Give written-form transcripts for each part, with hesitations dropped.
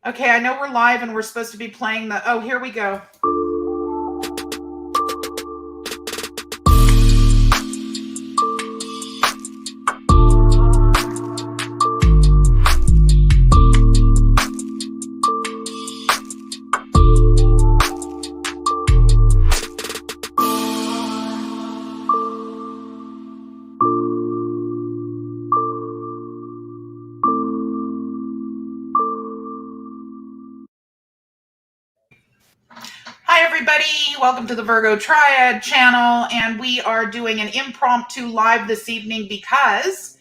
Okay, I know we're live and we're supposed to be playing the... Oh, here we go. Hi, everybody. Welcome to the Virgo Triad channel. And we are doing an impromptu live this evening because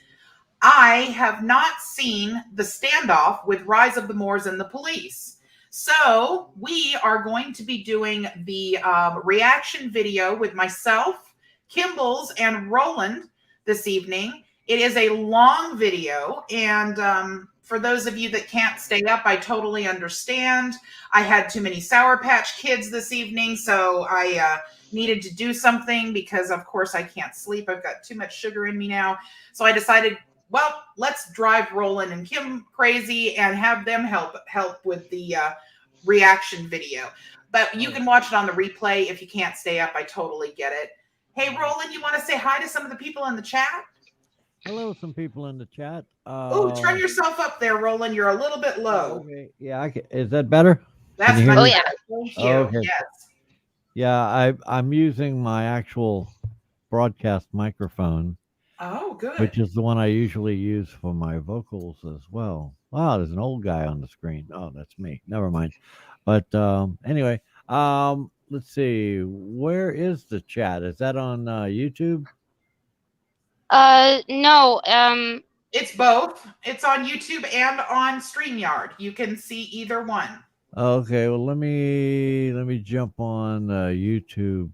I have not seen the Standoff with Rise of the Moors and the Police. So we are going to be doing the reaction video with myself, Kimbles, and Roland this evening. It is a long video, and for those of you that can't stay up, I totally understand. I had too many Sour Patch Kids this evening, so I needed to do something because, of course, I can't sleep. I've got too much sugar in me now. So I decided, well, let's drive Roland and Kim crazy and have them help with the reaction video. But you can watch it on the replay if you can't stay up. I totally get it. Hey, Roland, you want to say hi to some of the people in the chat? Hello, some people in the chat. Oh, turn yourself up there, Roland. You're a little bit low. Okay. Yeah, is that better? That's much better. Thank you. Okay. Yes. Yeah, I'm using my actual broadcast microphone. Oh, good. Which is the one I usually use for my vocals as well. Wow, there's an old guy on the screen. Oh, that's me. Never mind. But anyway, let's see. Where is the chat? Is that on YouTube? No. It's both. It's on YouTube and on StreamYard. You can see either one. Okay, well let me jump on YouTube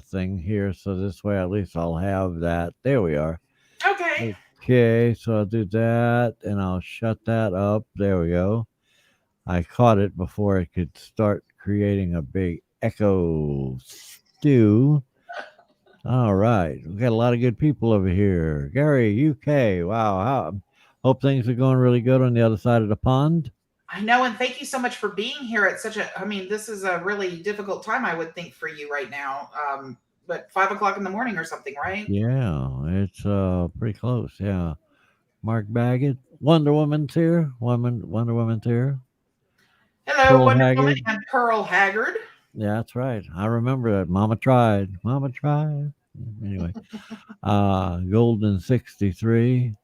thing here, so this way at least I'll have that. There we are. Okay. Okay, so I'll do that and I'll shut that up. There we go. I caught it before it could start creating a big echo stew. All right, we got a lot of good people over here. Gary, UK. Wow, hope things are going really good on the other side of the pond. I know, and thank you so much for being here at such a, I mean, this is a really difficult time, I would think, for you right now. But 5 o'clock in the morning or something, right? Yeah, it's pretty close. Yeah. Mark Baggett, Wonder Woman's here. Wonder Woman's here. Hello, Pearl Wonder Haggard. Woman and Pearl Haggard. Yeah, that's right. I remember that. Mama tried. Mama tried. Anyway, Golden 63.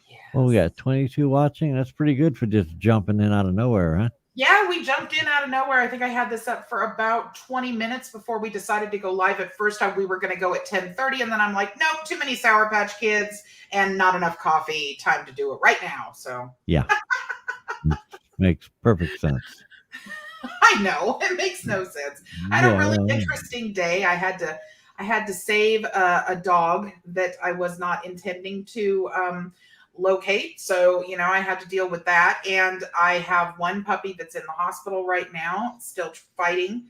Yes. Well, we got 22 watching. That's pretty good for just jumping in out of nowhere, huh? Yeah, we jumped in out of nowhere. I think I had this up for about 20 minutes before we decided to go live. At first, we were going to go at 10:30, and then I'm like, nope, too many Sour Patch Kids and not enough coffee. Time to do it right now. So yeah, makes perfect sense. I know it makes no sense. I had a really interesting day. I had to save a dog that I was not intending to locate. So, you know, I had to deal with that. And I have one puppy that's in the hospital right now, still fighting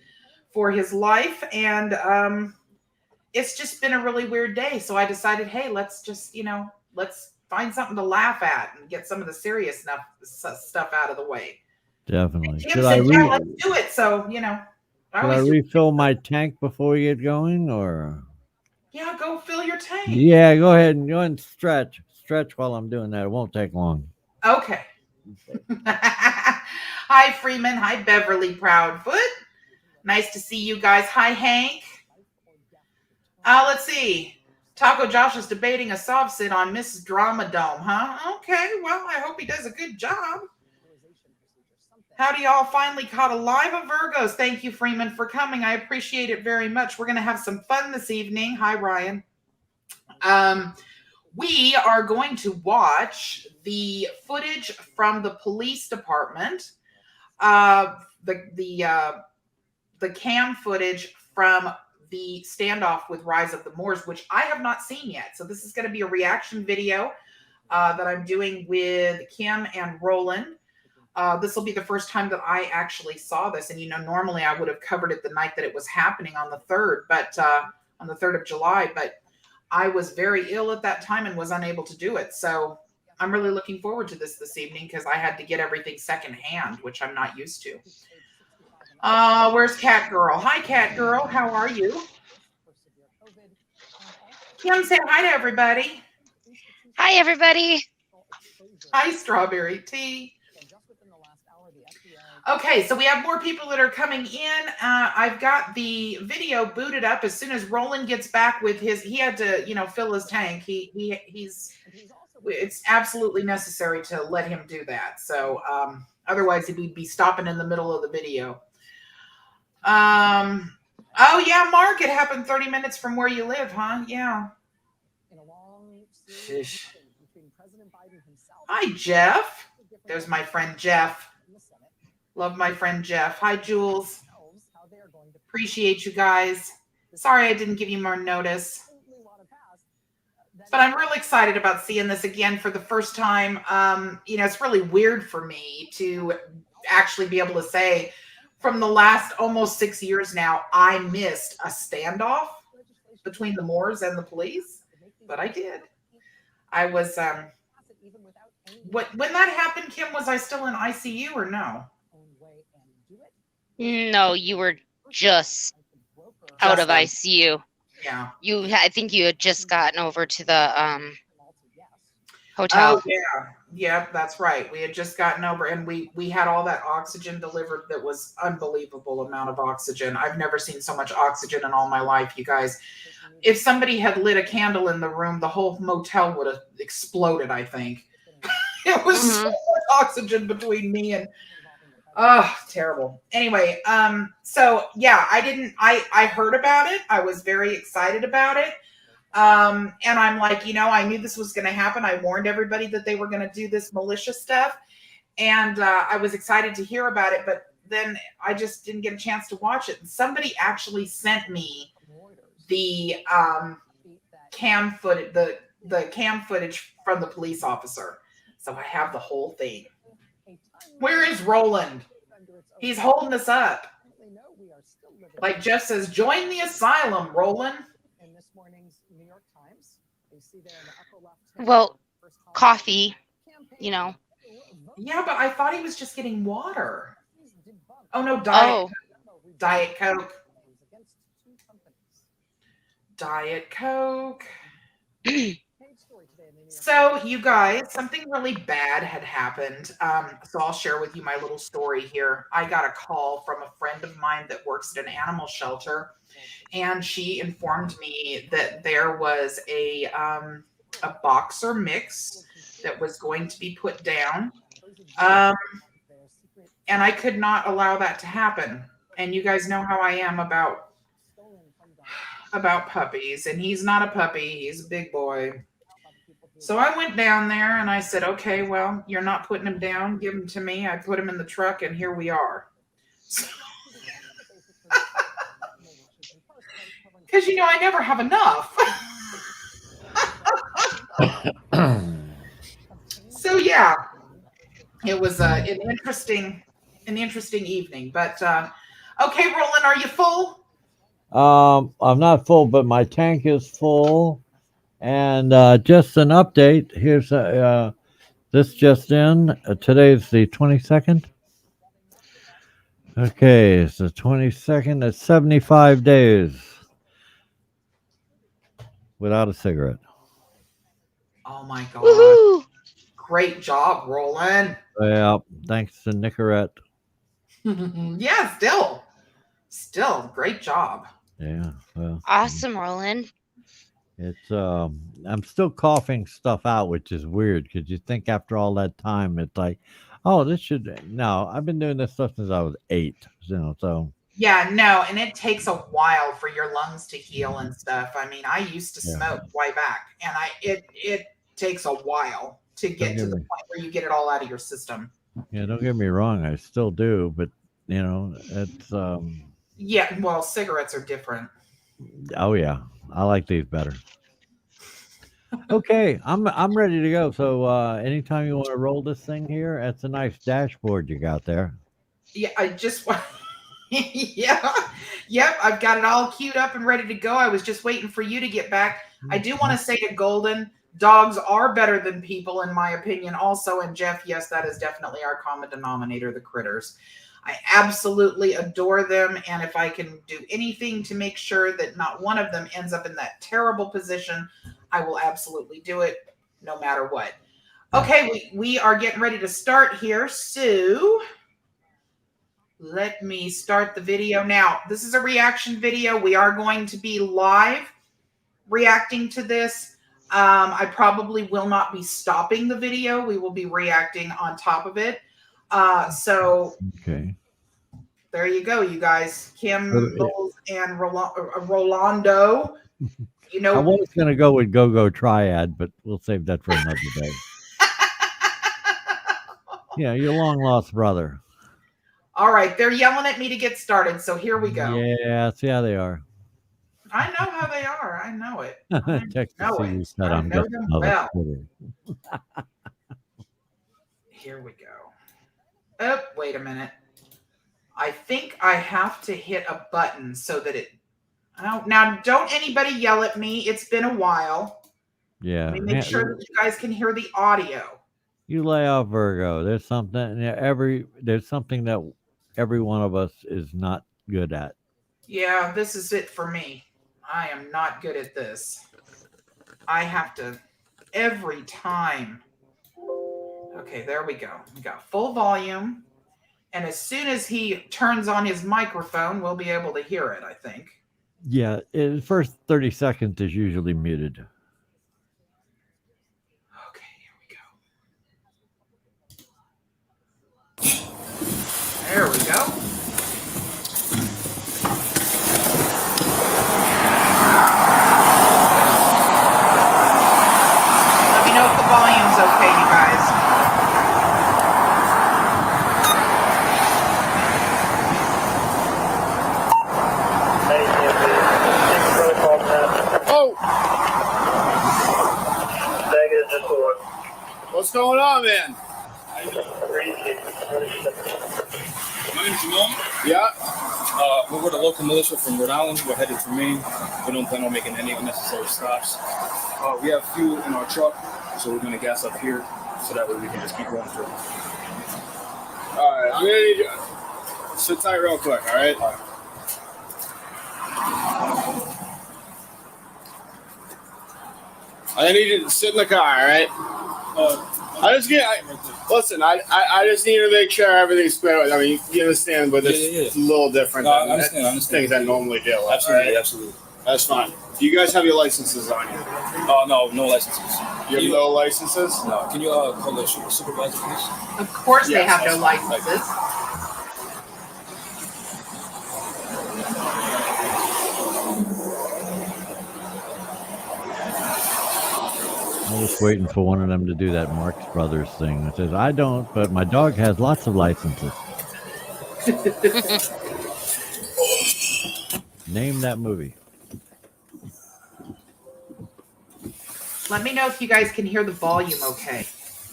for his life. And it's just been a really weird day. So I decided, hey, let's just, you know, let's find something to laugh at and get some of the serious stuff out of the way. Definitely. Should I let's do it. So, you know. Should I refill my tank before we get going, or? Yeah, go fill your tank. Yeah, go ahead and stretch. Stretch while I'm doing that. It won't take long. Okay. Hi, Freeman. Hi, Beverly Proudfoot. Nice to see you guys. Hi, Hank. Let's see. Taco Josh is debating a sob sit on Mrs. Drama Dome, huh? Okay, well, I hope he does a good job. Howdy, y'all. Finally caught a live of Virgos. Thank you, Freeman, for coming. I appreciate it very much. We're going to have some fun this evening. Hi, Ryan. We are going to watch the footage from the police department, the cam footage from the standoff with Rise of the Moors, which I have not seen yet. So this is going to be a reaction video that I'm doing with Kim and Roland. This will be the first time that I actually saw this. And, you know, normally I would have covered it the night that it was happening on the 3rd, but on the 3rd of July. But I was very ill at that time and was unable to do it. So I'm really looking forward to this evening because I had to get everything secondhand, which I'm not used to. Where's Cat Girl? Hi, Cat Girl. How are you? Kim, say hi to everybody. Hi, everybody. Hi, Strawberry Tea. Okay, so we have more people that are coming in. I've got the video booted up as soon as Roland gets back with his. He had to, fill his tank. He's. It's absolutely necessary to let him do that. So otherwise, he'd be stopping in the middle of the video. Oh yeah, Mark, it happened 30 minutes from where you live, huh? Yeah. Shish. Hi, Jeff. There's my friend Jeff. Love my friend Jeff. Hi, Jules. Appreciate you guys. Sorry I didn't give you more notice. But I'm really excited about seeing this again for the first time. It's really weird for me to actually be able to say from the last almost 6 years now, I missed a standoff between the Moors and the police, but I did. I was, when that happened, Kim, was I still in ICU or no? No, you were just out of ICU. Yeah. I think you had just gotten over to the hotel. Oh yeah, yeah, that's right. We had just gotten over, and we had all that oxygen delivered. That was unbelievable amount of oxygen. I've never seen so much oxygen in all my life, you guys. If somebody had lit a candle in the room, the whole motel would have exploded. I think it was so much oxygen between me and. Oh, terrible. Anyway, so yeah, I heard about it. I was very excited about it. And I'm like, I knew this was going to happen. I warned everybody that they were going to do this malicious stuff. And I was excited to hear about it, but then I just didn't get a chance to watch it. And somebody actually sent me the cam footage, the cam footage from the police officer. So I have the whole thing. Where is Roland? He's holding us up. Like Jeff says, join the asylum, Roland. Well, coffee, Yeah, but I thought he was just getting water. Oh, no, Diet Coke. Diet Coke. So, you guys, something really bad had happened. So I'll share with you my little story here. I got a call from a friend of mine that works at an animal shelter, and she informed me that there was a boxer mix that was going to be put down. And I could not allow that to happen. And you guys know how I am about puppies, and he's not a puppy, he's a big boy. So I went down there and I said, okay, well, you're not putting him down. Give him to me. I put him in the truck and here we are. Because, I never have enough. So, yeah, it was an interesting evening. But, okay, Roland, are you full? I'm not full, but my tank is full. And just an update. Here's this just in. Today's the 22nd. Okay, it's the 22nd. It's 75 days without a cigarette. Oh my God! Woo-hoo! Great job, Roland. Yeah, thanks to Nicorette. Yeah, still great job. Yeah, well, Awesome, Roland. it's I'm still coughing stuff out, which is weird because you think after all that time, it's like, oh, this should. No, I've been doing this stuff since I was 8. So. Yeah, no, and it takes a while for your lungs to heal and stuff. I mean, I used to smoke way back, and it takes a while to get to the point where you get it all out of your system. Yeah, don't get me wrong, I still do, but it's yeah, well, cigarettes are different. Oh yeah, I like these better. Okay, I'm ready to go. So anytime you want to roll this thing here, that's a nice dashboard you got there. Yeah, I just want. Yeah. Yep. I've got it all queued up and ready to go. I was just waiting for you to get back. I do want to say to Golden Dogs are better than people, in my opinion, also. And Jeff, yes, that is definitely our common denominator, the critters. I absolutely adore them. And if I can do anything to make sure that not one of them ends up in that terrible position, I will absolutely do it no matter what. Okay, we are getting ready to start here. So let me start the video now. This is a reaction video. We are going to be live reacting to this. I probably will not be stopping the video. We will be reacting on top of it. So Okay. there you go, you guys. Kimbles and Rolando. You know, I was going to go with Go-Go Triad, but we'll save that for another day. Yeah, your long-lost brother. All right, they're yelling at me to get started, so here we go. Yeah, see how they are. I know how they are. I know it. Text to know see it. you said I I'm know just them another well. critter. Here we go. Oh, wait a minute. I think I have to hit a button so that it... Oh, now, don't anybody yell at me. It's been a while. Yeah. Let me make sure that you guys can hear the audio. You lay off, Virgo. There's something that every one of us is not good at. Yeah, this is it for me. I am not good at this. I have to every time. Okay, there we go. We got full volume. And as soon as he turns on his microphone, we'll be able to hear it, I think. Yeah, the first 30 seconds is usually muted. Okay, here we go. There we go. Let me know if the volume's okay, you guys. Oh! What's going on, man? My name's Jamal. Yeah? We're the local militia from Rhode Island. We're headed to Maine. We don't plan on making any unnecessary stops. We have fuel in our truck, so we're going to gas up here so that way we can just keep going through. Alright, I'm gonna need you. Sit tight real quick, alright? I need you to sit in the car, alright? Listen, I just need to make sure everything's clear. I mean, you understand, but it's a little different No, than I understand. things I normally deal with. Absolutely, alright? absolutely. That's fine. Do you guys have your licenses on you? No licenses. You have no licenses? No. Can you call the supervisor, please? Of course they Yes, have no that's fine. licenses. I'm just waiting for one of them to do that Marx Brothers thing. It says, I don't, but my dog has lots of licenses. Name that movie. Let me know if you guys can hear the volume okay.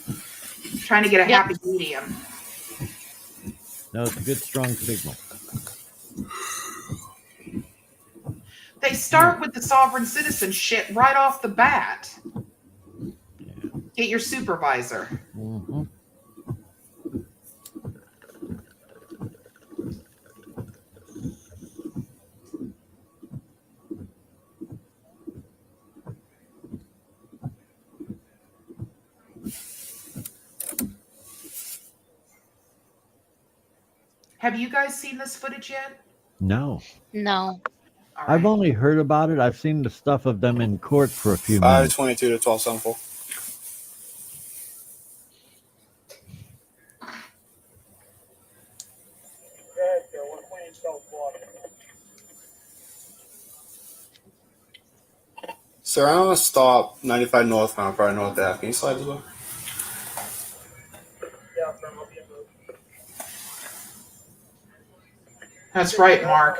I'm trying to get a happy medium. No, it's a good, strong signal. They start with the sovereign citizen shit right off the bat. Get your supervisor. Mm-hmm. Have you guys seen this footage yet? No. No. All I've right. only heard about it. I've seen the stuff of them in court for a few minutes. 5:22 to 12:74. Sir, I'm gonna stop 95 northbound, probably north Ave. Can you slide as well? That's right, Mark.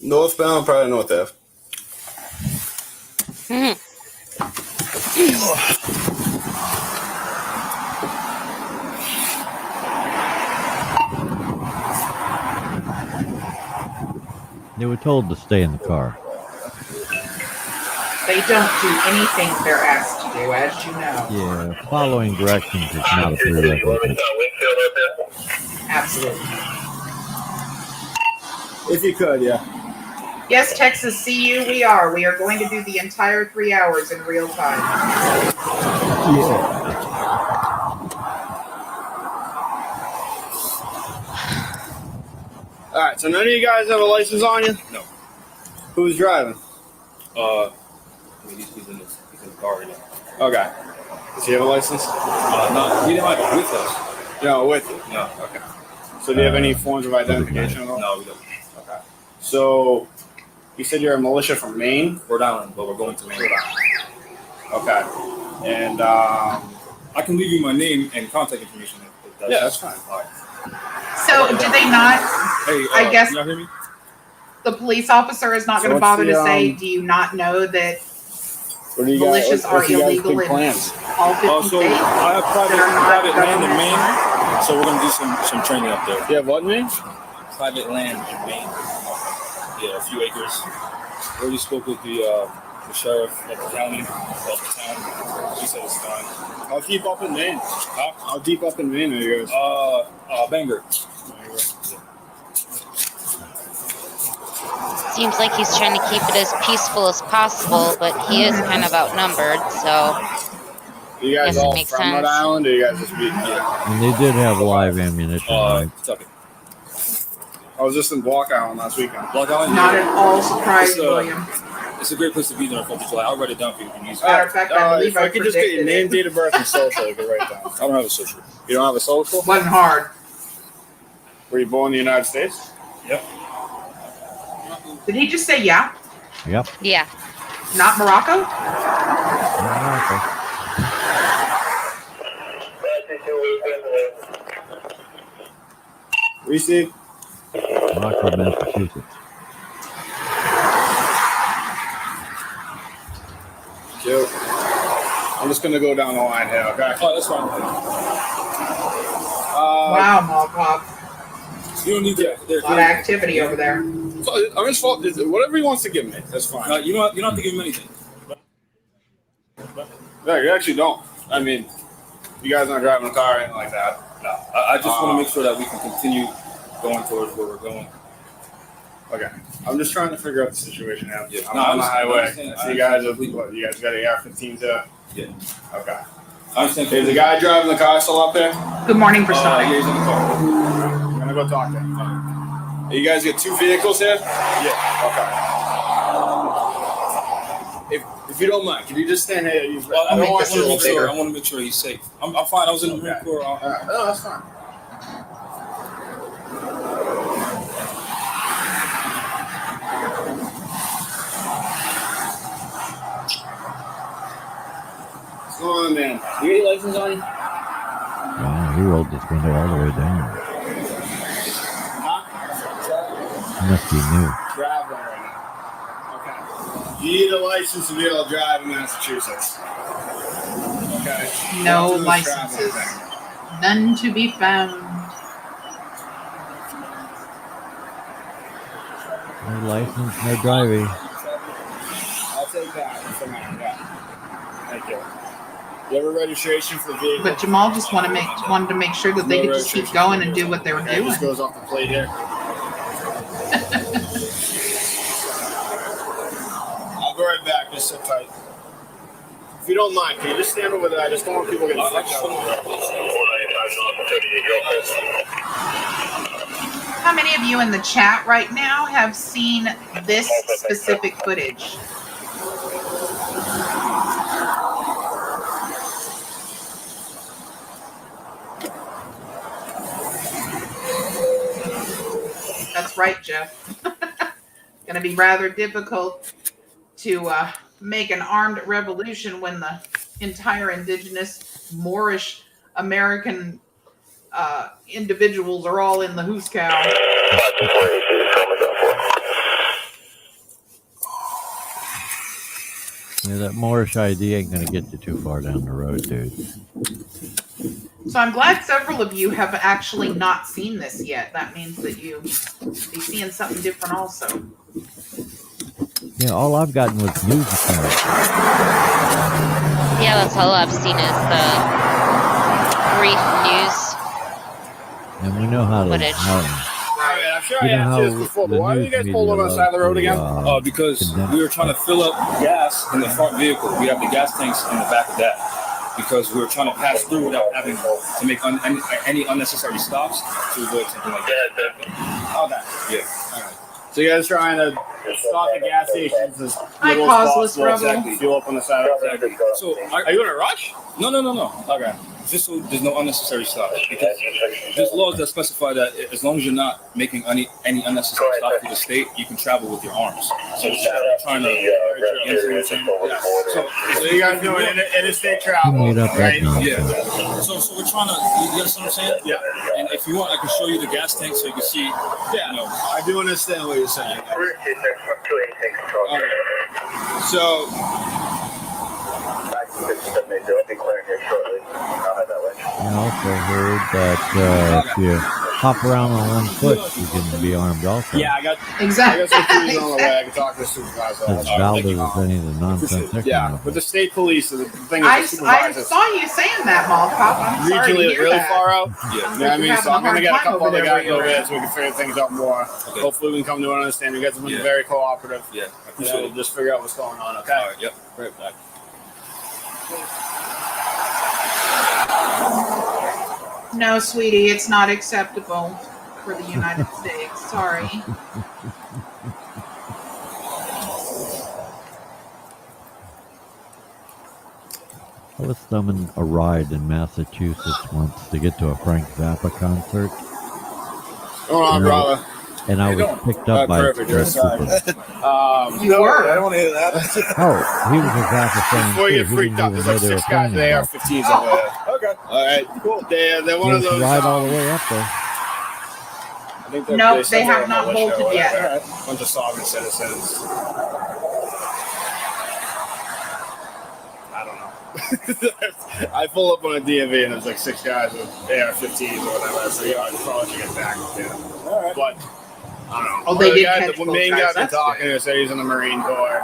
Northbound, probably north Ave. They were told to stay in the car. They don't do anything they're asked to do, as you know. Yeah, following directions is not a prerequisite. Absolutely. If you could, yeah. Yes, Texas CU, we are. We are going to do the entire 3 hours in real time. Yeah. All right, so none of you guys have a license on you? No. Who's driving? I mean, he's in the car right now. Okay. Does he have a license? No, we didn't have it with us. No, with you. No. Okay. So do you have any forms of identification at all? No, we don't. Okay. So you said you're a militia from Maine? Rhode Island, but we're going to Maine. Okay. And I can leave you my name and contact information. If yeah, that's fine. All right. So, do they not? Hey, I guess can y'all hear me? the police officer is not So going to what's bother the, to say, do you not know that what do you guys, militias are what's you guys' illegal big in plans? all 50 So states? I have private that are not land in government Maine, so we're gonna do some training up there. You have what, Maine? Private land in Maine. Yeah, a few acres. Already spoke with the sheriff of the county, of the town. She said it's fine. How deep up in Maine? Huh? How deep up in Maine are you guys? Bangor. Seems like he's trying to keep it as peaceful as possible, but he is kind of outnumbered, so You guys Yes, it all makes from Rhode sense. Island, or you guys just be? Yeah. And they did have live ammunition. Right? Kentucky. I was just in Block Island last weekend. Block Island? Not yeah. at all surprised, It's, William. It's a great place to be there on 4th of July. I'll write it down for you. Can use it. Matter of fact, I believe if I could just get your predicted name, date of birth, and social, I could write down. I don't have a social. You don't have a social? Wasn't hard. Were you born in the United States? Yep. Did he just say yeah? Yep. yeah. Not Morocco? Receive. Rockford, Massachusetts. Joe. I'm just gonna go down the line here, okay? Oh, that's fine. Wow, Mall Cop. You don't need to. A lot of activity over there. I'm his fault. Whatever he wants to give me, that's fine. No, you don't have to give him anything. No, you actually don't. I mean, you guys aren't driving a car or anything like that. No, I just want to make sure that we can continue going towards where we're going. Okay. I'm just trying to figure out the situation now. Yeah. I'm No, I on the understand. highway. I understand. I see you guys are, what, you guys got an AR-15 too? Yeah. Okay. I understand. Is the guy driving the car still up there? Good morning, Yeah, Persona. he's in the car. I'm gonna go talk to him. You guys get 2 vehicles here? Yeah. Okay. If you don't mind, can you just stand here? Well, I I'll make want this a to little make sure. bigger. I want to make sure he's safe. I'm fine. I was in the Marine Corps. All right. No, that's fine. What's going on, man? You got your license on you? Wow, he rolled this window all the way down. Huh? Must be new. Driving right now. Okay. You need a license to be able to drive in Massachusetts. Okay. No Welcome to this licenses. traveling thing. None to be found. No license, no driving. I'll take that for now. Yeah. Thank you. You have a registration for the vehicle? But Jamal just wanted to make sure that they No could just keep registration. going and do what they were Okay, it doing. just goes off the plate here. I'll go right back. Just sit tight. If you don't mind, can you just stand over there? I just don't want people getting fucked up. How many of you in the chat right now have seen this specific footage? That's right, Jeff. Going to be rather difficult to make an armed revolution when the entire indigenous Moorish American individuals are all in the hoos cow. Yeah, that Moorish ID ain't gonna get you too far down the road, dude. So I'm glad several of you have actually not seen this yet. That means that you be seeing something different also. Yeah, all I've gotten was news accounts. Yeah, that's all I've seen is the brief news And we know how to. footage. Alright, I'm sure You I know asked how you this before, but the why did you news guys pull media over on the side of the road again? Because we were trying to fill up gas in the front vehicle. We have the gas tanks in the back of that. Because we were trying to pass through without having to make any unnecessary stops to avoid something like that. Okay. Yeah. Alright. So you guys trying to stop the gas stations as Hi, little as causeless possible, rebel. exactly. Fuel up on the side of the road. So Are you in a rush? No. Okay. Just so there's no unnecessary stops. Because there's laws that specify that as long as you're not making any unnecessary stops through the state, you can travel with your arms. So we're trying to So you guys doing interstate travel, Who made up that right? nonsense? Yeah. So we're trying to, you understand what I'm saying? Yeah. And if you want, I can show you the gas tank so you can see. Yeah. You know, I do understand what you're saying. So I also heard that if you hop around on one foot, you can be armed also. yeah, I got Exactly. some crews on the way. I can talk to the supervisor. As valid as any of the nonsense they're Yeah, coming up but the with. state police, the thing is, I the supervisors saw you saying that, Mall Cop. I'm sorry to regionally hear really that. far out. yeah. You know what I mean? So I'm gonna get a couple other guys over there so we can figure things out more. Okay. Hopefully we can come to an understanding. You guys have been Yeah. very cooperative. Yeah. I You appreciate know, it. just figure out what's going on, okay? All right. Yep. Right back. No, sweetie, it's not acceptable for the United States. Sorry. I was thumbing a ride in Massachusetts once to get to a Frank Zappa concert, What's going on, Yeah. brother? and I was picked up by Perfect. You're a inside. trooper. You were. want to hear that. Oh, he was a Zappa fan Before you too. get He freaked didn't out, even there's know like they were 6 guys playing with it. AR-15s over there. Okay. All right. Cool. They're one of He was those. ride all the way up there. I think Nope, based they on have their not militia or bolted yet. whatever. Bunch of sovereign citizens. I don't know. I pull up on a DMV and there's like 6 guys with AR-15s or whatever. So yeah, I probably should get back. Yeah. All right. But I don't know. Oh, One they of the did guys, catch the both main guys. guy's been That's talking good. to said he's in the Marine Corps.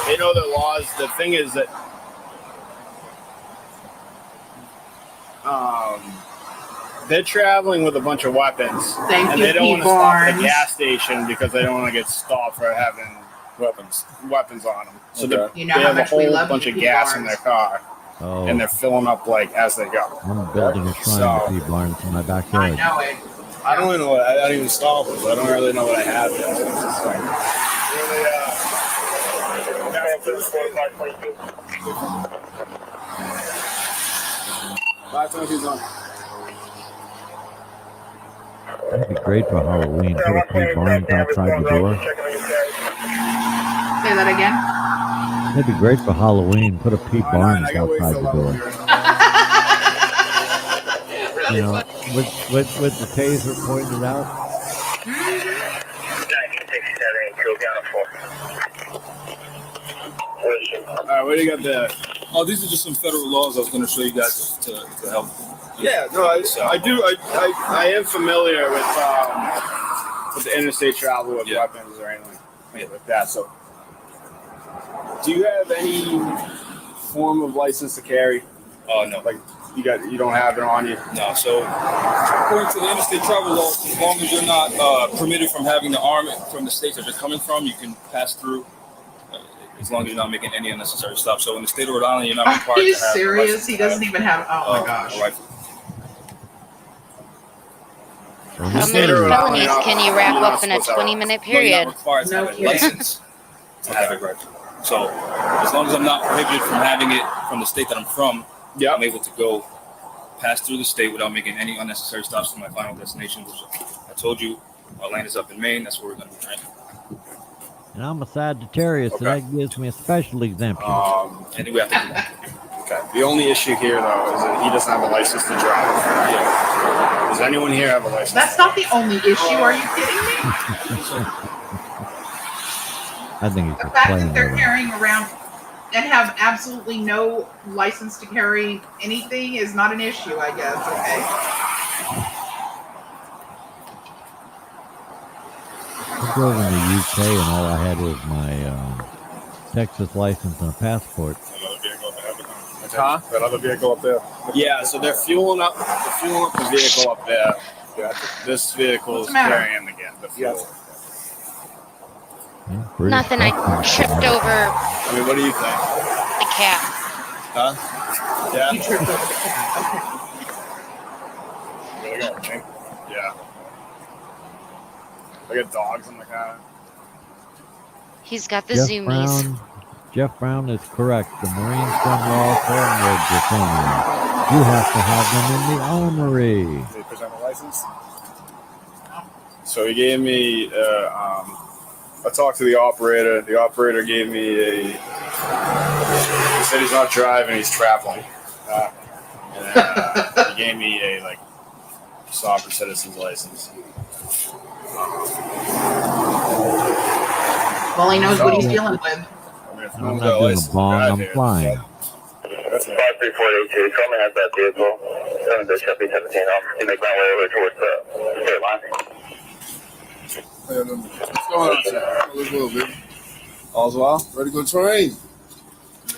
They know their laws. The thing is that they're traveling with a bunch of weapons. Thank And you, they don't want P. to stop at a Barnes. gas station because they don't want to get stopped for having weapons on them. So You know they how have a much we whole love bunch you, of P. gas in Barnes. their car, Oh, and they're filling up like as they go. I'm building a shrine So- to P. Barnes in my I backyard. know it. I don't really know what I don't even stop them. I don't really know what I have yet. So it's just like, That'd be great for Halloween. Put a P. Barnes outside the door. Say that again. That'd be great for Halloween. Put a P. Barnes I got way outside filled the up door. over here. You know, with the taser pointed out. All right, what do you got there? Oh, these are just some federal laws I was going to show you guys to help. Yeah, no, I do. I am familiar with the interstate travel with Yeah. weapons or anything like that. So, do you have any form of license to carry? Oh, no. Like you don't have it on you. No, so according to the interstate travel laws, as long as you're not permitted from having the arm from the states that you're coming from, you can pass through. As long as you're not making any unnecessary stops. So in the state of Rhode Island, you're not Are required you to have a serious? license He to have, doesn't even have. Oh my gosh. a rifle. How many felonies can you wrap up in a 20-minute No, you're period? not required to No have a kidding. license to have a rifle. So as long as I'm not prohibited from having it from the state that I'm from, Yeah. I'm able to go pass through the state without making any unnecessary stops to my final destination, which I told you, our land is up in Maine. That's where we're going to be training. And I'm a Sagittarius, so Okay. that gives me a special exemption. And then we have to Okay. The only issue here, though, is that he doesn't have a license to drive. Yeah. Does anyone here have a license? That's not the only issue. Are you kidding me? I think he's The just fact playing that they're with him. carrying around and have absolutely no license to carry anything is not an issue, I guess. Okay. drove in the UK and all I had was my Texas license and a passport. Huh? That other vehicle up there. Yeah, so they're fueling up the vehicle up there. This vehicle What's is the matter? carrying the fuel. Yeah, pretty Nothing. I fucking tripped bad. over I mean, what do you think? the cat. Huh? Yeah. You tripped over the cat. Okay. Where they go, Jake? Yeah. They got dogs in the car. He's got the Jeff zoomies. Brown is correct. The Marines gun laws are draconian. You have to have them in the armory. Did they present a license? So he gave me. I talked to the operator. The operator gave me a. He said he's not driving. He's traveling. And he gave me a sovereign citizen's license. Well, he knows what he's dealing with. I mean, if no I'm one's not got a doing a license to bong, drive I'm here, flying. That's it. 53482, come and have that vehicle. The Chevy 17 off. You make my way over towards the state line. What's going on, sir? All's well, baby. All's well. Ready to go train?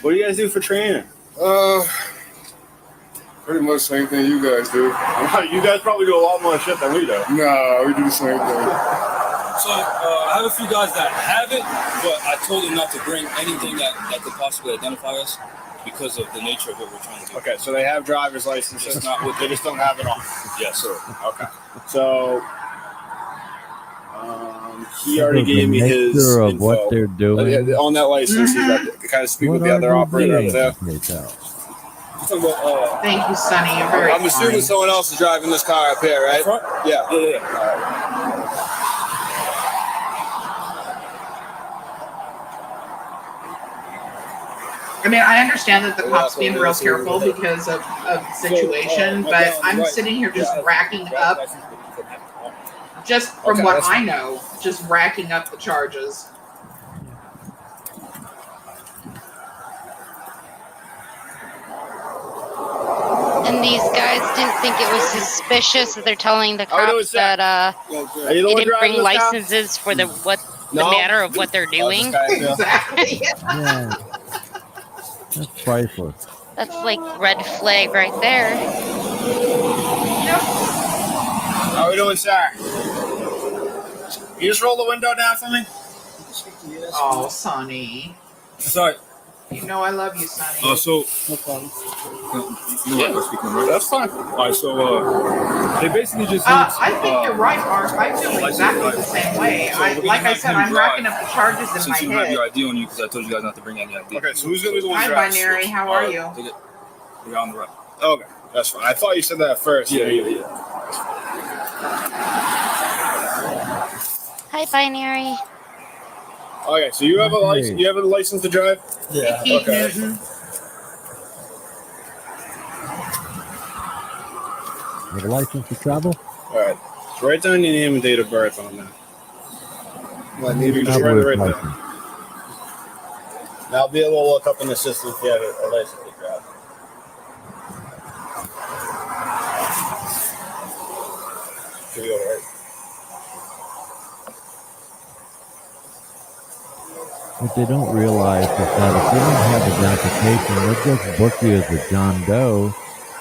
What do you guys do for training? Pretty much the same thing you guys do. You guys probably do a lot more shit than we do. Nah, we do the same thing. So I have a few guys that have it, but I told them not to bring anything that could possibly identify us because of the nature of what we're trying to do. Okay, so they have driver's licenses. Just not what They just don't have it on. Yes, sir. Okay. So he already gave me his nature of info. what they're doing. On that license, he's got to kind of speak with the other operator over there. You're talking about, Thank you, Sonny. You're very I'm assuming kind. someone else is driving this car up here, right? front? Yeah. Yeah. I mean, I understand that the cops being real careful because of the situation, but I'm sitting here just racking up, just from Okay, what that's I know, just racking up the charges. And these guys didn't think it was suspicious that they're telling the How we doing, cops sir? that Are you the they one didn't bring driving this car? licenses for the No. matter of what they're Oh, this doing. guy, yeah. Exactly. Yeah. That's priceless. That's like red flag right there. How we doing, sir? You just roll the window down for me? Oh, Sonny. Sorry. You know I love you, Sonny. So No problem. you know what, speaking right? That's fine. All right. So they basically just. I think you're right, Mark. I feel exactly the same way. So we're gonna Like I have said, him I'm racking drive up the charges in my Since you have your head. ID on you, because I told you guys not to bring any ID. Okay, so who's going to be the one Hi, driving? Binary. How are you? Take it. We're on the right. Okay, that's fine. I thought you said that at first. Yeah. Hi, binary. Okay, so you have a license. You have a license to drive? Hey, Keith Okay. Newton. You have a license to travel? All right. So write down your name and date of birth on that. I need You to just write it Traveler's right there. license. Now I'll be able to look up in the system if you have a license to drive. Here we go, right? What they don't realize is that if you don't have identification, they'll just book you as a John Doe,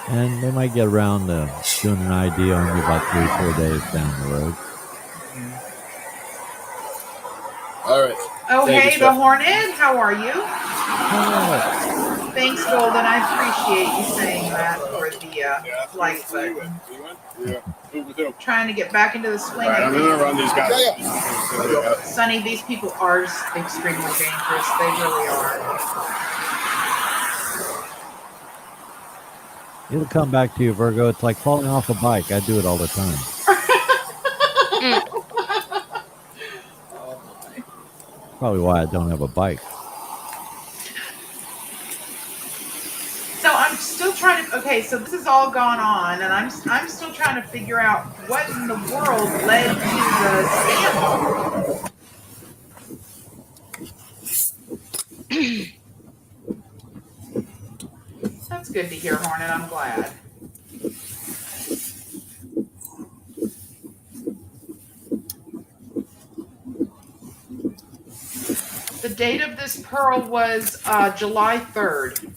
and they might get around to doing an ID on you about 3-4 days down the road. All right. Oh, Thank you, hey, sir. the Hornet. How are you? Thanks, Golden. I appreciate you saying that for the like button. Yeah. Trying to get back into the swing. All right, I'm gonna run these guys. Sonny, these people are extremely dangerous. They really are. It'll come back to you, Virgo. It's like falling off a bike. I do it all the time. Probably why I don't have a bike. So I'm still trying to. Okay, so this has all gone on, and I'm still trying to figure out what in the world led to the standoff. That's good to hear, Hornet. I'm glad. date of this pearl was July 3rd.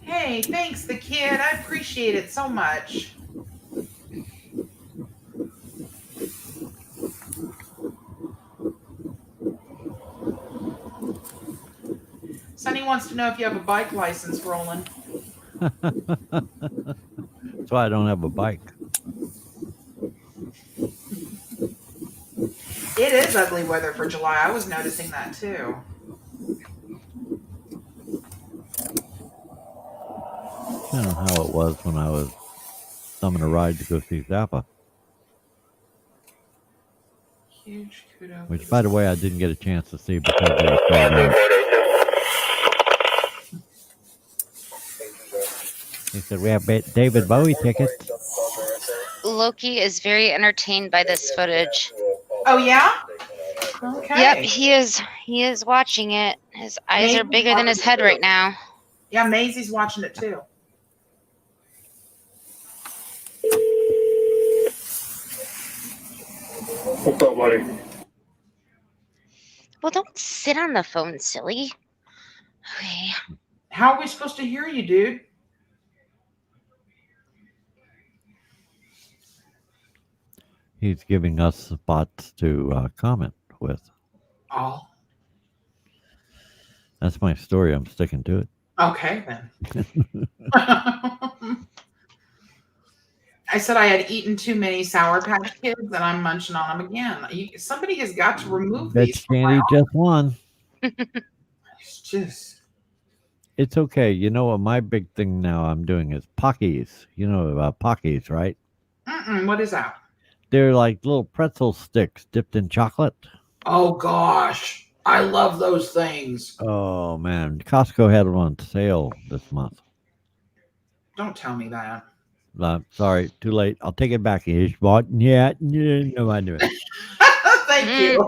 Hey, thanks, the kid. I appreciate it so much. Sonny wants to know if you have a bike license, Roland. That's why I don't have a bike. It is ugly weather for July. I was noticing that too. I don't know how it was when I was thumbing a ride to go see Zappa. Huge kudos. Which, by the way, I didn't get a chance to see because they were sold out. He said, we have David Bowie tickets. Loki is very entertained by this footage. Oh yeah? Okay. Yep, he is watching it. His eyes are bigger than his head right now. Yeah, Maisie's watching it too. What's up, buddy? Well, don't sit on the phone, silly. Okay. How are we supposed to hear you, dude? He's giving us spots to comment with. Oh. That's my story. I'm sticking to it. Okay, then. I said I had eaten too many Sour Patch Kids, and I'm munching on them again. Somebody has got to remove Bet these. you can't eat just one. It's just. It's okay. You know what my big thing now I'm doing is Pockies. You know about Pockies, right? What is that? They're like little pretzel sticks dipped in chocolate. Oh, gosh. I love those things. Oh, man. Costco had them on sale this month. Don't tell me that. Sorry, too late. I'll take it back. You bought? Yeah, no, I knew it. Thank you.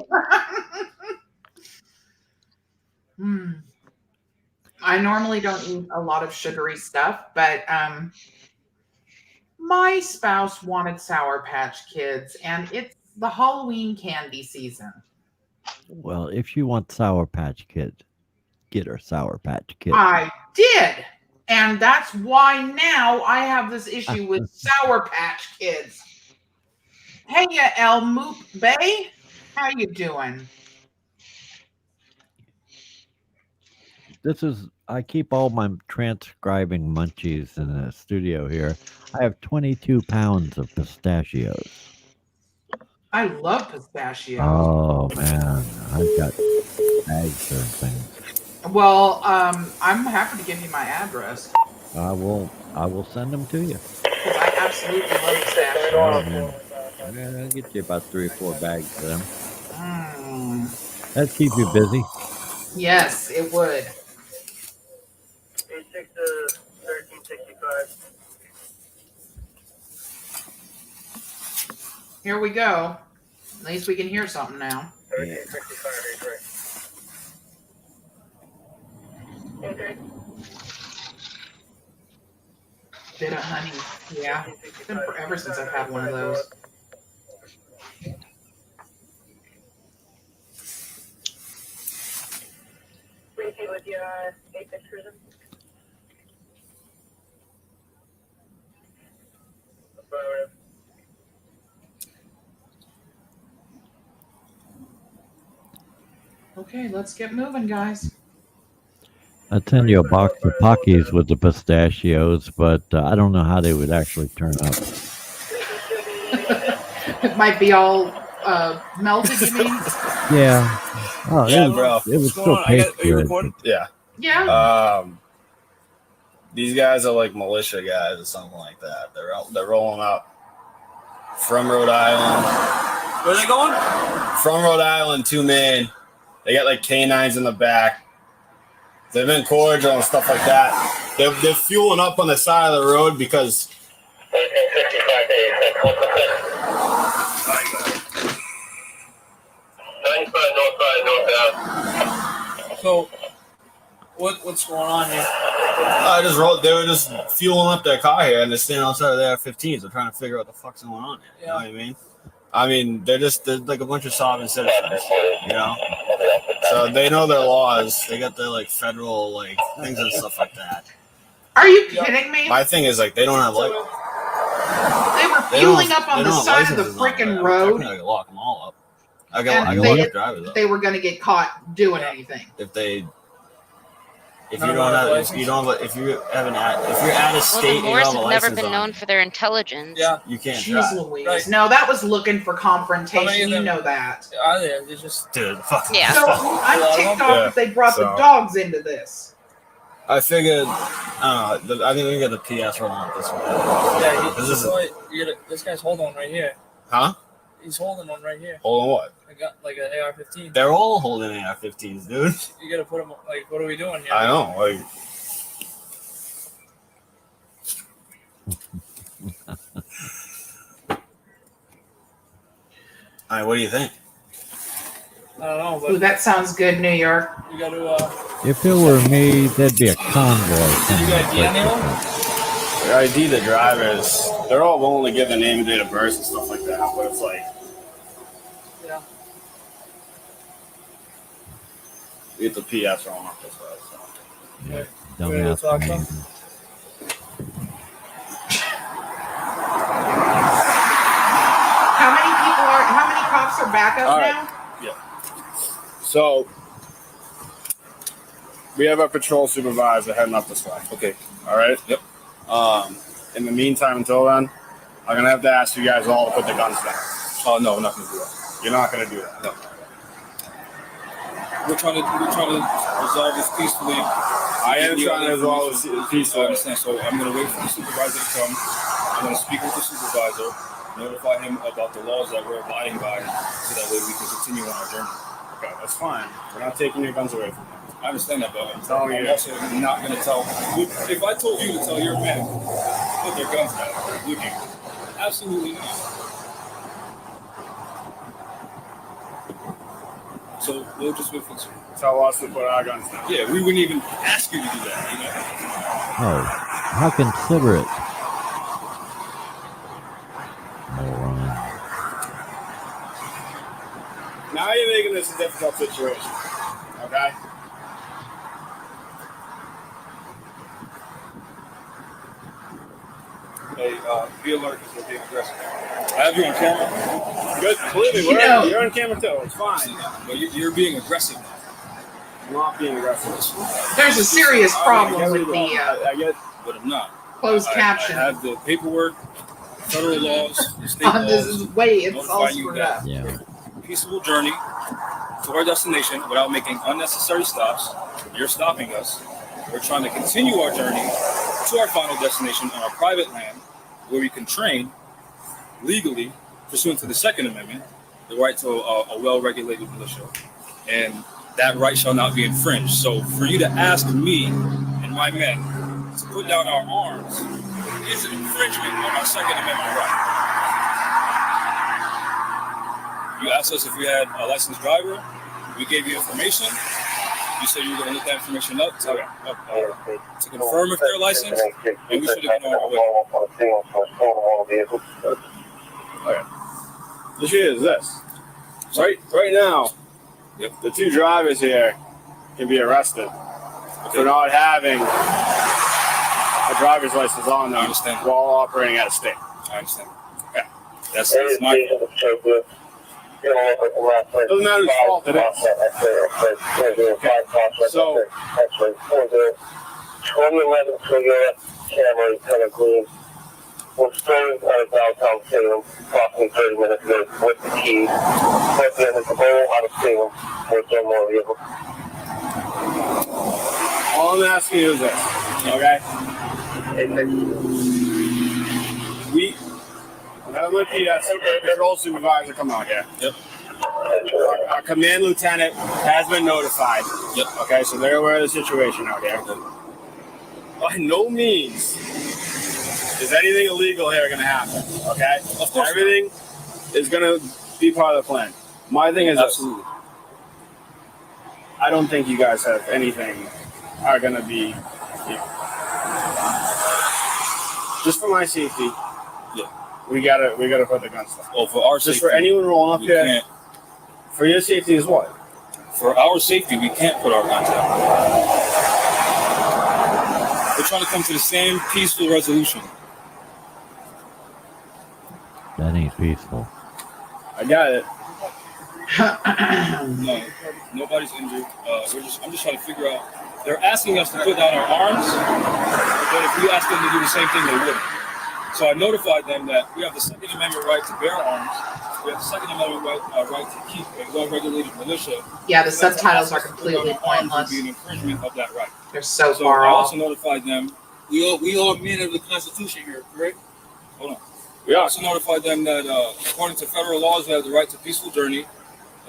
I normally don't eat a lot of sugary stuff, but my spouse wanted Sour Patch Kids, and it's the Halloween candy season. Well, if she wants Sour Patch Kid, get her Sour Patch Kid. I did. And that's why now I have this issue with Sour Patch Kids. Hey, El Moop Bay. How you doing? I keep all my transcribing munchies in the studio here. I have 22 pounds of pistachios. I love pistachios. Oh, man. I've got bags of things. Well, I'm happy to give you my address. I will send them to you. Because I absolutely love pistachios. Oh, man. I'll get you about 3 or 4 bags of them. That'd keep you busy. Yes, it would. 86 to 1365. Here we go. At least we can hear something now. 1365, okay. Bit of honey. Yeah. It's been forever since I've had one of those. With your 8-6 cruiser. Okay, let's get moving, guys. I'll send you a box of Pockies with the pistachios, but I don't know how they would actually turn up. It might be all melted, you mean? Yeah. Oh, Yeah, it bro. would still taste Are you good. recording? Yeah. Yeah. These guys are like militia guys or something like that. They're rolling up from Rhode Island. Where are they going? From Rhode Island to Maine. They got like canines in the back. They've been cordial and stuff like that. They're fueling up on the side of the road because. So, what's going on here? I just rolled. They were just fueling up their car here, and they're standing outside of the AR-15s. They're trying to figure out what the fuck's going on here. You know what I mean? I mean, they're like a bunch of sovereign citizens, you know. So they know their laws. They got their like federal like things and stuff like that. Are you kidding me? My thing is like they don't have like They were fueling up on the side of the freaking road. I could lock them all up. I And can lock the drivers up. they were going to get caught doing anything. If you're out of state, you don't have the Moors a have never license been on known you. for their intelligence. Yeah. You can't Jeez drive. Louise. Right. No, that was looking for confrontation. How many of You them- know that. They just. Dude, fucking Yeah. So I'm ticked off that they brought the So- dogs into this. I figured, I think we can get the PS rolling up this way. Yeah, This is this guy's holding one right here. Huh? He's holding one right here. Hold on, what? I got like an AR-15. They're all holding AR-15s, dude. You gotta put them like, what are we doing here? I know, like. All right, what do you think? I don't know, Ooh, but that sounds good, New York. you gotta. If it were me, there'd be a convoy Did coming you up guys with anyone? it. They ID the drivers. They're all willing to give their name and date of birth and stuff like that, but it's like. Yeah. We get the PS rolling up this way. So. Yeah, Ready to dumbass talk man. How many cops are back up All right. now? So, we have our patrol supervisor heading up this way. Okay. All right? Yep. In the meantime, until then, I'm going to have to ask you guys all to put the guns down. Oh no, we're not gonna do that. You're not going to do that. No. We're trying to resolve this peacefully. I am trying to resolve this I peacefully. understand. So I'm gonna wait for the supervisor to come. I'm gonna speak with the supervisor, notify him about the laws that we're abiding by, so that way we can continue on our journey. Okay, that's fine. We're not taking your guns away from you. I understand that, but I'm telling you. also not gonna tell. If I told you to tell your men put their guns down, would you? Absolutely not. So we'll just wait for the Tell us to put our guns down. Yeah, we wouldn't even ask you to do that, you know? Oh, how considerate. Moron. Now you're making this a difficult situation. Okay? Hey, be alert because we're being aggressive. I have you on camera. Good. Believe me, you're on camera too. It's fine. But you're being aggressive now. I'm not being aggressive. There's a serious problem with the I get. But I'm not. closed caption. I have the paperwork, federal laws, the state This laws, is way it's all notifying you screwed that up. Yeah. peaceful journey to our destination without making unnecessary stops. You're stopping us. We're trying to continue our journey to our final destination on our private land, where we can train legally, pursuant to the Second Amendment, the right to a well-regulated militia. And that right shall not be infringed. So for you to ask me and my men to put down our arms is an infringement on our Second Amendment right. You asked us if we had a licensed driver. We gave you information. You said you were going to look that information up to confirm if they're licensed, and we should have been on our way. Okay. The issue is this. Right now, the two drivers here can be arrested for not having a driver's license on them while operating out of state. I understand. Okay. That's my fault. Doesn't matter whose fault it is. So, 2011 Toyota Camry color green was stolen out of downtown Salem approximately 30 minutes ago with the keys. But then it's all out of Salem with no more vehicle. all I'm asking you is this, okay? Let my PS patrol supervisor come out here. Yep. Our command lieutenant has been notified. Yep. Okay, so they're aware of the situation out here. By no means is anything illegal here going to happen. Okay? Of course. Everything is going to be part of the plan. My thing is Absolutely. I don't think you guys have anything are going to be just for my safety. Yeah. We gotta put the guns down. Well, for our Just safety, for anyone rolling up we there. can't. For your safety is what? For our safety, we can't put our guns down. We're trying to come to the same peaceful resolution. That ain't peaceful. I got it. No, nobody's injured. I'm just trying to figure out. They're asking us to put down our arms, but if we ask them to do the same thing, they wouldn't. So I notified them that we have the Second Amendment right to bear arms. We have the Second Amendment right to keep a well-regulated militia. Yeah, the subtitles are completely Would pointless. be an infringement of that right. They're so So far I off. also notified them. We all men of the Constitution here, correct? Hold on. We I are. also notified them that according to federal laws, we have the right to peaceful journey,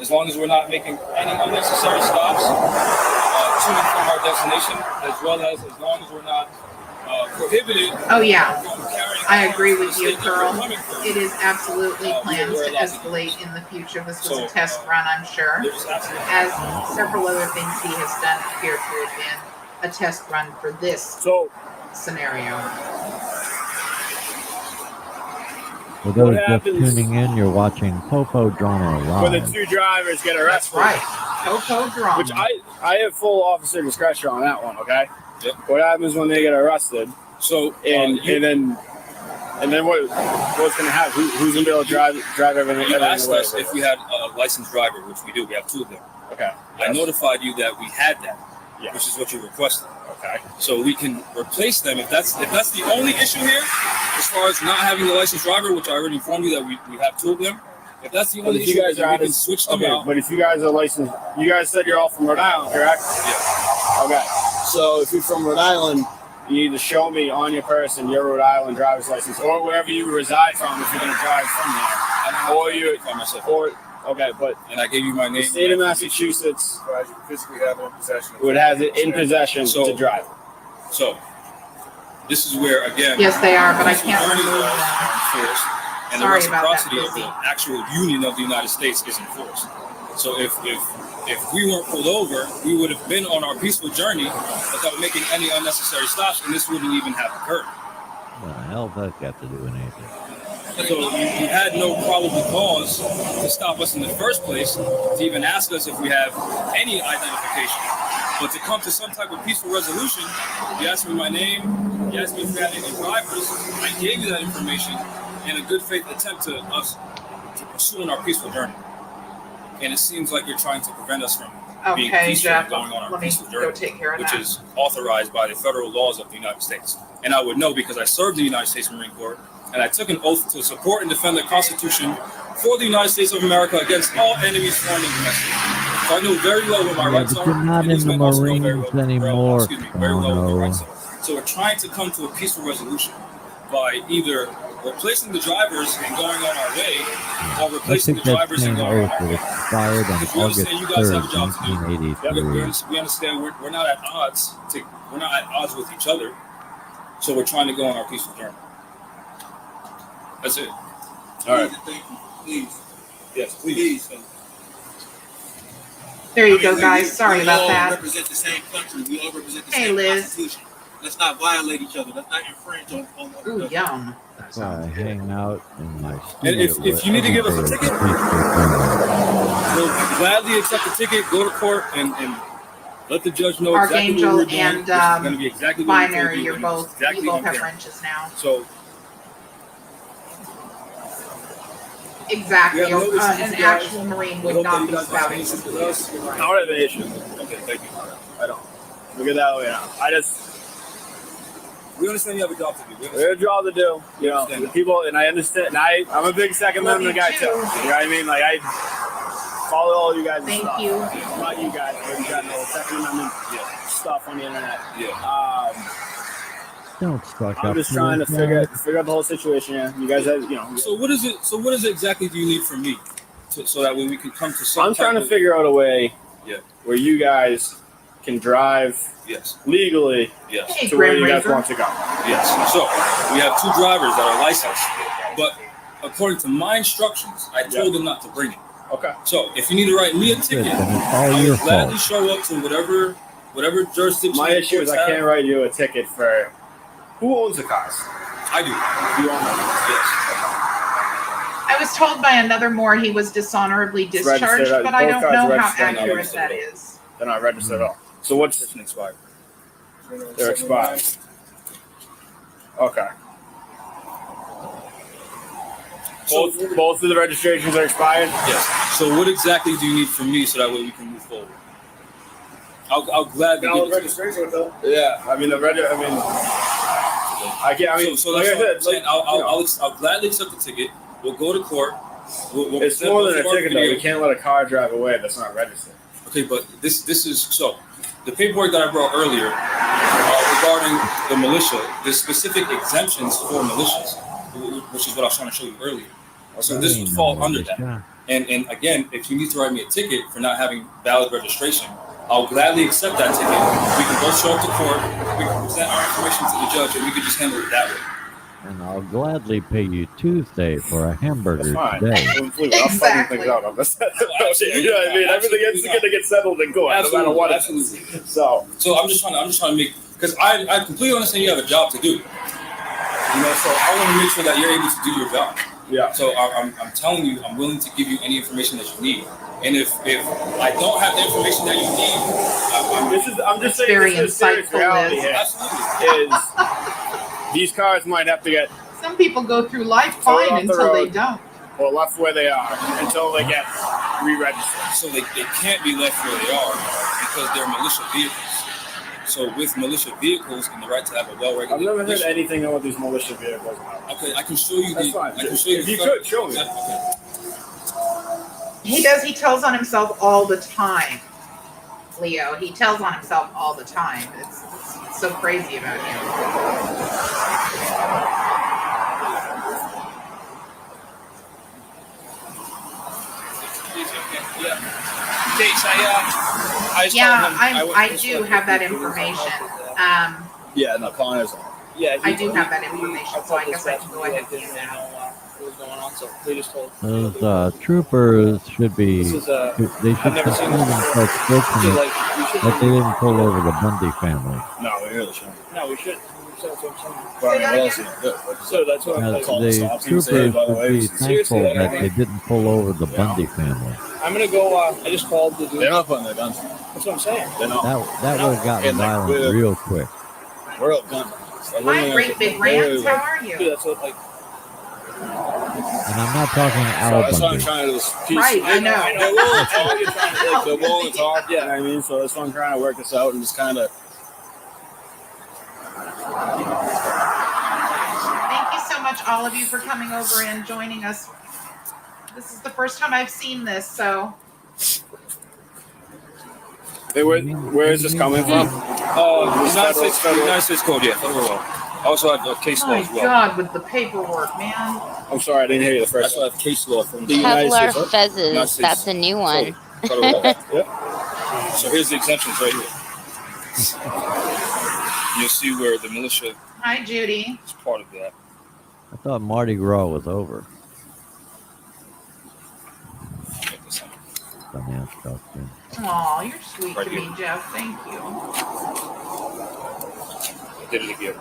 as long as we're not making any unnecessary stops to and from our destination, as well as long as we're not prohibited Oh yeah, from carrying I arms agree to the with you, state that we're Pearl. coming from. It is absolutely plans we're to allowed to do escalate in the future. This was So, a test run, I'm sure. There's absolutely As several other things he has done appear to have been a test run for this So scenario. For those What just happens- tuning in, you're watching Popo Drama when the Live. two drivers get That's arrested, right. Coco drama. which I have full officer discretion on that one. Okay. Yep. What happens when they get arrested? so. And then what's gonna happen? Who's gonna be able to drive everything? You everything asked away? us if we had a licensed driver, which we do. We have two of them. Okay. I notified you that we had that, Yes. which is what you requested. Okay. So we can replace them if that's the only issue here, as far as not having the licensed driver, which I already informed you that we have two of them. If that's the But only if you issue, guys then are we out can of switch them okay, out. but if you guys are licensed, you guys said you're all from Rhode Island, correct? Yeah. Okay. So if you're from Rhode Island, you need to show me on your person your Rhode Island driver's license, or wherever you reside from if you're gonna drive from there. I don't have Or to you- identify myself. Or okay, but And I gave you my the name. state of Massachusetts You physically have it in possession. would have it in possession So- to drive. So this is where again. Yes, they are, but I peaceful can't journey remove laws them. are enforced, and Sorry the about that, reciprocity of Lizzie. the actual union of the United States is enforced. So if we weren't pulled over, we would have been on our peaceful journey without making any unnecessary stops, and this wouldn't even have occurred. What the hell does that got to do with anything? So you had no probable cause to stop us in the first place, to even ask us if we have any identification. But to come to some type of peaceful resolution, you asked me my name, you asked me if we had any drivers, I gave you that information in a good faith attempt to pursue our peaceful journey. And it seems like you're trying to prevent us from being Okay, peaceful Jeff, and going on our let me peaceful go journey, take care of which that. is authorized by the federal laws of the United States. And I would know because I served the United States Marine Corps, and I took an oath to support and defend the Constitution for the United States of America against all enemies, foreign and domestic. So I know very well what my Yeah, rights but are. you're not and these in the men also know very Marines well- anymore, very well what my Bono. rights are. So we're trying to come to a peaceful resolution by either replacing the drivers and going on our way, or I replacing think the that drivers and same going on oath our was way. expired on Because we August understand you guys 3rd, have a job to do. 1983. We understand we're not at odds. We're not at odds with each other. So we're trying to go on our peaceful journey. That's it. All right. Thank you. Please. Yes, please. There you I go, mean, guys. Sorry we about all that. represent the same country. We all represent the Hey, same Liz. Constitution. Let's not violate each other. Let's not infringe on one Ooh, another. yum. That That's why I sounds good. hang out in my And studio. if you need to give us a where ticket, everybody is peaceful. we'll gladly accept the ticket, go to court, and let the judge know exactly what Archangel we're doing. and This is going to be exactly what we told Binary, you, you're and it's both, exactly you both on have camera. wrenches now. So Exactly. We have no issues An with you guys. actual Marine we would hope that not you be guys have spouting. issues with us. I don't have an issue. Okay, thank you. I don't. We'll get that way now. We understand you have a job to do. We We understand. have a job to do. You know, Understand the that. people, and I understand. And I'm a big Second Love Amendment you guy too. too. You know what I mean? Like I follow all you guys. Thank stuff. you. Not you guys, but you got no Second Amendment stuff on the internet. Yeah. Don't suck I'm up just to trying to this figure guy. out the whole situation. Yeah, you guys have, you know. So what is it? So what is it exactly do you need from me, so that way we can come to some? I'm trying to type of- figure out a way Yeah. where you guys can drive Yes. legally Yes. Hey, to where Grim you guys Reaper. want to go. Yes. So we have two drivers that are licensed, but according to my instructions, I told them not to bring it. Okay. So if you need to write me a Good, ticket, then it's I all will your gladly fault. show up to whatever jurisdiction. My issue is I courts can't have. write you a ticket for who owns the cars. I do. You own them? Yes. I was told by another Moore he was dishonorably discharged, registered. but I Both don't cars know are how registered. accurate that is. They're not registered at all. So what's It's expired. they're expired? Okay. Both of the registrations are expired. Yes. So what exactly do you need from me so that way we can move forward? I'll gladly give it to you. registration with them. Yeah. I mean the I can't. I mean, So like that's I what I'm said, saying. I'll gladly accept the ticket. We'll go to court. We'll it's present more both than a of our ticket though. videos. You can't let a car drive away that's not registered. Okay, but this is so. The paperwork that I brought earlier regarding the militia, there's specific exemptions for militias, which is what I was trying to show you earlier. So this would fall under that. And again, if you need to write me a ticket for not having valid registration, I'll gladly accept that ticket. We can both show up to court. We can present our information to the judge, and we can just handle it that way. And I'll gladly pay you Tuesday for a hamburger That's fine. today. I'm fucking things out on this. You know what I mean? Everything is going to get settled in court, no matter what. Absolutely. So I'm just trying to make, because I completely understand you have a job to do. You know, so I want to make sure that you're able to do your job. yeah. So I'm telling you, I'm willing to give you any information that you need. And if I don't have the information that you need, I'm just saying very this is serious insightful, reality Liz. here. absolutely. These cars might have to get Some people go through life Towed fine off the until they road. don't. or left where they are until they get re-registered. So they can't be left where they are because they're militia vehicles. So with militia vehicles and the right to have a well-regulated I've never heard militia- anything about these militia vehicles. Okay, I can show you That's the. fine. I can show you. If you the- could, show me. Okay. He tells on himself all the time. Leo, he tells on himself all the time. It's so crazy about him. Yeah. Case, I just Yeah, told him I do have that information. Yeah, no, Connor's. Yeah, I do have that information, so I guess I can go ahead and didn't use really that. know what was going on, so they just told. Those troopers should be. This is They should I've never seen consider this before. themselves So, fortunate like, we should. that they didn't pull over the Bundy family. No, we really shouldn't. No, we should. That's what I'm saying. But I mean, that what else again? is good? Like, So that's what I'm Now, like. call the stop troopers and say, by the should way, be this is- thankful seriously, that they didn't pull over the Yeah. Bundy family. I'm gonna go. I just called the dude. They're not putting their guns on. That's what I'm saying. They're not. That would have gotten And, like, violent we're- real quick. We're all gun. Hi, great big rants. How are you? Dude, that's what like. And I'm not talking So Al that's what I'm Bundy. trying to do. Is peace. Right, I know. They're willing to talk. You're trying to, like, they're willing to talk. Yeah, you know what I mean. So that's why I'm trying to work this out and just kind of. Thank you so much, all of you, for coming over and joining us. This is the first time I've seen this, so Hey, where is this coming from? United States Code, yeah. Federal law. I also have case law my as well. God, with the paperwork, man. I'm sorry, I didn't hear you the I first also time. have case law from the Kevlar United States fezzes. That's a new one. Federal law. Yep. So here's the exemptions right here. You'll see where the militia Hi, Judy. is part of that. I thought Mardi Gras was over. Check this out. Dumbass stuff, man. Aw, you're sweet Right to me, Jeff. Thank you. I did it again.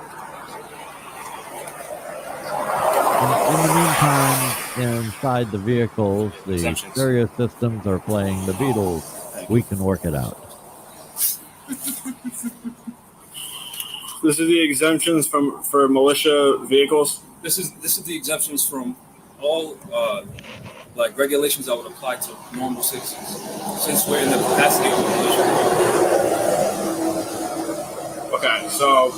In the meantime, inside the vehicles, the Exemptions. stereo systems are playing the Beatles. We can work it out. This is the exemptions for militia vehicles. This is the exemptions from all like regulations that would apply to normal citizens, since we're in the capacity of the militia. Okay, so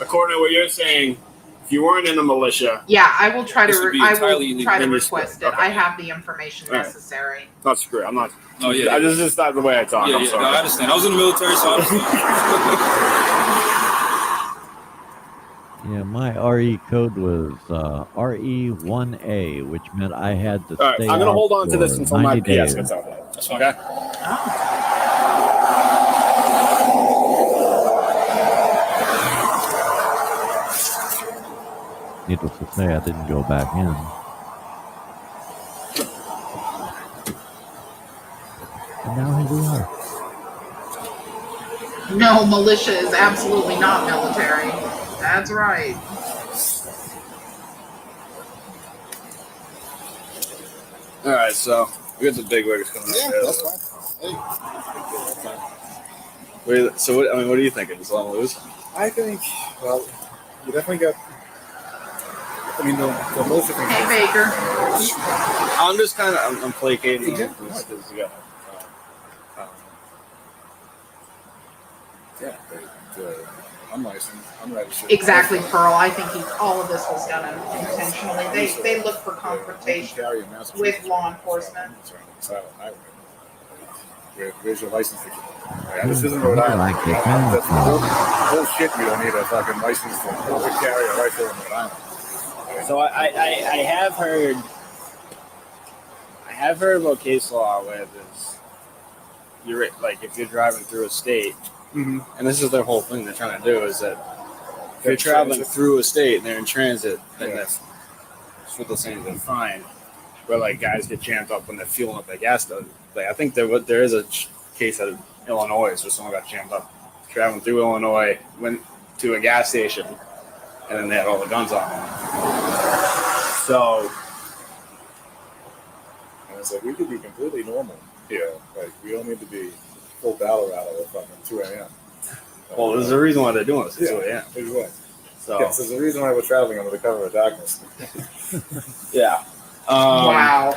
according to what you're saying, if you weren't in the militia, Yeah, I will try This would to. be I entirely will illegal. try to Then you're request screwed. it. Okay. I have the information All right. necessary. not screw. I'm not. Oh yeah, This is not the way I talk. yeah, I'm yeah. No, sorry. I understand. I was in the military, so I understand. Yeah, my RE code was RE1A, which meant I had to All right, stay I'm gonna out hold on to for this until my 90 PS days. gets out. That's fine. Okay. Oh. Needless to say, I didn't go back in. And now here we are. No, militia is absolutely not military. That's right. All right, so we got the big wiggers coming up. Yeah, there. that's fine. Hey. So, what do you think? Does Long lose? I think, well, you definitely got. I mean, the most of Hey, Baker. I'm just kind of I'm placating. Exactly. Because you got, yeah, the unlicensed, unregistered. Exactly, Pearl. I think all of this was done intentionally. They look for confrontation Carry in Massachusetts. with law enforcement. Silent highway. Where's your license? This isn't Rhode Island. Like they found That's bullshit. You don't need a fucking license to carry a rifle in Rhode Island. So I have heard about case law where there's you're like if you're driving through a state, and this is their whole thing they're trying to do is that if you're traveling through a state and they're in transit, then that's what they're saying they're fine. Where like guys get jammed up when they're fueling up their gas. Like I think there is a case out of Illinois where someone got jammed up traveling through Illinois, went to a gas station, and then they had all the guns on them. So. And it's like we could be completely normal here. Like we don't need to be full battle rattle at fucking 2 a.m. Well, there's a reason why they're doing this. Yeah, Exactly. So yes, there's a reason why we're traveling under the cover of darkness. yeah. Wow.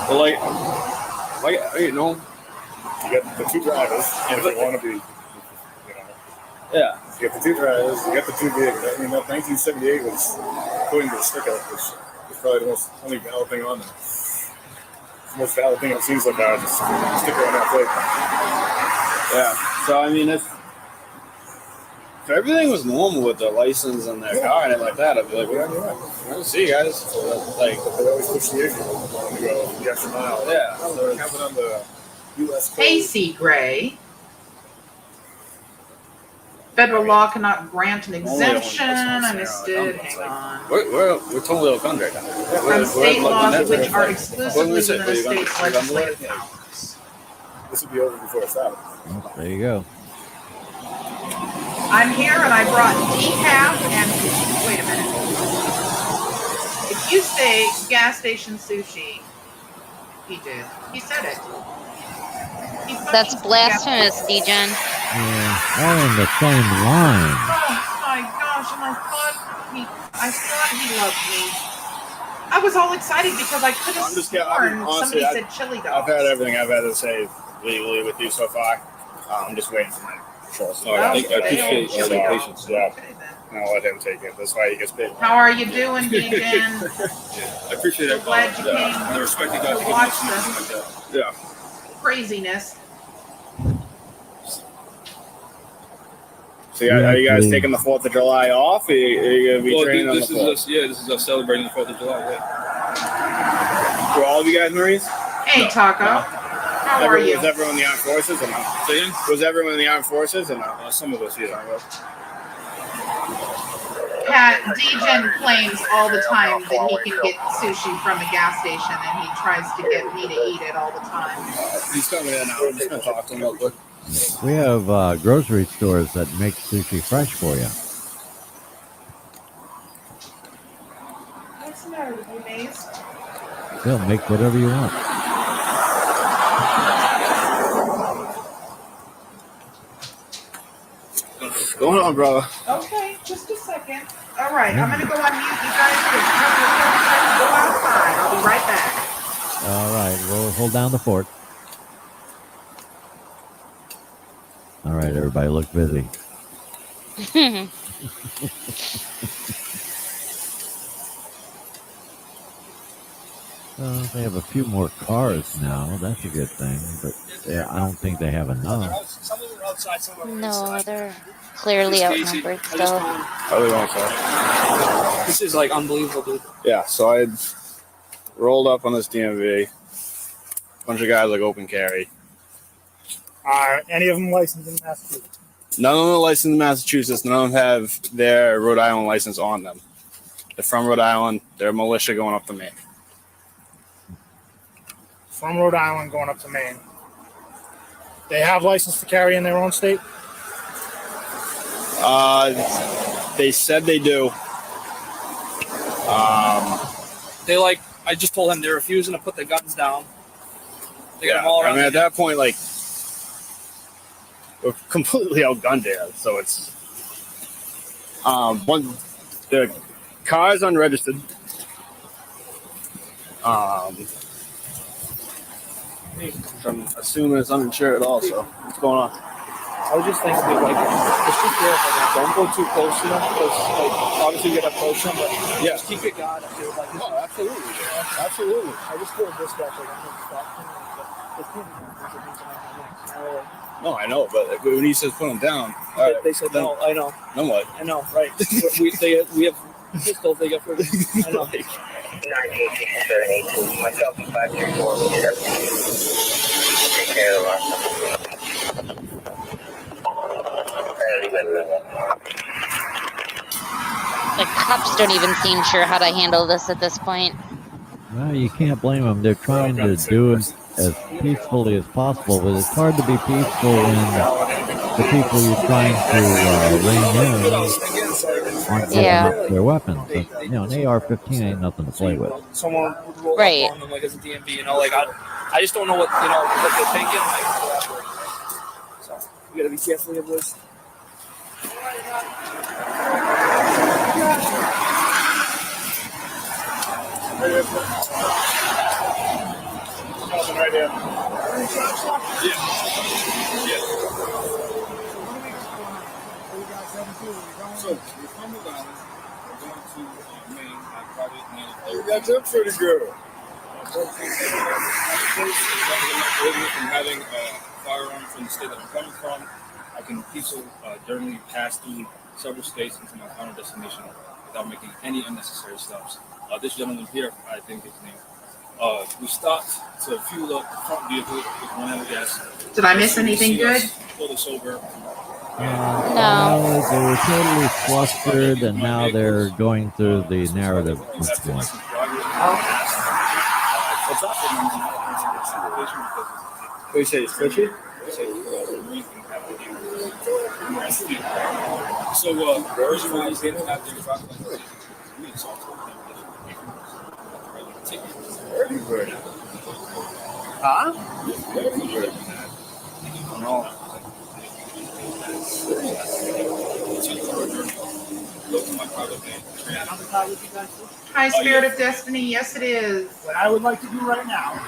Well, like you know, You got the two drivers, if you want to be, yeah. You got the two drivers, you got the two vehicles. I mean, that 1978 was, according to the sticker, was probably the only valid thing on there. The most valid thing it seems like now is just sticker on that plate. Yeah. So I mean, if everything was normal with their license and their car and everything like that, I'd be like, well, see you guys. So like, They always push the issue. They want to go the extra mile. yeah. So they're counting on the U.S. code. Casey Gray. Federal law cannot grant an exemption. I missed it. Hang on. We're totally off country. From state laws which are exclusively within the state's legislative powers. This would be over before it started. Oh, there you go. I'm here and I brought decaf and wait a minute. If you say gas station sushi, he did. He said it. He That's fucking- blasphemous, D-Gen. Yeah, all in the same line. Oh my gosh! And I thought he loved me. I was all excited because I could have I'm just sworn kidding. Honestly, somebody said chili dogs. I've had everything I've had to say legally with you so far. I'm just waiting for my controls. No, I appreciate your patience. Yeah. Okay, then. And I'll let him take it. That's why he gets paid. How are you doing, Deacon? I appreciate that. Glad you came the respect you guys to give watch us and everything like that. Yeah. Craziness. So are you guys taking the 4th of July off? Or are you going to be training on the 4th? This is us celebrating the 4th of July. Yeah. For all of you guys, Marines? Hey, Taco. How are you? Was everyone in the armed forces or no? Say again? Was everyone in the armed forces or no? Some of us, yeah. Pat, D-Gen claims all the time that he can get sushi from a gas station and he tries to get me to eat it all the time. He's coming in now. I'm just going to talk to him real quick. We have grocery stores that make sushi fresh for you. What's the matter with you, Maze? They'll make whatever you want. What's going on, brother? Okay, just a second. All right, I'm going to go on mute, you guys. Go outside. I'll be right back. All right, we'll hold down the fort. All right, everybody, look busy. They have a few more cars now. That's a good thing, but I don't think they have enough. Some of them are outside, some of them are No, inside. they're clearly outnumbered still. This is like unbelievable, dude. Yeah, so I rolled up on this DMV. Bunch of guys like open carry. Are any of them licensed in Massachusetts? None of them are licensed in Massachusetts. None of them have their Rhode Island license on them. They're from Rhode Island. They're militia going up to Maine. From Rhode Island going up to Maine. They have license to carry in their own state? They said they do. They like. I just told them they're refusing to put their guns down. They got them all I around. mean, at that point, like, we're completely outgunned there. So it's the car is unregistered. I'm assuming it's uninsured also. What's going on? I was just thinking, like, just be careful. Like, don't go too close to them because, like, obviously you get up close to them, but Yeah. just keep your guard up there. Like, Oh, absolutely. Absolutely. I just feel this guy, like, I'm going to stop him. No, I know, but when he says put him down, all right, They said no. I know. then what? I know. Right. we have pistols. They got friggin'. I know. 98782, myself, 534, take care of The cops don't even seem sure how to handle this at this point. Well, you can't blame them. They're trying to do it as peacefully as possible, but it's hard to be peaceful when the people you're trying to rein in aren't giving Yeah. up their weapons. So, you know, an AR-15 ain't nothing to play with. Someone would roll Right. up on them like as a DMV, you know, like I just don't know what what they're thinking. Like, so you gotta be careful of this. Right there. So we come down, we're going to Maine, private Maine. You got them pretty good. From having a firearm from the state that I'm coming from, I can journey pass through several states into my final destination without making any unnecessary stops. This gentleman here, I think his name, we stopped to fuel up the front vehicle with 1 hour gas. Did I miss anything good? Pulled us over. No, they were totally flustered, and now they're going through the narrative. What's up? What you say, it's fishy? So, the reason why he's getting out there is we assaulted him. Very good. Huh? No. Hi, Spirit of Destiny. Yes, it is. What I would like to do right now is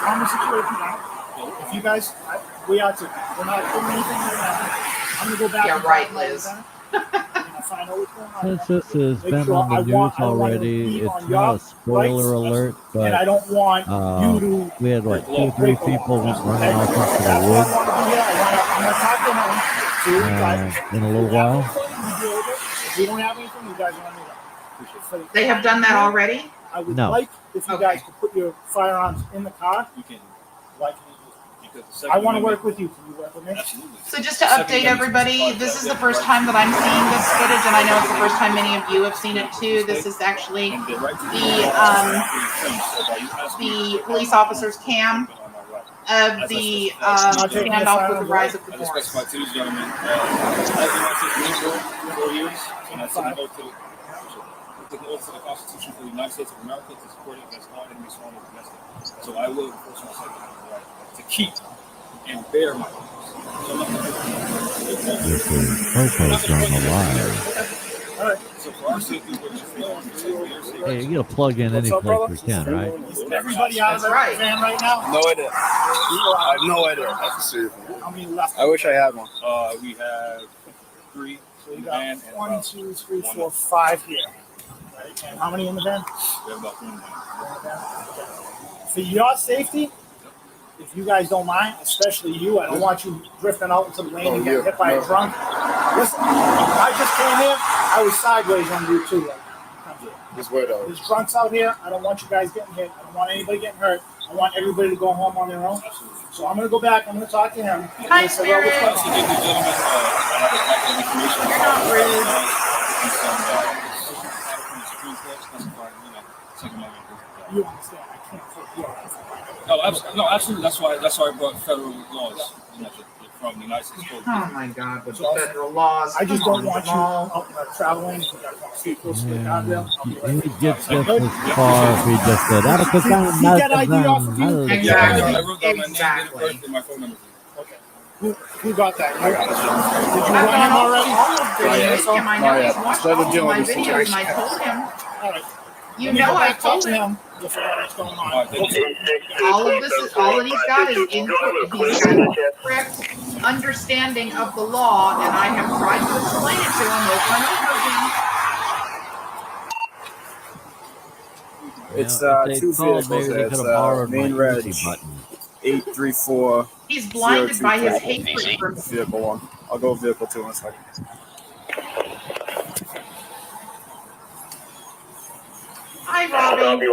calm the situation down. If you guys, we're not doing anything right now. I'm gonna go back. Yeah, and right, talk to Liz. them. Find out what's going on. Since this has Make been sure on the I news want to already, be it's on not a your spoiler rights, alert, and I but don't want you to. we had like 2 or 3 people went running off into the That's why I woods want to be here. I'm gonna talk to him. See what in a little while. If we don't have anything, you guys want me to. They have done that already? I would No. like if you Okay. guys could put your firearms in the car. You can, Like, because the I second want to amendment- work with you. Can you work with me? Absolutely. So just to update everybody, this is the first time that I'm seeing this footage, and I know it's the first time many of you have seen it too. This is actually And the right to the police officer's cam of the standoff with the rise of the I just force. specified to these gentlemen, I've been on this for 4 years, and I took an oath to the Constitution for the United States of America to support it against all enemies, foreign and domestic. So I will enforce my second right to keep and bear my arms. So I'm not going to This is Popo's on the live. So for our safety, we're just going to Hey, you gotta plug in any place we can, right? Everybody out of That's the right. van right now? No idea. I have no idea. That's the serious one. How many left? I wish I had one. we have 3 So you in the got van and 1, about, 2, 3, 4, 5 here. Right? And how many in the van? we have about 3 in the van. For your safety, if you guys don't mind, especially you, I don't want you drifting out into the lane and getting hit by a drunk. Listen, I just came here, I was sideways on Route 2. Like, This way though. there's drunks out here. I don't want you guys getting hit. I don't want anybody getting hurt. I want everybody to go home on their own. So I'm going to go back. I'm going to talk to him. Hi, Spirit. I also give the gentleman information. You're not rude. You understand? I can't take you. No, absolutely. That's why I brought federal laws. You know, the from the United States Code. Oh my God, with the federal laws. I just don't want you Jamal. out in the travel lane. If you guys want to stay close to the guardrail, I'll be right He there. gets just Good? as far if he just said, He get ID off of you? Exactly. I wrote down my name, date of Exactly. birth, and my phone number. Okay. Who got that? You? Did you I've run gone him already? all of the Yeah, videos. I Not know yet. he's watched Instead of all of dealing my with this videos, and I told him, All right. you Let me know, go I back, talk told to him. him. You'll figure out what's going on. All right, thank you. All of this is all that he's got is he's got correct understanding of the law, and I have tried to explain it to him over and over again. It's Now, if two they'd called, vehicles maybe there. they It's could have borrowed my main reg easy button. 834 He's blinded by his 02. hatred for Vehicle 1. I'll go with vehicle 2 in a second. Hi, Robbie.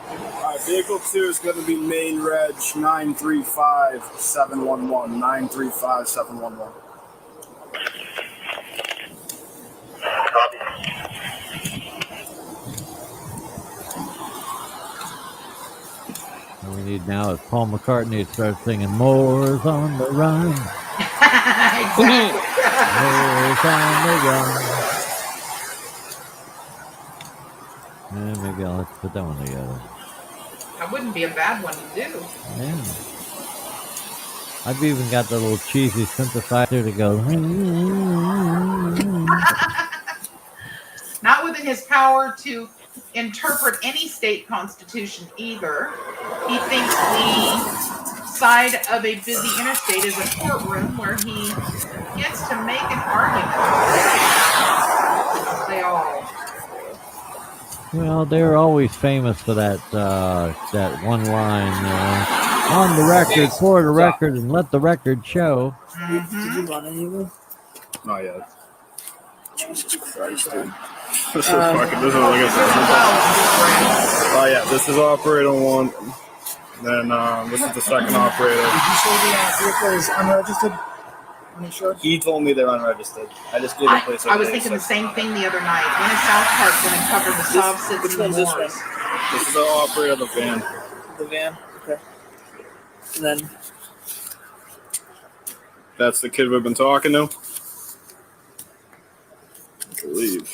Alright, vehicle 2 is going to be main reg 935711. 935711. All we need now is Paul McCartney to start singing "More's on the Run, Exactly. More's on the Run." And maybe I'll have to put that one together. That wouldn't be a bad one to do. Yeah. I've even got the little cheesy synthesizer to go. Not within his power to interpret any state constitution either. He thinks the side of a busy interstate is a courtroom where he gets to make an argument. They all. Well, they're always famous for that that one line, on the record, for the record, and let the record show. Did you run anyone? Not yet. Jesus Christ, dude. This is fucking. This is like I said. Oh yeah, this is operator 1. Then this is the second operator. Did you say the vehicle is unregistered? Uninsured? He told me they're unregistered. I just gave the place. I was thinking the same thing the other night. When is South Park going to cover the soft sits Which and the one's this moors? one? This is the operator of the van. The van? Okay. And then That's the kid we've been talking to. I believe.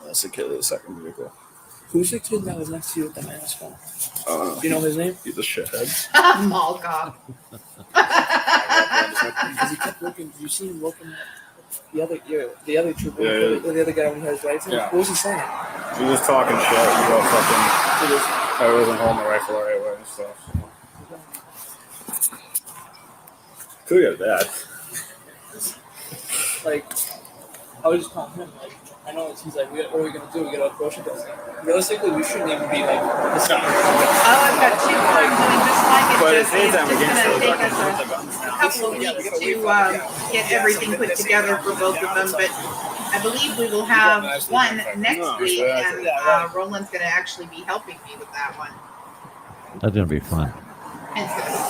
That's the kid of the second vehicle. who's the kid that was next to you with the mask on? Do you know his name? He's a shithead. Mall cop. Because he kept looking. Did you see him looking at the other trooper, Yeah. the other guy when he had his rifle? Yeah. What was he saying? He was talking shit about fucking. I wasn't holding the rifle the right way and stuff. Could get that. Like, I was just telling him, like, I know he's like, what are we gonna do? We gotta approach it. Realistically, we shouldn't even be like this guy. I've got 2 cars doing just like it. But Just, it's anytime it's against going to those, take I us can put the a guns down. couple of weeks to get everything put together for both of them. But I believe we will have one next week, and Roland's going to actually be helping me with that one. That's gonna be fun. It's going to be fun.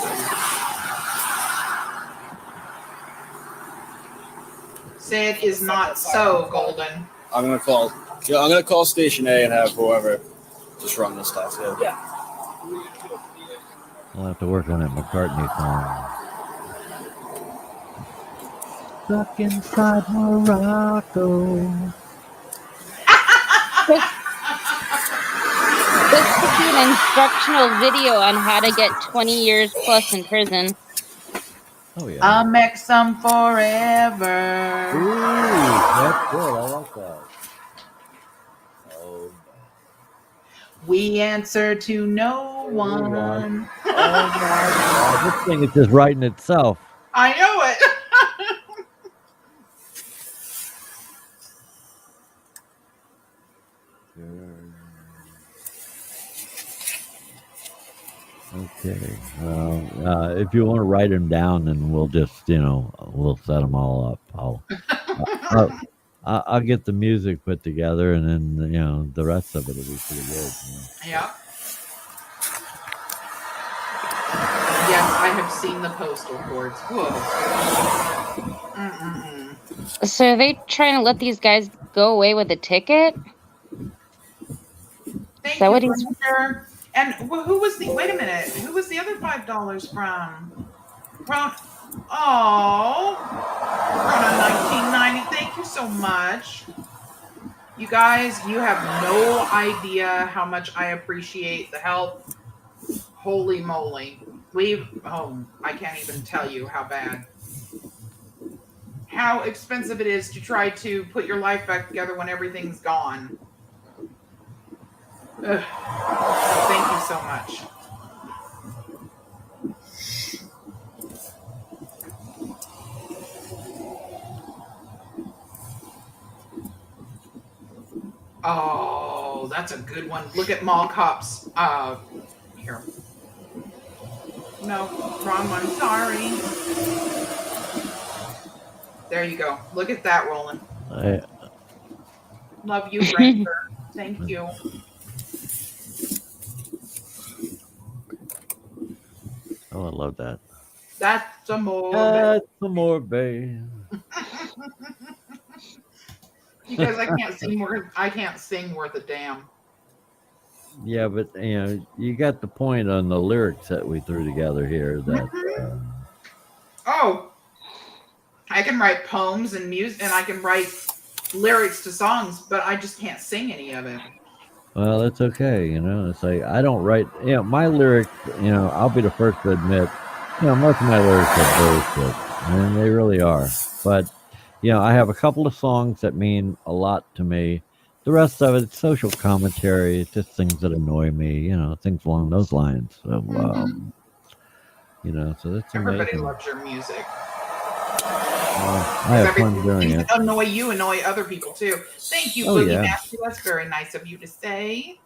Sid is not so golden. I'm gonna call Station A and have whoever just run this stuff. Yeah. I'll have to work on that McCartney song. Stuck inside Morocco. This could be an instructional video on how to get 20 years plus in prison. Oh yeah. I'll make some forever. Ooh, that's good. I like that. Oh, We answer to no one. oh my God. This thing is just writing itself. I know it. Okay. Well, if you want to write them down, then we'll just, we'll set them all up. I'll get the music put together, and then the rest of it will be pretty good. Yeah. Yes, I have seen the postal boards. Whoa. So are they trying to let these guys go away with a ticket? Thank that you, what he's- Ranger. And who was the? Wait a minute. Who was the other $5 from? Rona 1990. Thank you so much. You guys, you have no idea how much I appreciate the help. Holy moly. I can't even tell you how expensive it is to try to put your life back together when everything's gone. Ugh. Thank you so much. Oh, that's a good one. Look at Mall Cops. Here. No, wrong one. Sorry. There you go. Look at that, Roland. Love you, Ranger. Thank you. Oh, I love that. That's a more. That's a more, babe. You guys, I can't sing worth a damn. Yeah, but you got the point on the lyrics that we threw together here. That Oh, I can write poems and music, and I can write lyrics to songs, but I just can't sing any of it. well, it's okay. It's like I don't write. My lyrics. I'll be the first to admit. Most of my lyrics are bullshit, and they really are. But I have a couple of songs that mean a lot to me. The rest of it's social commentary. It's just things that annoy me. Things along those lines. So, so that's Everybody amazing. loves your music. I have fun doing it. Annoy you, annoy other people too. Thank you, Boogie Nasty. That's very nice of you to say.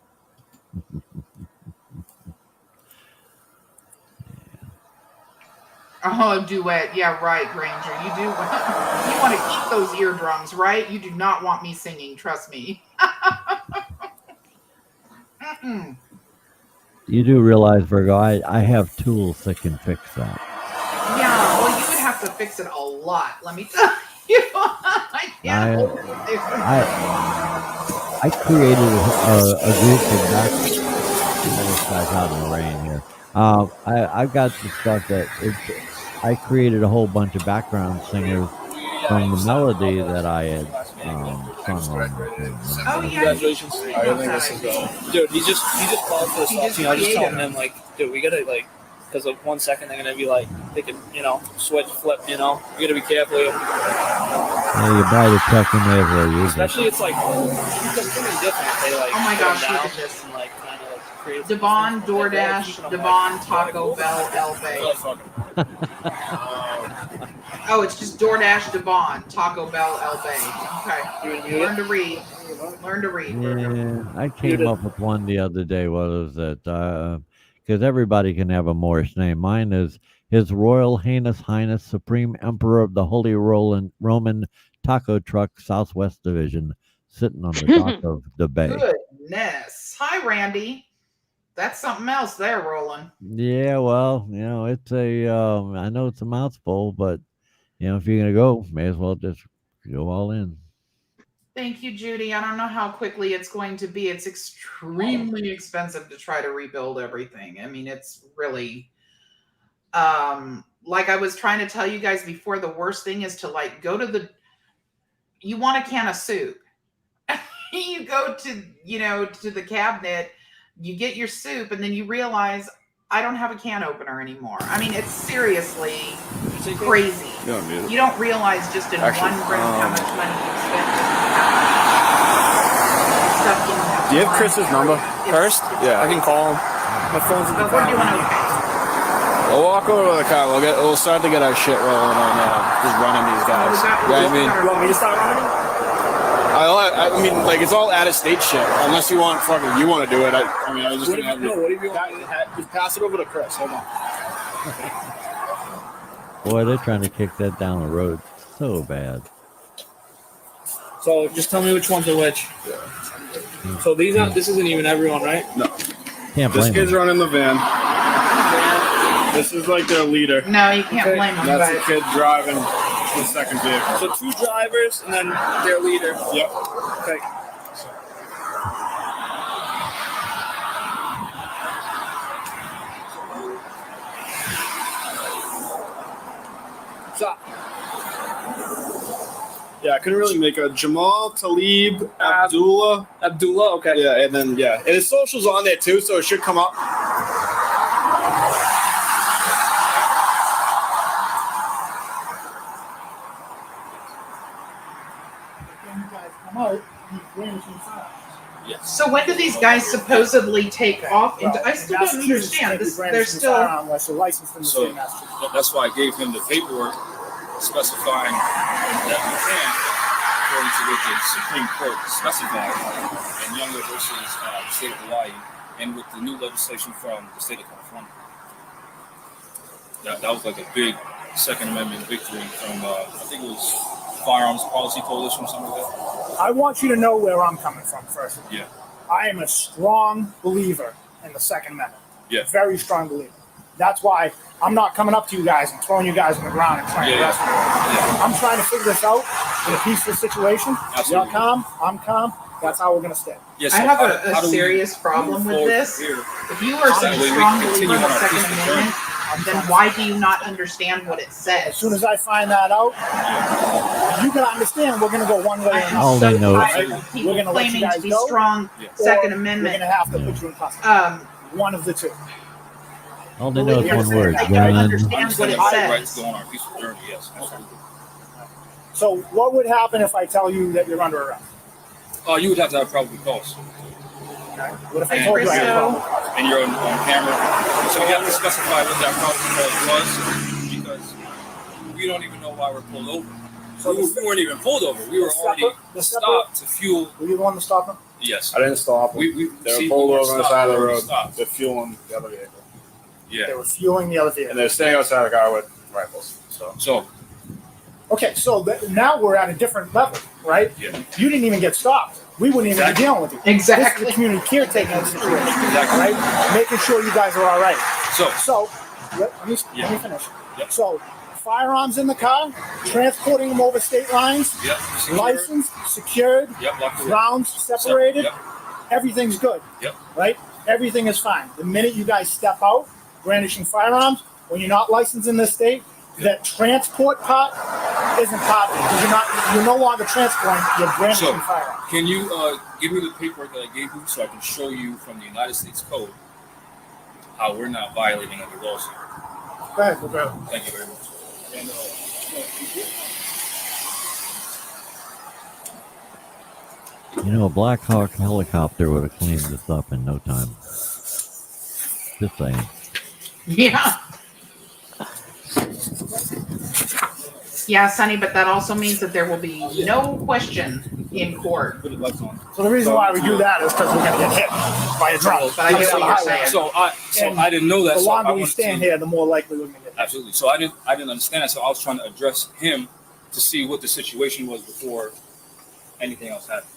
Oh, duet. Yeah, right, Granger. You do. You want to keep those eardrums, right? You do not want me singing. Trust me. You do realize, Virgo, I have tools that can fix that. Yeah, well, you would have to fix it a lot. Let me tell you. I created a group of this guy's out in the rain here. I've got the stuff that I created a whole bunch of background singers from the melody that I had sung on. Oh yeah, Congratulations. Dude, he just called for us. I was just telling him dude, we gotta because of 1 second they're gonna be they can switch, flip. You gotta be careful. Yeah, you buy the truck and they will use it. Especially it's something different. They oh my gosh, look at this. And, kind of create Devon, DoorDash, Devon, Taco Bell, El Bay. Oh, it's just DoorDash, Devon, Taco Bell, El Bay. Okay. Learn to read. Yeah, I came up with one the other day. What was it? Because everybody can have a Moorish name. Mine is His Royal Highness Supreme Emperor of the Holy Roman Taco Truck Southwest Division, sitting on the dock of the bay. Goodness. Hi, Randy. That's something else there, Roland. Yeah, well, it's a. I know it's a mouthful, but if you're gonna go, may as well just go all in. Thank you, Judy. I don't know how quickly it's going to be. It's extremely expensive to try to rebuild everything. I mean, it's really, like I was trying to tell you guys before, the worst thing is to go to you want a can of soup. You go to the cabinet, you get your soup, and then you realize I don't have a can opener anymore. I mean, it's seriously crazy. You don't realize just in one room how much money you spend. Do you have Chris's number first? Yeah. I can call him. My phone's in the But we're doing car. okay. We'll walk over to the car. We'll start to get our shit rolling on just running these guys. You want me to start running? I mean, it's all out-of-state shit. Unless you want to do it. I was just gonna have you. What do you want? Just pass it over to Chris. Hold on. Boy, they're trying to kick that down the road so bad. So just tell me which one's a which. So these are. This isn't even everyone, right? No. Can't This blame kid's him. running the van. This is like their leader. No, you can't Okay. blame them. That's the But kid driving the second vehicle. So 2 drivers and then their leader. Yep. Okay. Stop. Yeah, I couldn't really make a Jamal Talib Abdullah. Abdullah. Okay. Yeah, and then and his socials on there too, so it should come up. When you guys come out, you brandishing firearms. so when do these guys supposedly take off? Into, I In still don't Massachusetts, you understand. can't be They're brandishing a still. firearm unless you're licensed in the So state of Massachusetts. that's why I gave him the paperwork specifying that you can, according to what the Supreme Court specified in Younger versus the state of Hawaii, and with the new legislation from the state of California. That was like a big Second Amendment victory from, I think it was Firearms Policy Coalition or something like that. I want you to know where I'm coming from first. Yeah. I am a strong believer in the Second Amendment. Yeah. Very strong believer. That's why I'm not coming up to you guys and throwing you guys on the ground and trying to Yeah, arrest you. yeah. I'm trying to figure this out in a peaceful situation. Absolutely. You're calm, I'm calm. That's how we're going to stay. Yeah, I so have how a do we serious problem move with forward this. from here? If you are That such a way we strong can believer continue in the on our Second peaceful Amendment, then why do you not understand what it says? As soon as I find that out, you can understand we're going to go one way or I am another. All so they know- tired of people We're gonna let you claiming to guys be go, strong Yeah. Second Or Amendment. We're going to have to put you in custody. One of the two. All they know is Yes, one word, I gun. understand I what understand it that we have the right says. to go on our peaceful journey, yes, absolutely. So what would happen if I tell you that you're under arrest? You would have to have probable cause. What if I Hey, told you I had Christo. probable cause? And you're on camera. So you have to specify what that probable cause was, because we don't even know why we're pulled over. So we weren't even pulled over. We were already the stepper- stopped to fuel. Were you the one to stop him? Yes. I didn't stop. We They see, were pulled we weren't over on the stopped, side of we the were road. stopped. They're fueling the other vehicle. They Yeah. were fueling the other vehicle. And they're staying outside the car with rifles. So Okay, so now we're at a different level, right? yeah. You didn't even get stopped. We wouldn't even Exactly. be dealing with you. Exactly. This is the community caretaking situation, Exactly. right? Making sure you guys are all right. So So, let me Yeah. finish. Yep. So, firearms in the car, transporting them over state lines, yep. Secured. licensed, secured, Yep. Locked away. rounds separated, Yep. everything's good, Yep. right? Everything is fine. The minute you guys step out, brandishing firearms, when you're not licensed in this state, that transport part isn't part of it. 'Cause you're no longer transporting, you're brandishing So- firearms. Can you give me the paperwork that I gave you so I can show you from the United States Code how we're not violating any laws here? Go ahead, Roberto. Thank you very much. And, You know, a Black Hawk helicopter would have cleaned this up in no time. Just saying. Yeah. Yeah, Sonny, but that also means that there will be no question in court. put the lights on. So the reason why we do that is because we're going to get hit by a drunk. But I get what you're saying. So And I didn't know that. The so I longer we wanted stand to- here, the more likely we're going to get hit. Absolutely. So I didn't understand that. So I was trying to address him to see what the situation was before anything else happened.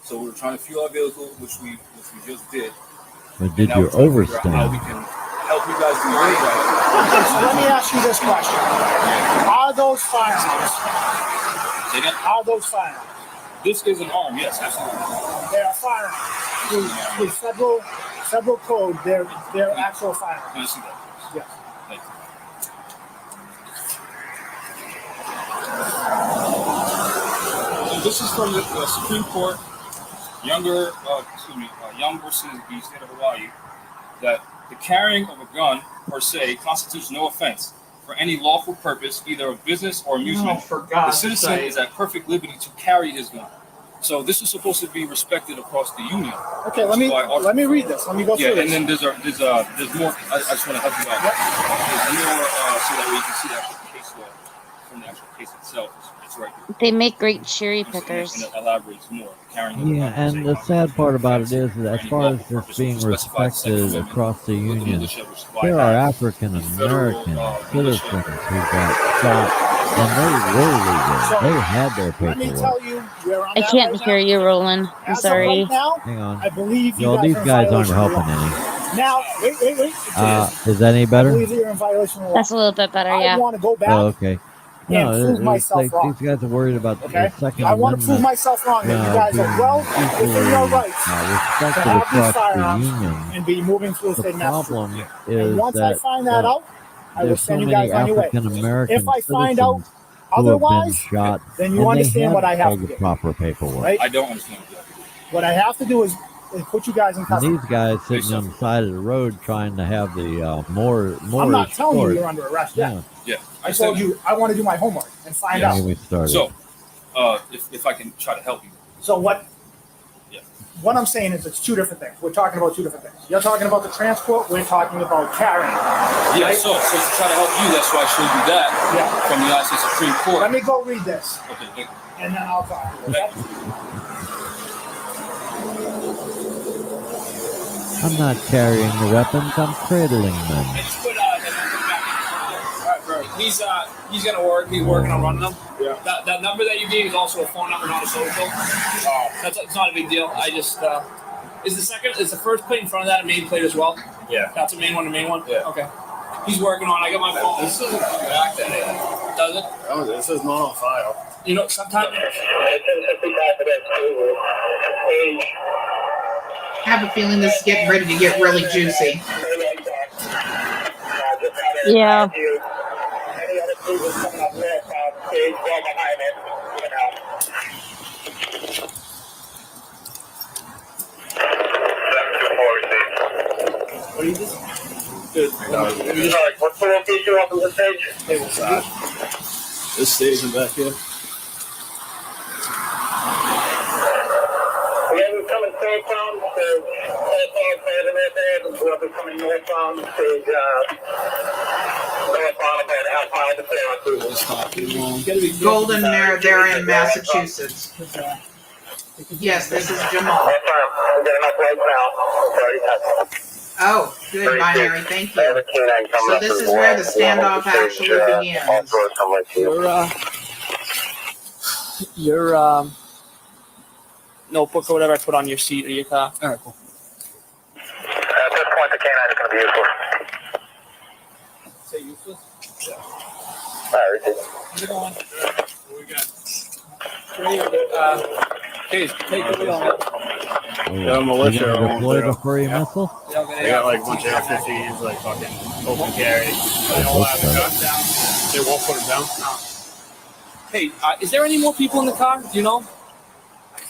So we were trying to fuel our vehicle, which we just did. But did Now you we're trying to figure out how we overstand? can help you guys do your job. So let me ask you this question. Are those firearms? Say again? Are those firearms? This is an arm, yes, absolutely. They are firearms. Through federal code, they're actual firearms. Can I see that? Yes. Thank you. So this is from the Supreme Court, Young versus the state of Hawaii, that the carrying of a gun per se constitutes no offense for any lawful purpose, either of business or amusement. Oh, for The God's citizen sake. is at perfect liberty to carry his gun. So this is supposed to be respected across the union. Okay, let me read this. Let me go Yeah, through and this. then there's more. I just want to help you out. There's more so that way you can see the actual case law from the actual case itself. It's right here. They make great cherry pickers. And it elaborates more. Carrying of a Yeah, gun per and se the sad part about it constitutes is that as any far as lawful this purpose being which is specified in the Second respected Amendment across the with the union, militia, which is why there I are have African the federal, American militia citizens who got shot And they were legal. So, They had their let me paperwork. tell you where I'm I at can't right hear now. you, Roland. I'm As of right sorry. now, Hang on. I believe you Yo, guys these are in guys aren't violation of the helping law. any. Now, wait. Is that any I better? believe that you're in violation of the law. That's a little bit better, I yeah. want to go back Oh, okay. and No, prove it's myself like wrong. these guys are worried about Okay? the Second I want to prove Amendment. myself wrong that you guys are well within your rights to Respected have these across the firearms union. and be moving through the The state of problem Massachusetts. is And once I that find that out, I will there's so send you many guys on your way. African American If I find out citizens who have been otherwise, shot, then you and they understand what I haven't have filed to the do. proper paperwork. Right? I don't understand. What I have to do is put you guys in And custody. these guys sitting on the side of the road trying to have the more I'm not telling you court. you're under arrest yet. Yeah. I told you I want to do my homework and find Yes. out. Get me started. So, if I can try to help you. So what? Yeah. What I'm saying is it's two different things. We're talking about two different things. You're talking about the transport. We're talking about carrying. Yeah. Right? So to try to help you, that's why I showed you that Yeah. from the United States Supreme Court. Let me go read this, Okay. Thank you. and then I'll talk to you. Okay? I'm not carrying the weapons. I'm cradling them. I just put he's gonna work. He's working on running them. Yeah. That number that you gave is also a phone number, not a social. It's not a big deal. I just is the first plate in front of that a main plate as well? Yeah. That's a main one. The main one. Yeah. Okay. He's working on. I got my phone. This doesn't come back that day. Does it? Oh, this is not on file. You know, sometimes. I have a feeling this is getting ready to get really juicy. Yeah. What do you do? Good. What's the location off of the stage? This stage in back here. Whoever's coming southbound, stage whoever's coming northbound, stage northbound about a half mile to Sarah. Golden, they're in Massachusetts. Yes, this is Jamal. We're getting up right now. Sorry. Oh, good, binary. Thank you. So this is where the standoff actually begins. Your notebook or whatever I put on your seat or your car. All right, cool. At this point, the canine is going to be useless. Say useless? All right. How's it going? Hey, take it on it. Yeah, militia. You gonna deploy the furry missile? They got like a bunch of F-15s, like fucking open carry. They all have the guns down. They won't put them down. Hey, is there any more people in the car? Do you know?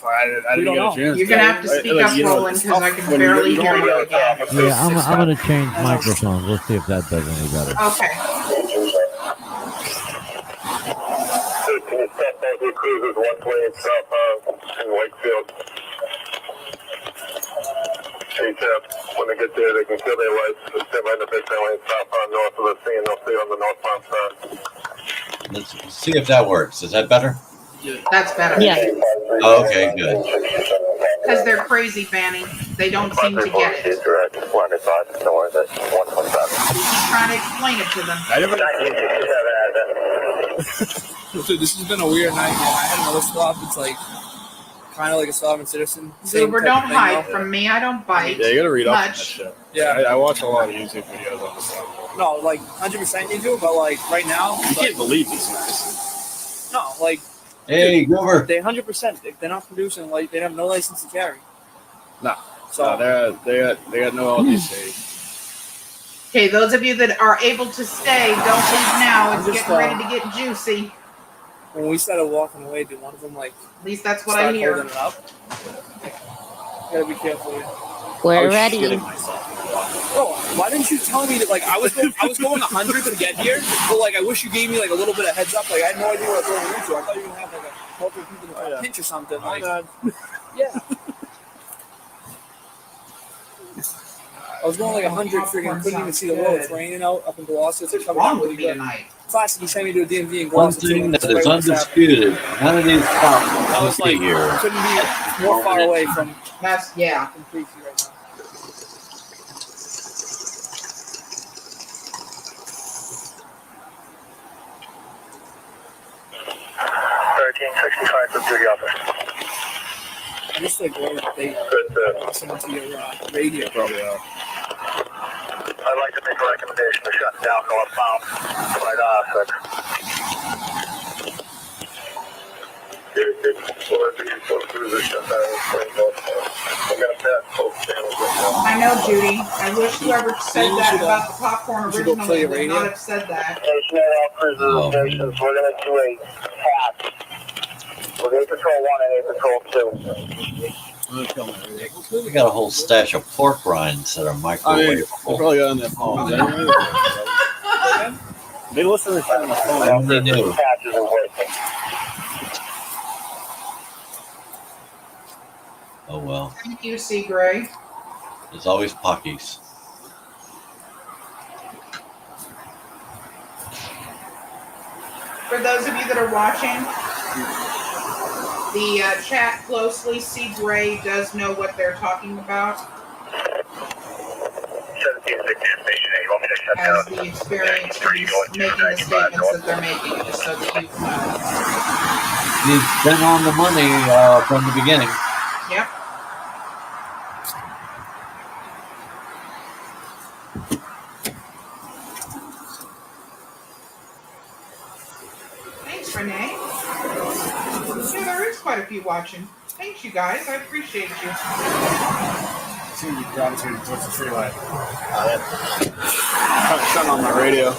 I didn't get a chance. You're gonna have to speak up, Roland, because I can barely hear you again. Yeah, I'm gonna change microphones. Let's see if that does any better. Okay. Can you stop both your cruisers one way and stop in Wakefield? When they get there, they can kill their lights. Just stay right in the big lane and stop north of the scene. They'll stay on the northbound side. Let's see if that works. Is that better? That's better. Yeah. Oh, okay, good. Because they're crazy, Fanny. They don't seem to get it. Correct. 105. Don't worry, that's 125. Keep trying to explain it to them. I never. So this has been a weird night. Man. I had another stop. It's like kind of like a sovereign citizen. Uber, don't hide from me. I don't bite. Yeah, you gotta read up on that much. shit. Yeah. I watch a lot of YouTube videos on this stuff. No, like 100% you do, but like right now, You can't believe these guys. no, like Hey, Goober. they 100%. They're not producing. Like they have no license to carry. Nah. So They got no LDC. Okay, those of you that are able to stay, don't leave now. It's I'm just, getting ready to get juicy. when we started walking away, did one of them like At least that's what I start hear. holding it up? Gotta be careful. Here. We're was ready. shitting myself. Bro, why didn't you tell me that? Like I was going 100 to get here, but like I wish you gave me like a little bit of heads up. Like I had no idea what I was going into. I thought you were gonna have like a couple of people to pinch or something. Like, yeah. I was going like 100 freaking, couldn't even see the road. It's raining out up in Gloucester. It's What's wrong with me tonight? Classic, he sent me to a DMV in One Gloucester. thing that Right is when this happened. undisputed, none of these I cops was can like, be here. couldn't be more far away from Yeah. Creasy right now. 1365 to duty officer. I just like they listen to your radio. Probably are. I'd like to make a recommendation to shut down northbound right off. I know, Judy. I wish whoever said that about the popcorn originally would not have said that. We're going to do a pass. We're going to patrol 1 and 8 patrol 2. We got a whole stash of pork rinds that are They microwavable. probably got on their phones. They listen to the shit on the phone. I only knew. Patches are working. Oh well. Thank you, C. Gray. There's always Pockies. For those of you that are watching, the chat closely, C. Gray does know what they're talking about. 1760 station 8. You want me to shut Has down? the experience of making the statements that they're making, just so that you know. He's been on the money from the beginning. Yep. Thanks, Renee. Yeah, there is quite a few watching. Thanks, you guys. I appreciate you. Seem to be gravitating towards the tree line. Shutting on my radio.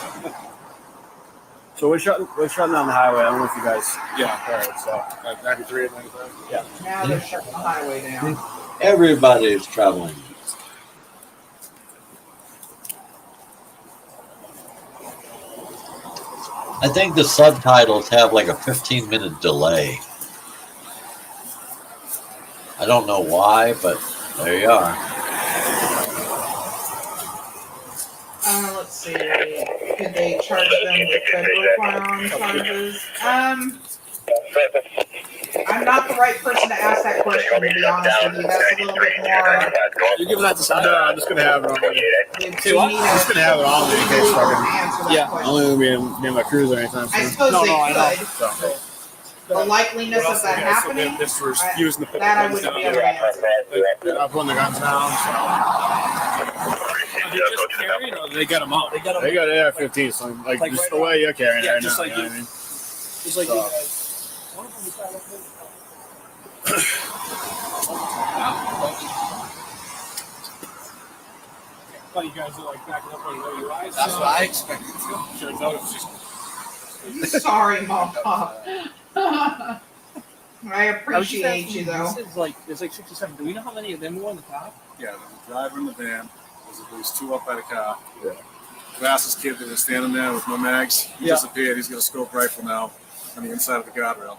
So we're shutting down the highway. I don't know if you guys heard. So 93 and 95. Yeah. Now they're shutting the highway down. Everybody's traveling. I think the subtitles have like a 15-minute delay. I don't know why, but there you are. Let's see. Could they charge them with federal firearm charges? I'm not the right person to ask that question, to be honest with you. That's a little bit more. You're giving that to someone? No, I'm just gonna have it on me. I'm just gonna have it on me in case fucking. Yeah. I'm only gonna be in my cruiser anytime soon. I suppose they could. So. The likeliness of that happening, This for using the that I wouldn't be able to answer. They're not putting the guns down. Are they just carrying or They got them out. They got They got AR-15, so like just right the way you're carrying it right just now. like You know you. what I mean? Just like you guys. One of them was I thought you guys were like backing up on your eyes. That's what I expected to. Turns out it was just. Sorry, Mom Pop. I appreciate you, though. There's like 67. Do we know how many of them were in the car? Yeah, there's a driver in the van. There's two up by the car. Yeah. The fastest kid that was standing there with no mags, he disappeared. He's got a scope rifle now on the inside of the guardrail.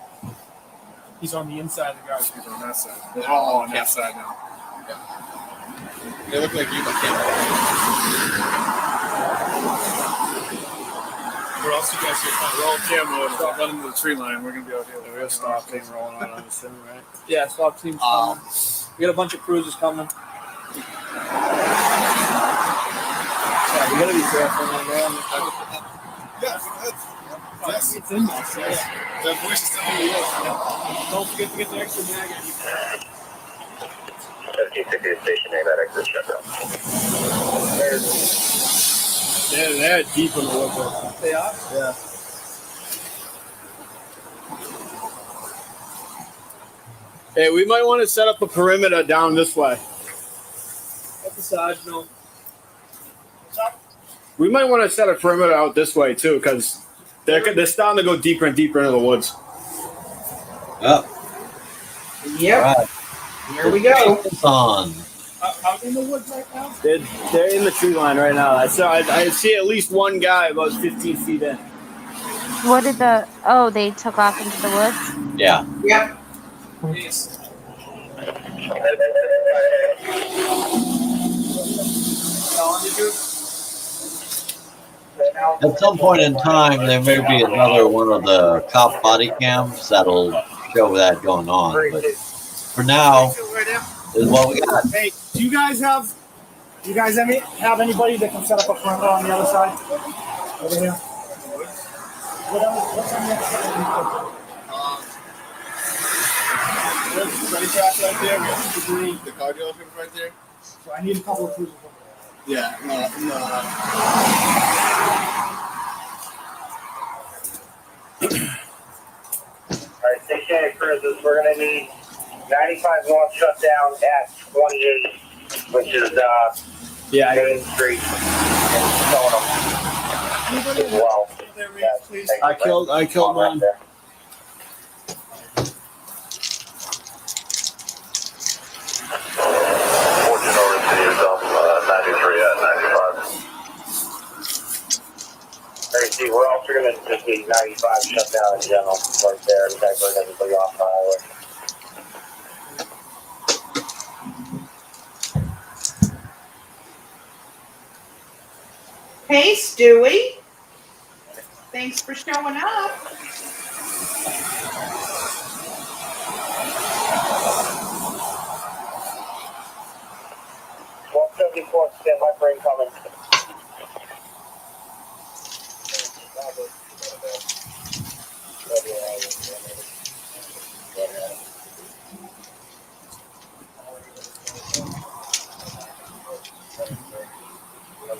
He's on the inside of the guard. He's on that side. They're all on that side now. Yeah. They look like you, but Where else you guys we're all camera running to the tree line. We're going to be out here. We're going to stop thing rolling on, I'm assuming, right? Yeah, stop team's coming. We got a bunch of cruisers coming. Yeah, we got to be careful, man. Yes. It's in there. That voice is telling me yes. Don't forget to get the extra mag on you. 1760 station 8, that exit shut down. They're deep in the woods. They are? Yeah. Hey, we might want to set up a perimeter down this way. Up the side, no. We might want to set a perimeter out this way too, because they're starting to go deeper and deeper into the woods. Yep. Yep. Right. Here we go. It's on. Out in the woods right now? They're in the tree line right now. I see at least one guy about 15 feet in. What did they took off into the woods? Yeah. Yep. Yes. At some point in time, there may be another one of the cop body cams that'll show that going on. But for now, this is what we got. Hey, do you guys have anybody that can set up a perimeter on the other side? Over here. What's on the other side? Ready track right there. We have Subaru, the car dealership right there. So I need a couple of cruisers over there. Yeah, no. All right, stationary cruisers, we're going to need 95 north shutdown at 28, which is Main Street and Stoneham as well. I killed one. There. Fortune over to you, 93 at 95. Hey, Steve, we're also going to just need 95 shutdown in general right there to divert everybody off the highway. Hey, Stewie. Thanks for showing up. Stand by for incoming.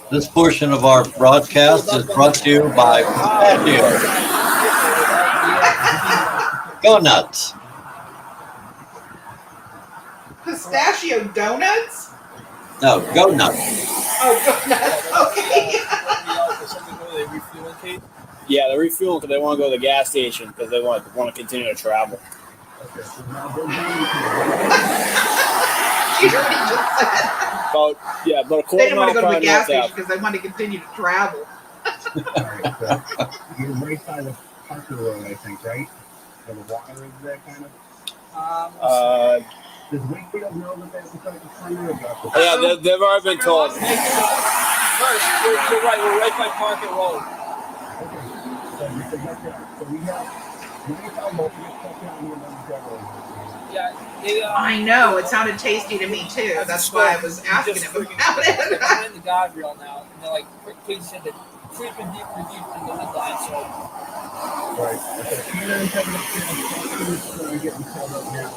This portion of our broadcast is brought to you by Patio. Go nuts. Pistachio donuts? No, go nuts. Oh, donuts. Okay. Yeah, they're refueling because they want to go to the gas station because they want to continue to travel. You already just said. About a quarter They didn't want to go to the mile gas north station because they want to continue to travel. You're right by the Parker Road, I think, right? Where the water is there, kind of. Does Wakefield know that they have to start the corner? Yeah, they've already been told. First, you're right. We're right by Parker Road. Okay. So we have 95 multiple shutdown here on the road. Yeah, I know. It sounded tasty to me, too. That's why I was asking him about it. I'm in the guardrail now, and they're like, please said that creeping deeper and deeper in the wood line, so. Right. Okay. We're getting called up now.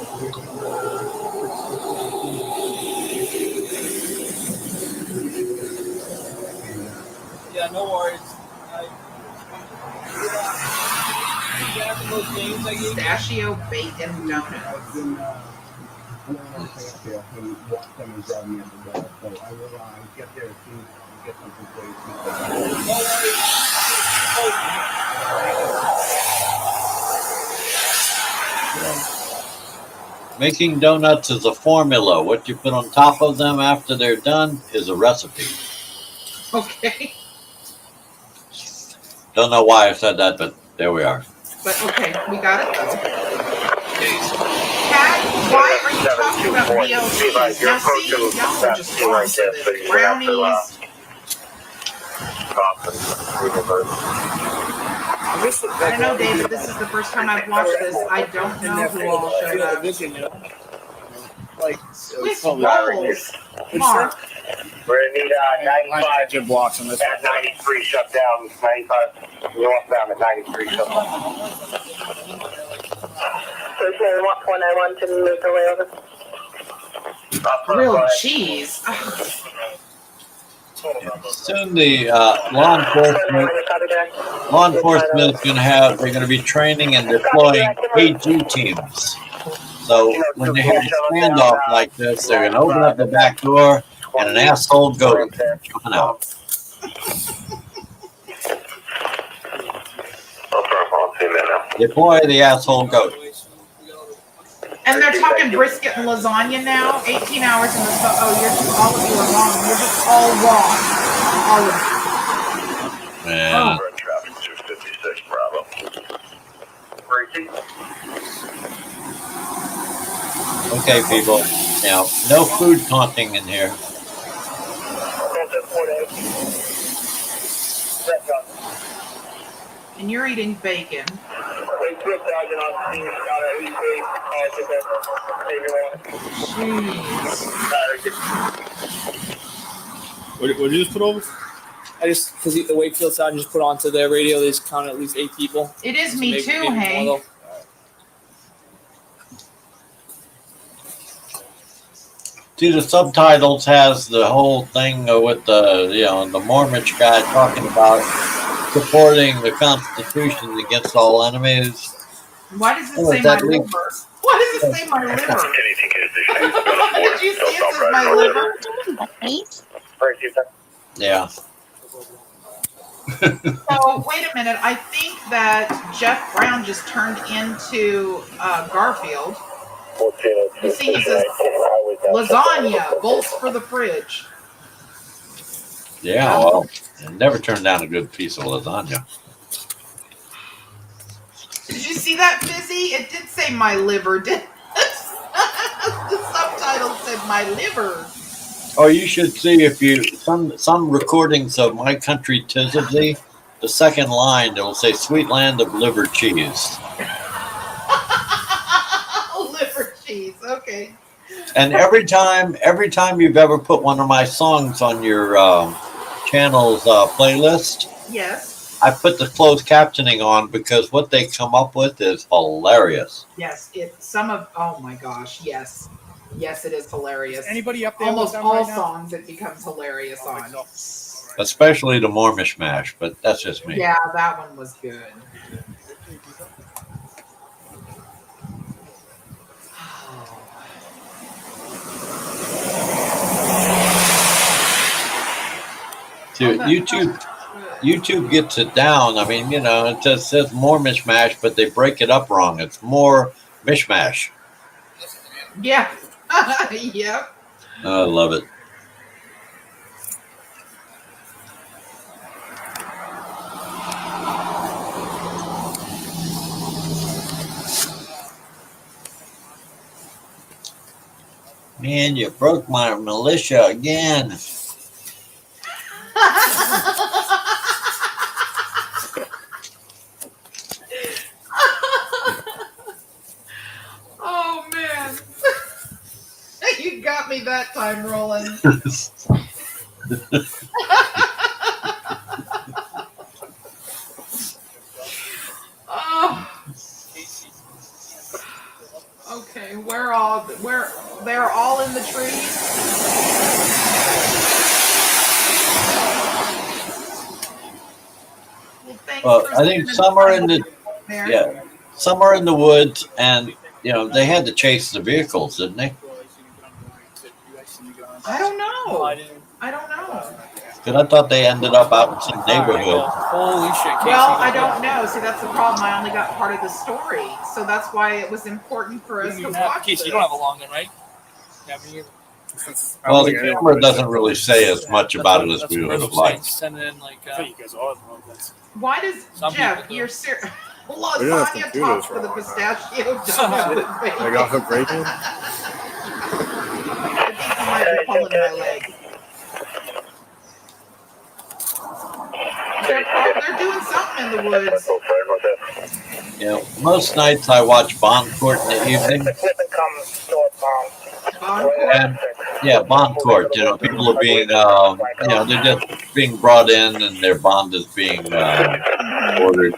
Yeah, no worries. Pistachio bacon donuts. Making donuts is a formula. What you put on top of them after they're done is a recipe. Okay. Don't know why I said that, but there we are. But okay, we got it though. Pat, why are you talking about BLTs? Now see, y'all are just wrong for this. Brownies. I don't know, David. This is the first time I've watched this. I don't know who all showed up. Swiss rolls. Mark. We're going to need 95 blocks on this at 93 shutdown, 95 northbound at 93 shutdown. Stationary 191 to make our way over. Grilled cheese. Soon the law enforcement is going to have, they're going to be training and deploying AG teams. So when they have a standoff like this, they're going to open up the back door and an asshole goat coming out. Deploy the asshole goat. And they're talking brisket and lasagna now. 18 hours in the sun. Oh, all of you are wrong. You're just all wrong. All of you. Man. Traffic 256 Bravo. Okay, people. Now, no food taunting in here. And you're eating bacon. What did you just put over? Because the Wakefield side just put onto their radio, they just counted at least 8 people. It is So me maybe too, more, hey. though. See, the subtitles has the whole thing with the the Mormich guy talking about supporting the Constitution against all enemies. Why does it Oh, say is my that liver? legal? Why does it say my liver? Did you see it says my liver? Yeah. So wait a minute. I think that Jeff Brown just turned into Garfield. You see, he says lasagna, bolts for the fridge. Yeah, well, never turned down a good piece of lasagna. Did you see that, Fizzy? It did say my liver, didn't it? The subtitle said my liver. Oh, you should see if you some recordings of My Country 'Tis of Thee. The second line, it will say "Sweet Land of Liver Cheese." Liver cheese. Okay. And every time you've ever put one of my songs on your channel's playlist, Yes. I put the closed captioning on because what they come up with is hilarious. Yes. Oh my gosh. Yes. Yes, it is hilarious. Anybody up there? Almost with them all right now? songs it becomes hilarious on. Especially the Mormish Mash, but that's just me. Yeah, that one was good. Dude, YouTube gets it down. I mean, it just says more mishmash, but they break it up wrong. It's more mishmash. Yeah. Yep. I love it. Man, you broke my militia again. Oh man. You got me that time, Roland. Oh. Okay, they're all in the trees. Well, I think some are in the some are in the woods, and they had to chase the vehicles, didn't they? I don't know. I don't know. Because I thought they ended up out in some neighborhood. Holy shit, Casey. Well, I don't know. See, that's the problem. I only got part of the story, so that's why it was important for us to watch Casey, this. you don't have a long one, right? Yeah, me either. Well, the camera doesn't really say as much about it as we would have liked. Sending in like. Why does Jeff? You're serious? Lasagna topped for the pistachio donut. I got hook breaking. I think you might be pulling my leg. They're doing something in the woods. Most nights I watch Bond Court in the evening. And Bond Court. People are being, they're just being brought in, and their bond is being ordered.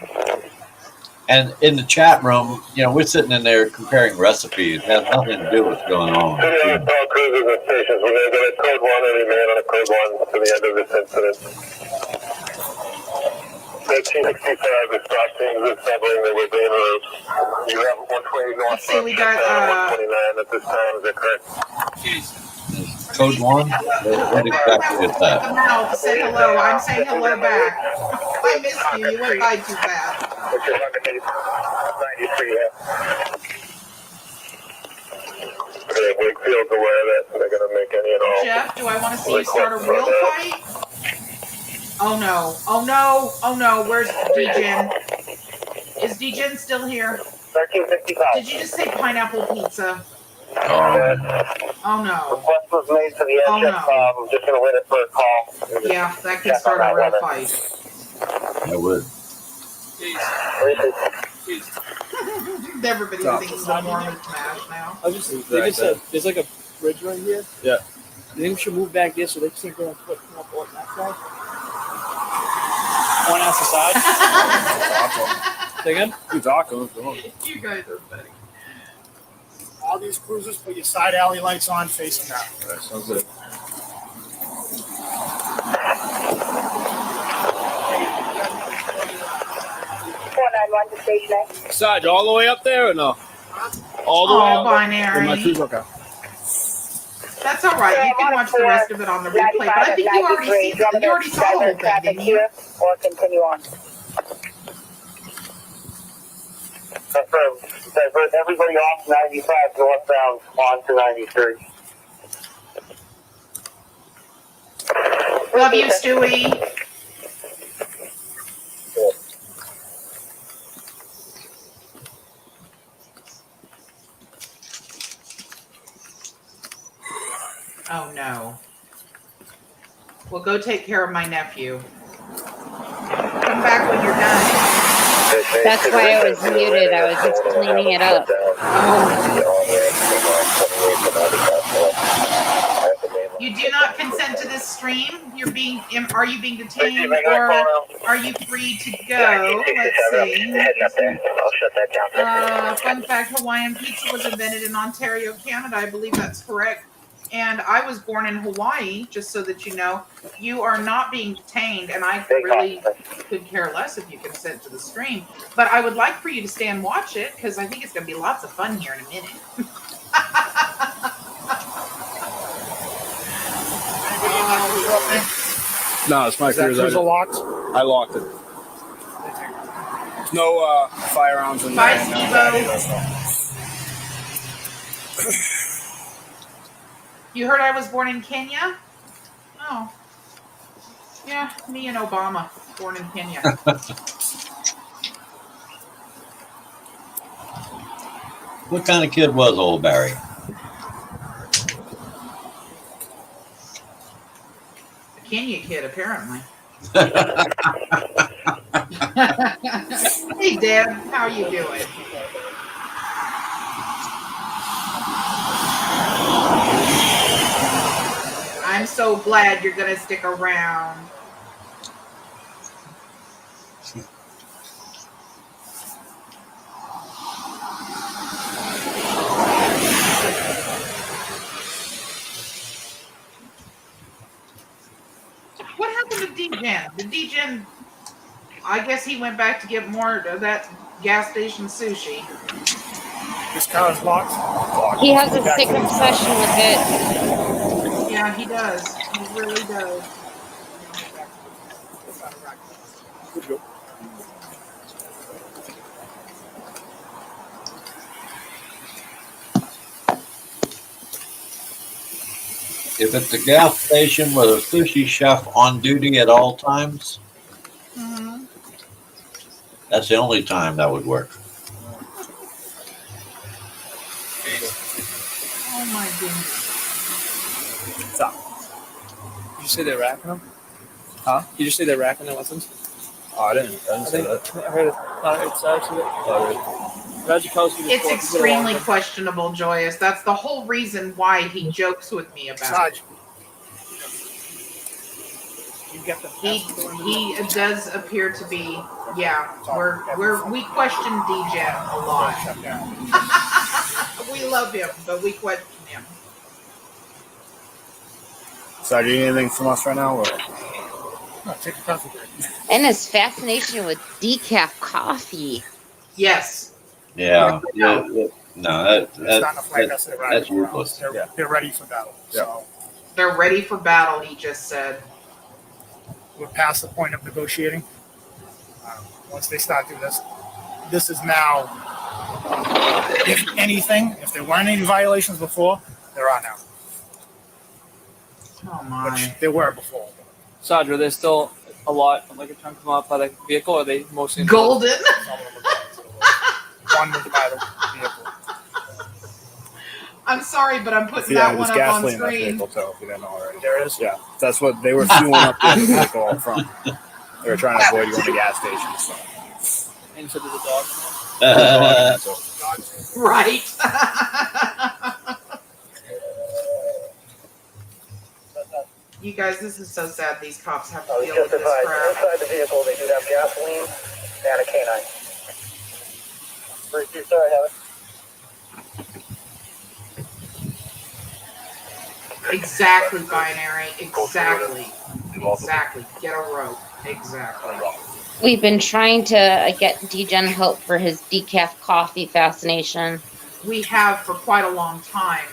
And in the chat room, we're sitting in there comparing recipes. It has nothing to do with what's going on. All cruisers and stations, we're going to get a code 1 and remain on a code 1 to the end of this incident. 1365 is crossing the subway that we're being route. You have 120 north. Let's see, we got 129 at this time, is that correct? Code 1? What exactly is that? Mouth, say hello. I'm saying hello back. I missed you. You went by too fast. Okay, Wakefield's aware that they're going to make any and all. Jeff, do I want to see you start a real fight? Oh no. Oh no. Oh no. Where's Degen? Is Degen still here? 1355. Did you just say pineapple pizza? Oh no. Request was made to the airship. I'm just going to wait for a call. Yeah, that could start a real fight. I would. Everybody's thinking the Mormon smash now. I was just there's like a bridge right here. Yeah. You think we should move back there so they can't go up on that side? One ass aside. Say again? You talking? You guys are funny. all these cruisers, put your side alley lights on facing that. That sounds good. 491 to station A. Sarge, all the way up there or no? All the way Oh, up? binary. My crew's okay. That's all right. You can watch the rest of it on the replay. But I think you already saw the whole thing, didn't you? Or continue on. Confirmed. Divert everybody off 95 northbound onto 93. Love you, Stewie. Oh no. Well, go take care of my nephew. Come back when you're done. That's why I was muted. I was just cleaning it up. You do not consent to this stream. Are you being detained or are you free to go? Let's see. Fun fact: Hawaiian pizza was invented in Ontario, Canada. I believe that's correct. And I was born in Hawaii, just so that you know. You are not being detained, and I really could care less if you consent to the stream. But I would like for you to stay and watch it, because I think it's going to be lots of fun here in a minute. No, it's my crew's. Cruiser locked? I locked it. No firearms in Bye, there. Steve-O. You heard I was born in Kenya? Oh. Yeah, me and Obama, born in Kenya. What kind of kid was old Barry? A Kenya kid, apparently. Hey, Deb, how you doing? I'm so glad you're going to stick around. What happened to D-Gen? The D-Gen, I guess he went back to get more of that gas station sushi. This car is locked. He has a sick obsession with it. Yeah, he does. He really does. If it's a gas station with a sushi chef on duty at all times, that's the only time that would work. Oh my goodness. Stop. Did you say they're racking them? Huh? Did you say they're racking their weapons? Oh, I didn't say that. I heard it. It's actually. It's extremely questionable, Joyous. That's the whole reason why he jokes with me about it. He does appear to be, yeah. We question D-Jet a lot. We love him, but we question him. So, do you need anything from us right now? Or? No, take a coffee break. And his fascination with decaf coffee. Yes. Yeah. No, that's ruthless. They're ready for battle. So they're ready for battle, he just said. We're past the point of negotiating. Once they start doing this, this is now, if anything, if there weren't any violations before, there are now. Oh my. Which there were before. Sarge, are there still a lot, like a chunk of them out by the vehicle, or are they mostly golden? One was by the vehicle. I'm sorry, but I'm putting that one up on screen. In that vehicle too, if you didn't know already. There is? Yeah, that's what they were fueling up the vehicle up front. They were trying to avoid going to gas stations. So. And so there's a dog. Right. You guys, this is so sad. These cops have to deal with this crap. Inside the vehicle, they do have gasoline and a canine. Sorry, have it. Exactly, binary. Exactly. Exactly. Get a rope. Exactly. We've been trying to get DGen help for his decaf coffee fascination. We have for quite a long time.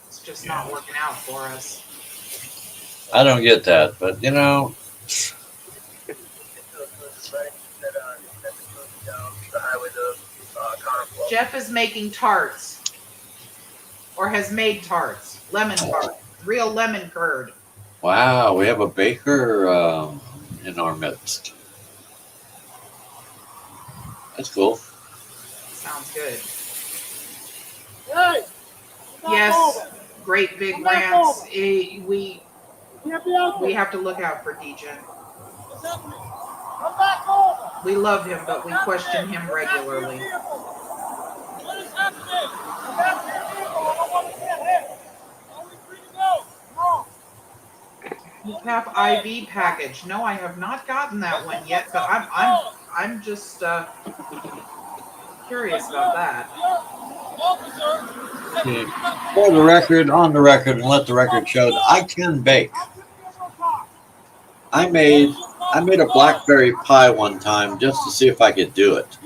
It's just not working out for us. I don't get that, but you know. Jeff is making tarts. Or has made tarts. Lemon tarts. Real lemon curd. Wow, we have a baker in our midst. That's cool. Sounds good. Hey! Yes, great big rants. We have to look out for DGen. We love him, but we question him regularly. Decaf IV package. No, I have not gotten that one yet, but I'm just curious about that. For the record, on the record, and let the record show that I can bake. I made a blackberry pie one time just to see if I could do it.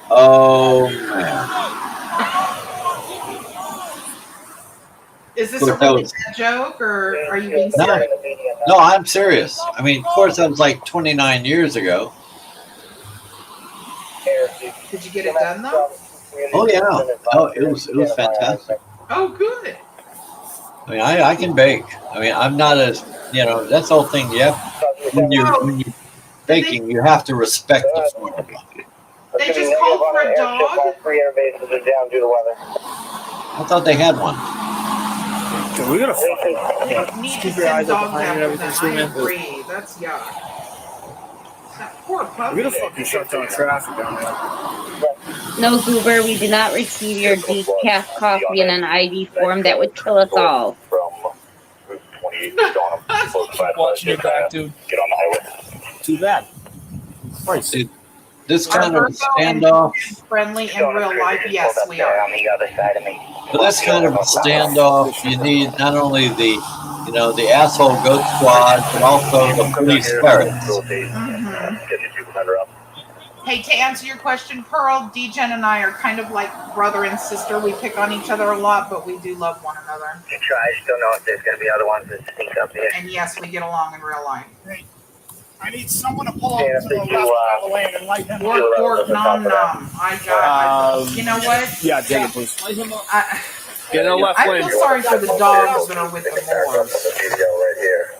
Oh man! Is this a really bad joke, or are you being serious? No, I'm serious. I mean, of course, that was like 29 years ago. Did you get it done though? Oh yeah, oh it was fantastic. Oh good. I mean, I can bake. I mean, I'm not as that's the whole thing. When you're baking, you have to respect the formula. They just called for a dog. I thought they had one. Dude, we gotta They need to send dogs after them. I agree. That's yuck. That poor puppy. we gotta fucking shut down traffic down there. No, Goober, we did not receive your decaf coffee in an ID form. That would kill us all. Watching your back, dude. Get on the highway. Too bad. This kind of standoff. Friendly in real life, yes, we are. On the other side of me. For this kind of a standoff, you need not only the asshole goat squad, but also the police ferrets. Hey, to answer your question, Pearl, DGen and I are kind of like brother and sister. We pick on each other a lot, but we do love one another. I still know if there's going to be other ones that sneak up here. And yes, we get along in real life. I need someone to pull up to the left of the lane and light him up. Work, nom, nom. I got you know what? Yeah, take it, please. Light him up. Get in the left I lane. feel sorry for the dogs that are with the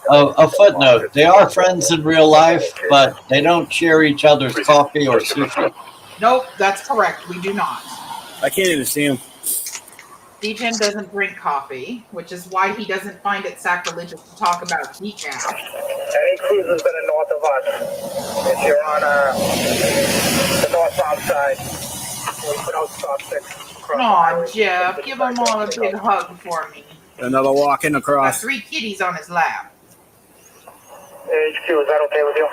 Moors. A footnote: they are friends in real life, but they don't share each other's coffee or sushi. Nope, that's correct. We do not. I can't even see him. DGen doesn't drink coffee, which is why he doesn't find it sacrilegious to talk about decaf. Any cruisers that are north of us, if you're on the north-south side, we put out stop 6. Aw, Jeff, give them all a big hug for me. Another walking Got across. 3 kitties on his lap. HQ, is that okay with you?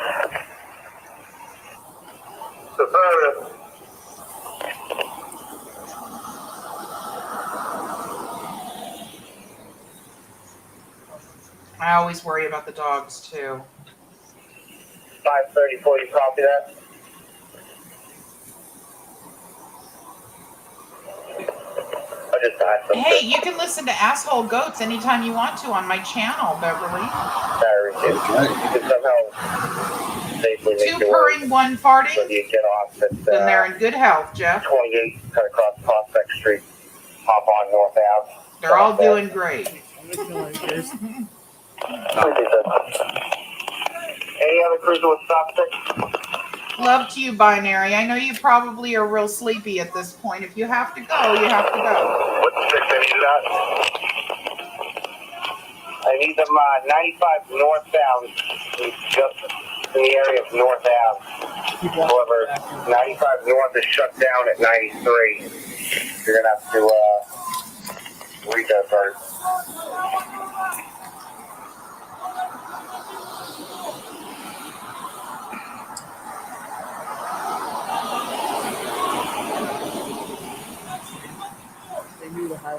I always worry about the dogs, too. 534, you copy that? I just died. Hey, you can listen to Asshole Goats anytime you want to on my channel, Beverly. You can somehow safely make 2 your way. purring, 1 farting. Whether you get off at Then they're in good health, Jeff. 28, cut across Prospect Street, hop on North Ave. They're all doing great. Any other cruiser with stop 6? Love to you, Binary. I know you probably are real sleepy at this point. If you have to go, you have to go. What's 6? I need that. I need them 95 northbound, just in the area of North Ave. However, 95 north is shut down at 93. You're going to have to read that part.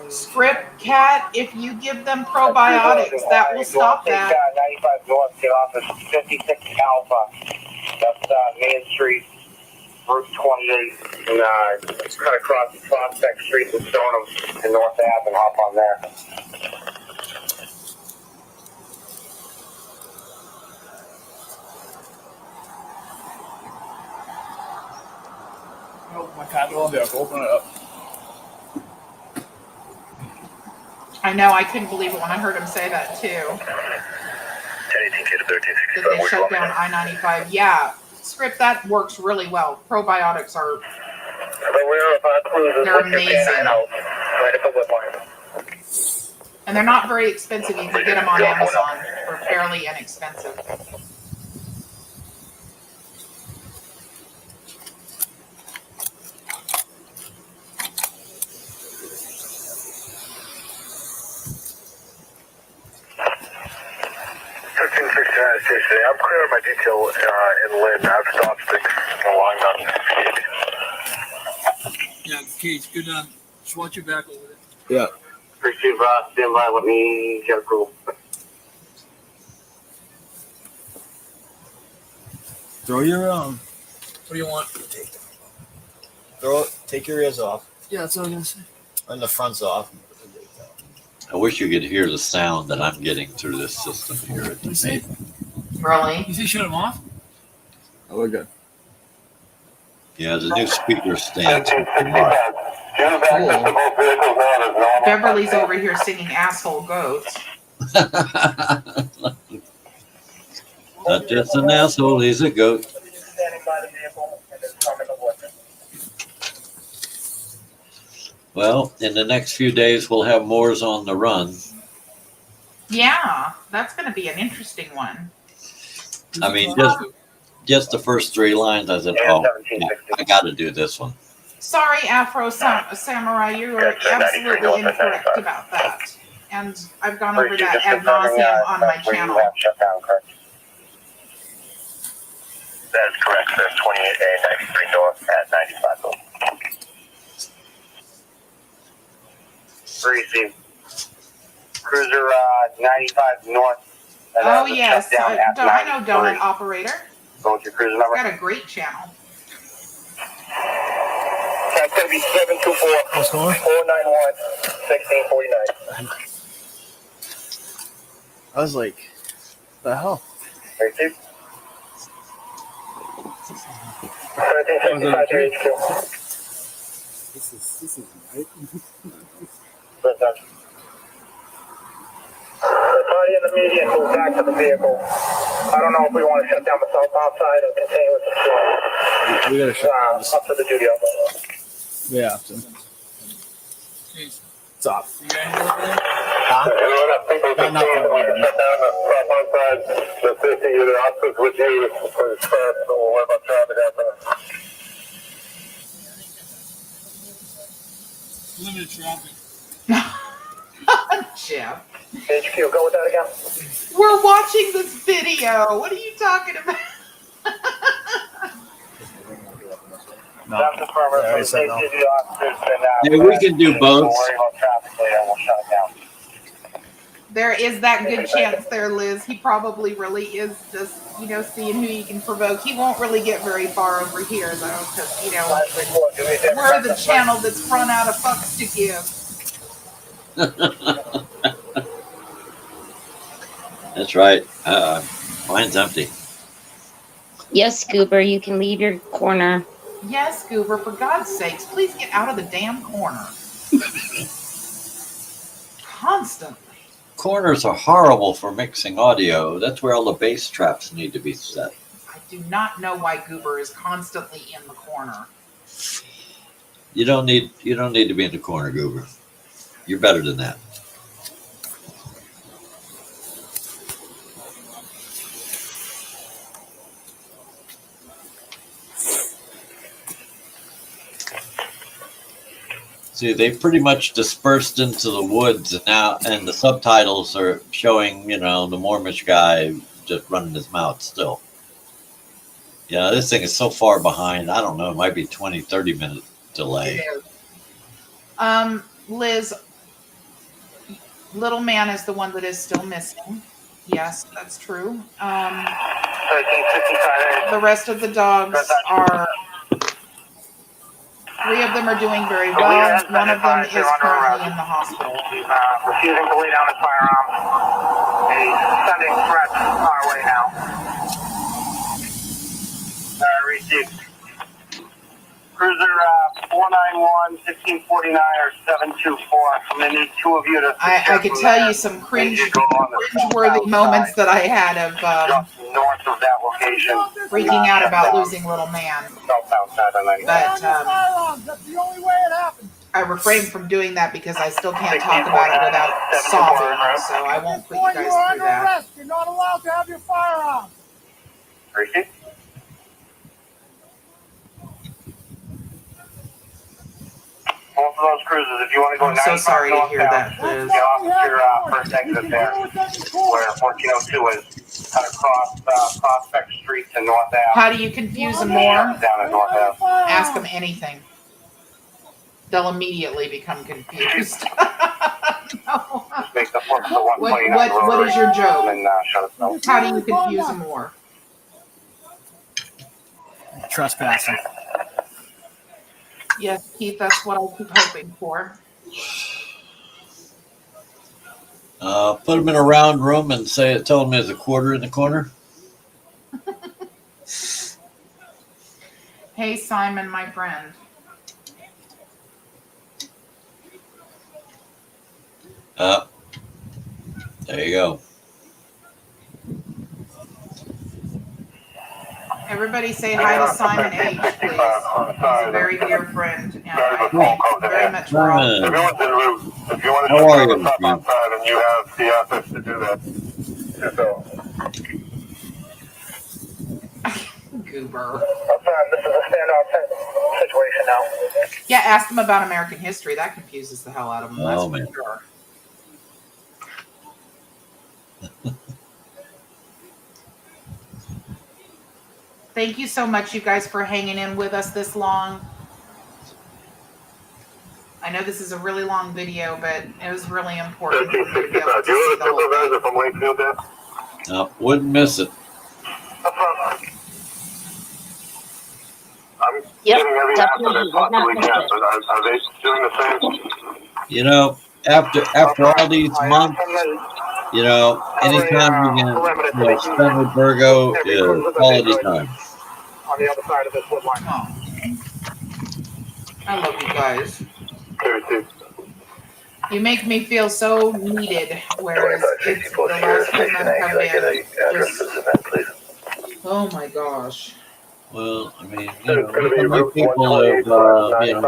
Script Cat, if you give them probiotics, that will stop that. 95 North, get off at 56 Alpha. That's Main Street, Route 28. And just cut across the Prospect Street to Stoneham and North Ave and hop on there. Oh, my car door there. Open it up. I know, I couldn't believe it when I heard him say that too. That they shut down I-95. Yeah, Script, that works really well. Probiotics are, they're amazing. And they're not very expensive. You can get them on Amazon for fairly inexpensive. I'm clear on my detail in Lynn. I've stopped things along that. Yeah, Cage, good. Just watch your back over there. Yeah. Receive, stand by. Let me get approval. Throw your What do you want? take your ears off Yeah, that's what I'm gonna say. and the fronts off. I wish you could hear the sound that I'm getting through this system here. It's You see? amazing. Really? You see, shut him off. Oh, we're good. Yeah, the new speaker stand. Beverly's over here singing Asshole Goats. Not just an asshole, he's a goat. Well, in the next few days, we'll have Moors on the run. Yeah, that's going to be an interesting one. I mean, just the first three lines, I said, oh, yeah, I got to do this one. Sorry, Afro Samurai, you are absolutely incorrect about that. And I've gone over that ad nauseum on my channel. That is correct, sir. 28A, 93 North at 95 Receive. Cruiser 95 North. Oh, yes. I know Donut Operator. Going to your cruiser number. Got a great channel. That's going to be 724 What's going on? 491 1649. I was like, the hell? Receive. 1365 to HQ. This is right. The party in the median moved back to the vehicle. I don't know if we want to shut down the southbound side or continue with the floor. We gotta shut down this. Up to the duty officer. Yeah. Cage, It's off. you got anything over there? Everyone up, people Not we can shut down the southbound side. The 50 unit officers with you for the start, so we'll worry about traffic after. Limited traffic. Jeff. HQ, go with that again. We're watching this video. What are you talking about? No. That's the firm. Yeah, I said no. Safety officers and, Yeah, we can do both. Don't worry about traffic later. We'll shut it down. There is that good chance there, Liz. He probably really is just, seeing who he can provoke. He won't really get very far over here, though, because, we're the channel that's run out of fucks to give. That's right. Mine's empty. Yes, Goober, you can leave your corner. Yes, Goober, for God's sakes, please get out of the damn corner. Constantly. Corners are horrible for mixing audio. That's where all the bass traps need to be set. I do not know why Goober is constantly in the corner. You don't need to be in the corner, Goober. You're better than that. See, they pretty much dispersed into the woods now, and the subtitles are showing, the Mormish guy just running his mouth still. Yeah, this thing is so far behind. I don't know. It might be 20, 30 minute delay. Liz, Little man is the one that is still missing. Yes, that's true. 1355. The rest of the dogs are. 3 of them are doing very well. One of them is currently in the hospital. Refusing to lay down his firearm. He's sending threats our way now. Received. Cruiser 491, 1549, or 724. I'm going to need 2 of you to... I could tell you some cringe-worthy moments that I had of just north of that location. freaking out about losing little man. But That's the only way it happens. I refrain from doing that because I still can't talk about it without sobbing, so I won't put you guys You are through under that. arrest. You're not allowed to have your firearm. Receipt. Both of those cruises, if you want to go I'm so sorry to hear that, Liz. get off your first exit there, where 1402 is, cut across Prospect Street to North Ave. How do you confuse them more? Down at North Ave. Ask them anything. They'll immediately become confused. No. Just make the 129 What is your joke? and shut us down. How do you confuse them more? Trespassing. Yes, Keith, that's what I keep hoping for. Put them in a round room and tell them there's a quarter in the corner. Hey, Simon, my friend. There you go. Everybody say hi to Simon H, please. He's a very dear friend, and I thank him very much for all. Everyone's en route. If you want to How are just you, stop man? outside and you have the access to do that. So. Goober. This is a standoff situation now. Yeah, ask them about American history. That confuses the hell out of them. That's Oh, for man. sure. Thank you so much, you guys, for hanging in with us this long. I know this is a really long video, but it was really important for me to be able to Do you see have the a whole supervisor thing. from Wakefield there? No, wouldn't miss it. I'm getting every answer they possibly can, but are they doing the same? You know, after all these months, you know, anytime you can spend with Virgo is quality time. On the other side of this wood line. Oh. I love you guys. You make me feel so needed, whereas it's the last time I've come in. Oh my gosh. Well, I mean, you know, look how many people have, tuned in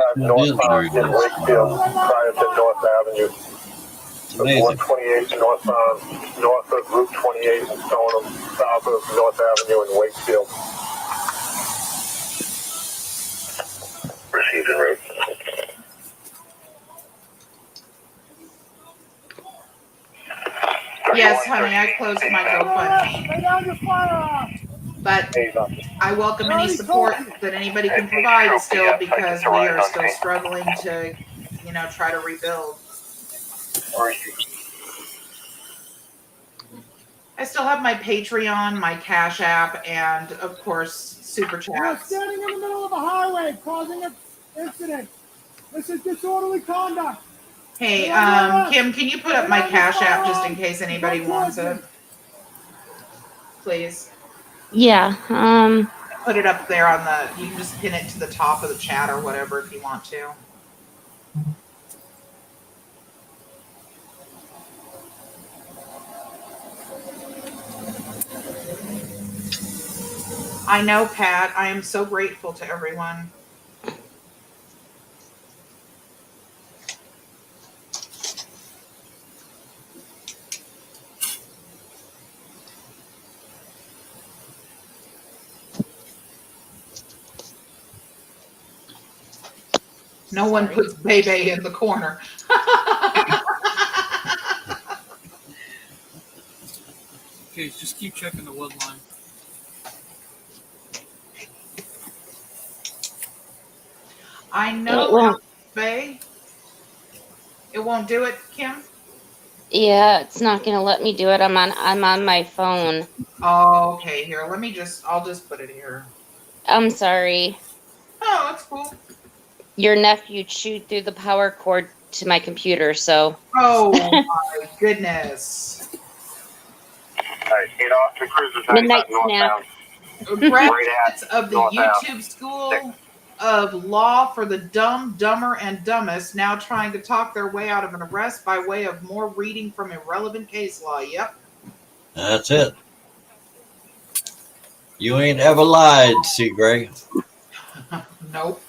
during this. Wakefield, prior to North Avenue. It's amazing. 128 north of Route 28 and Stoneham, south of North Avenue in Wakefield. Received en route. Yes, honey, I closed my GoFundMe. Lay down your firearm. But I welcome any support that anybody can provide still, because we are still struggling to, try to rebuild. I still have my Patreon, my Cash App, and of course, Super You're Chats. standing in the middle of a highway causing an incident. This is disorderly conduct. Hey, Kim, can you put up my Cash App just in case anybody wants it? Please. Yeah. Put it up there you can just pin it to the top of the chat or whatever if you want to. I know, Pat. I am so grateful to everyone. No one puts Bebe in the corner. Okay, just keep checking the wood line. I know, Bay. It won't do it, Kim? Yeah, it's not gonna let me do it. I'm on my phone. Oh, okay. Here, I'll just put it here. I'm sorry. Oh, that's cool. Your nephew chewed through the power cord to my computer, so. Oh my goodness. Alright, get off the cruiser Midnight 95 snap. northbound. Graduates of the northbound. YouTube School of Law for the Dumb, Dumber, and Dumbest now trying to talk their way out of an arrest by way of more reading from irrelevant case law. Yep. That's it. You ain't ever lied, Seagray. Nope.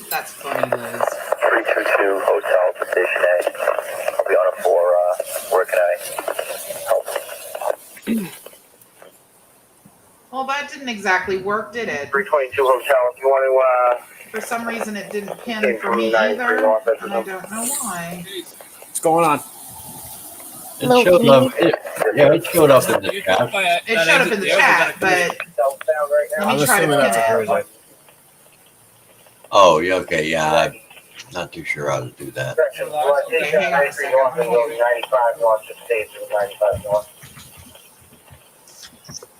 That's funny, Liz. 322 Hotel for Station A. I'll be on it for where can I help? Well, that didn't exactly work, did it? 322 Hotel. If you want to For some reason, it didn't pin Came for from me 93 either, North, and I don't know why. What's going on? It showed up. It showed up in the chat. It showed up in the chat, but let I'm me try to assuming pin that's a it. cruiser. Oh, yeah, okay, yeah. I'm not too sure how to do that. Okay, hang on a second. 95 North to States 95 North.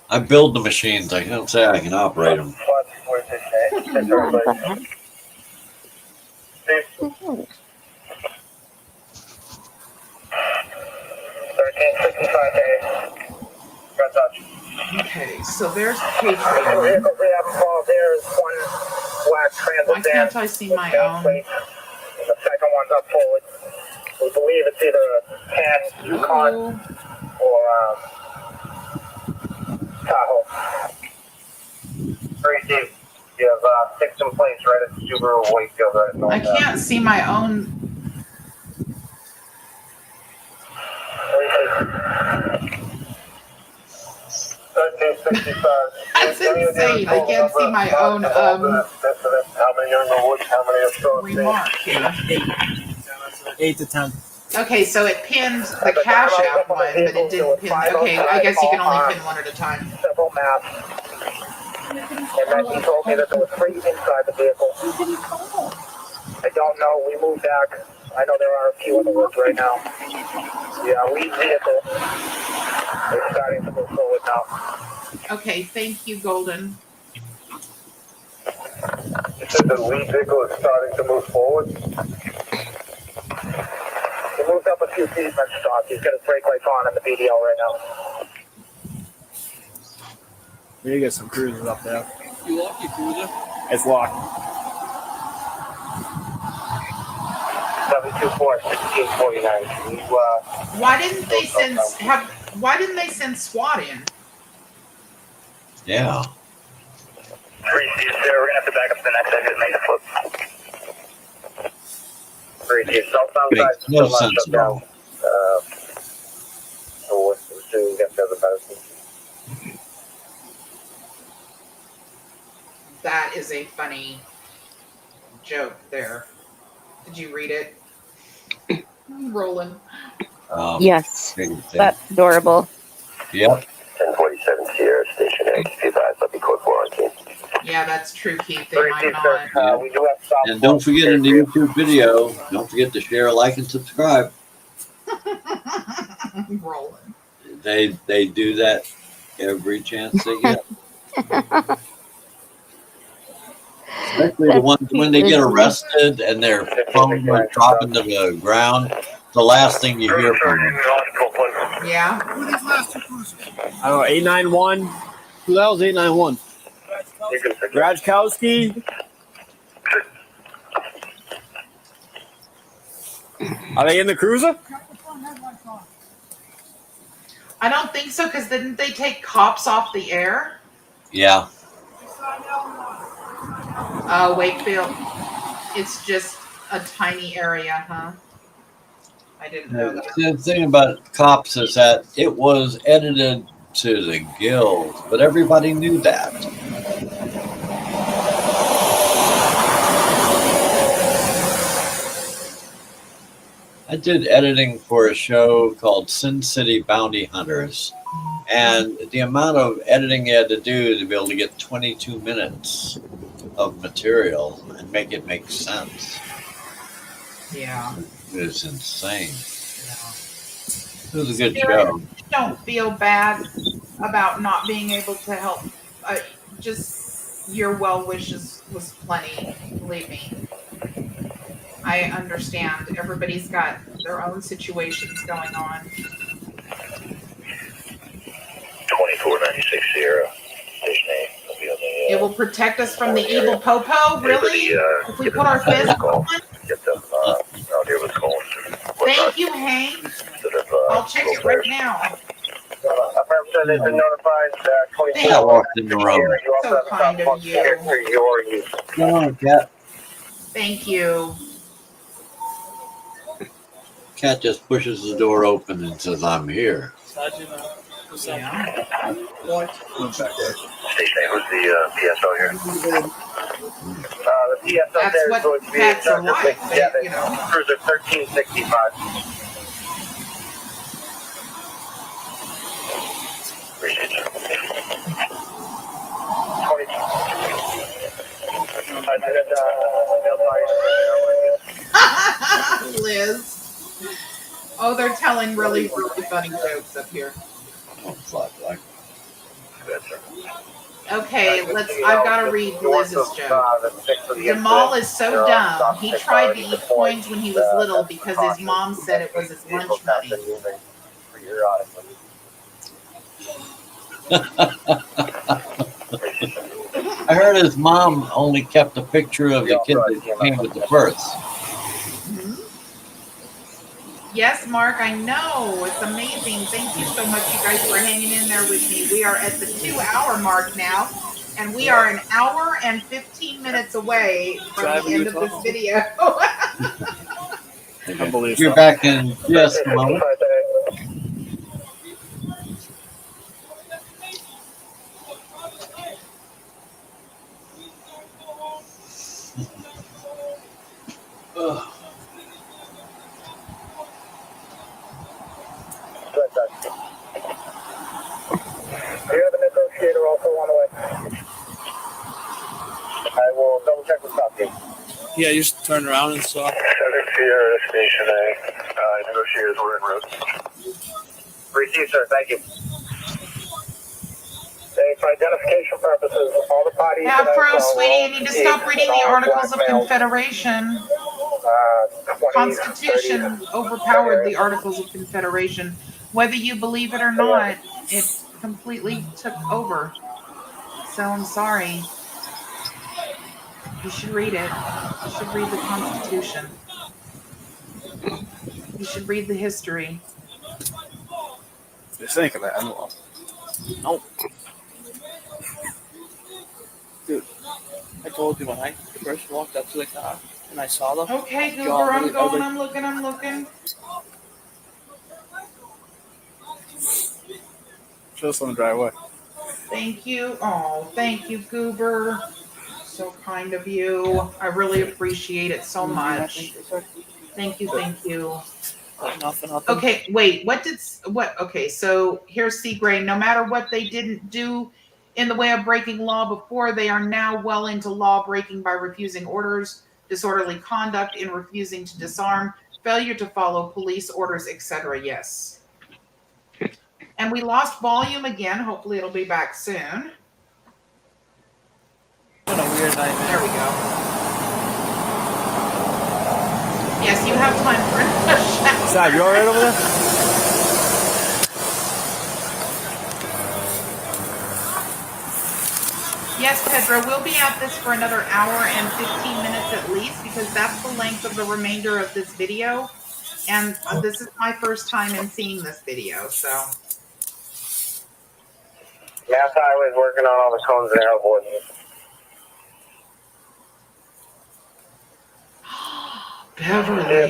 I build the machines. I can't say I can operate them. Okay, so there's The Patreon. vehicle we have involved there is one black transit Why van. can't I see my own? And the second one's up forward. We believe it's either a Pan Yukon or Tahoe. Very deep. You have 6 in place right at Subaru Wakefield right at North. I can't see my own. That's insane. I can't see my own How many are in the woods? How many are still remark here. 8 to 10. Okay, so it pinned the Cash App one, but it didn't pin. Okay, I guess you can only pin one at a time. Several maps. And then he told me that there was 3 inside the vehicle. I don't know. We moved back. I know there are a few in the woods right now. Yeah, lead vehicle. We're starting to move forward now. Okay, thank you, Golden. You said the lead vehicle is starting to move forward? He moved up a few feet and then stopped. He's got his brake lights on in the VDL right now. We got some cruisers up there. You lock your cruiser? It's locked. 724 1649. Why didn't they send SWAT in? Yeah. 3 seats there. We're going to have to back up to the next exit and make a flip. 3 seats. Southbound side Makes still no not sense shut at down. all. So we're assuming we got the other medicine. That is a funny joke there. Did you read it? Rolling. Yes, Big thing. that's adorable. Yep. 1047 Sierra Station A. Be advised, I'll be code 4 on team. Yeah, that's true, Keith. They 3 might seats, not. sir. We do have stop. And don't forget in the YouTube video, don't forget to share, like, and subscribe. Rolling. They do that every chance they get. Especially the ones when they get arrested and their phone goes dropping to the ground. The last thing you hear from them. Yeah. I don't know, 891. Who the hell is 891? Rajkowski. Are they in the cruiser? I don't think so, because didn't they take cops off the air? Yeah. Wakefield. It's just a tiny area, huh? I didn't know that. The thing about cops is that it was edited to the gills, but everybody knew that. I did editing for a show called Sin City Bounty Hunters, and the amount of editing you had to do to be able to get 22 minutes of material and make it make sense. Yeah. It's insane. Yeah. It was a good Spirit, show. don't feel bad about not being able to help. Just your well wishes was plenty. Believe me. I understand. Everybody's got their own situations going on. 2496 Sierra, Station 8. Will be on the, It will protect us from the evil popo? Really? If we put our fist on? Get them out here with cones. Thank you, Hank. I'll check it right now. Affirmative, they've been notified. Cat walked in the room. So kind of you. For your use. Come on, Cat. Thank you. Cat just pushes the door open and says, "I'm here." Yeah. Station 8 was the PSO here. The PSO That's there is what going to be cats are like, you know. Cruiser 1365. Appreciate you. 20. Liz. Oh, they're telling really, really funny jokes up here. Okay, I've got to read Liz's joke. Jamal is so dumb. He tried to eat coins when he was little because his mom said it was his lunch money. I heard his mom only kept a picture of the kid that came with the births. Yes, Mark, I know. It's amazing. Thank you so much, you guys, for hanging in there with me. We are at the 2-hour mark now, and we are an hour and 15 minutes away from the end of this video. You're back in just a moment. Do you have a negotiator also on the way? I will double check the stop team. Yeah, you just turn around and saw. 7 Sierra Station A. Negotiators were en route. Received, sir. Thank you. For identification purposes, all the parties. Afro, sweetie, you need to stop reading the Articles of Confederation. Constitution overpowered the Articles of Confederation. Whether you believe it or not, it completely took over. So I'm sorry. You should read it. You should read the Constitution. You should read the history. Just think of that. No. Dude, I told you when I first walked up to the car and I saw them. Okay, Goober, I'm going, I'm looking. Just want to drive away. Thank you. Oh, thank you, Goober. So kind of you. I really appreciate it so much. Thank you. Nothing. Okay, wait, okay, so here's C. Gray. No matter what they didn't do in the way of breaking law before, they are now well into law breaking by refusing orders, disorderly conduct in refusing to disarm, failure to follow police orders, etc. Yes. And we lost volume again. Hopefully it'll be back soon. What a weird night. There we go. Yes, you have time for it. Sad, you all right over there? Yes, Pedro, we'll be at this for another hour and 15 minutes at least, because that's the length of the remainder of this video. And this is my first time in seeing this video, so. Mass Highway is working on all the cones in Airport. Beverly.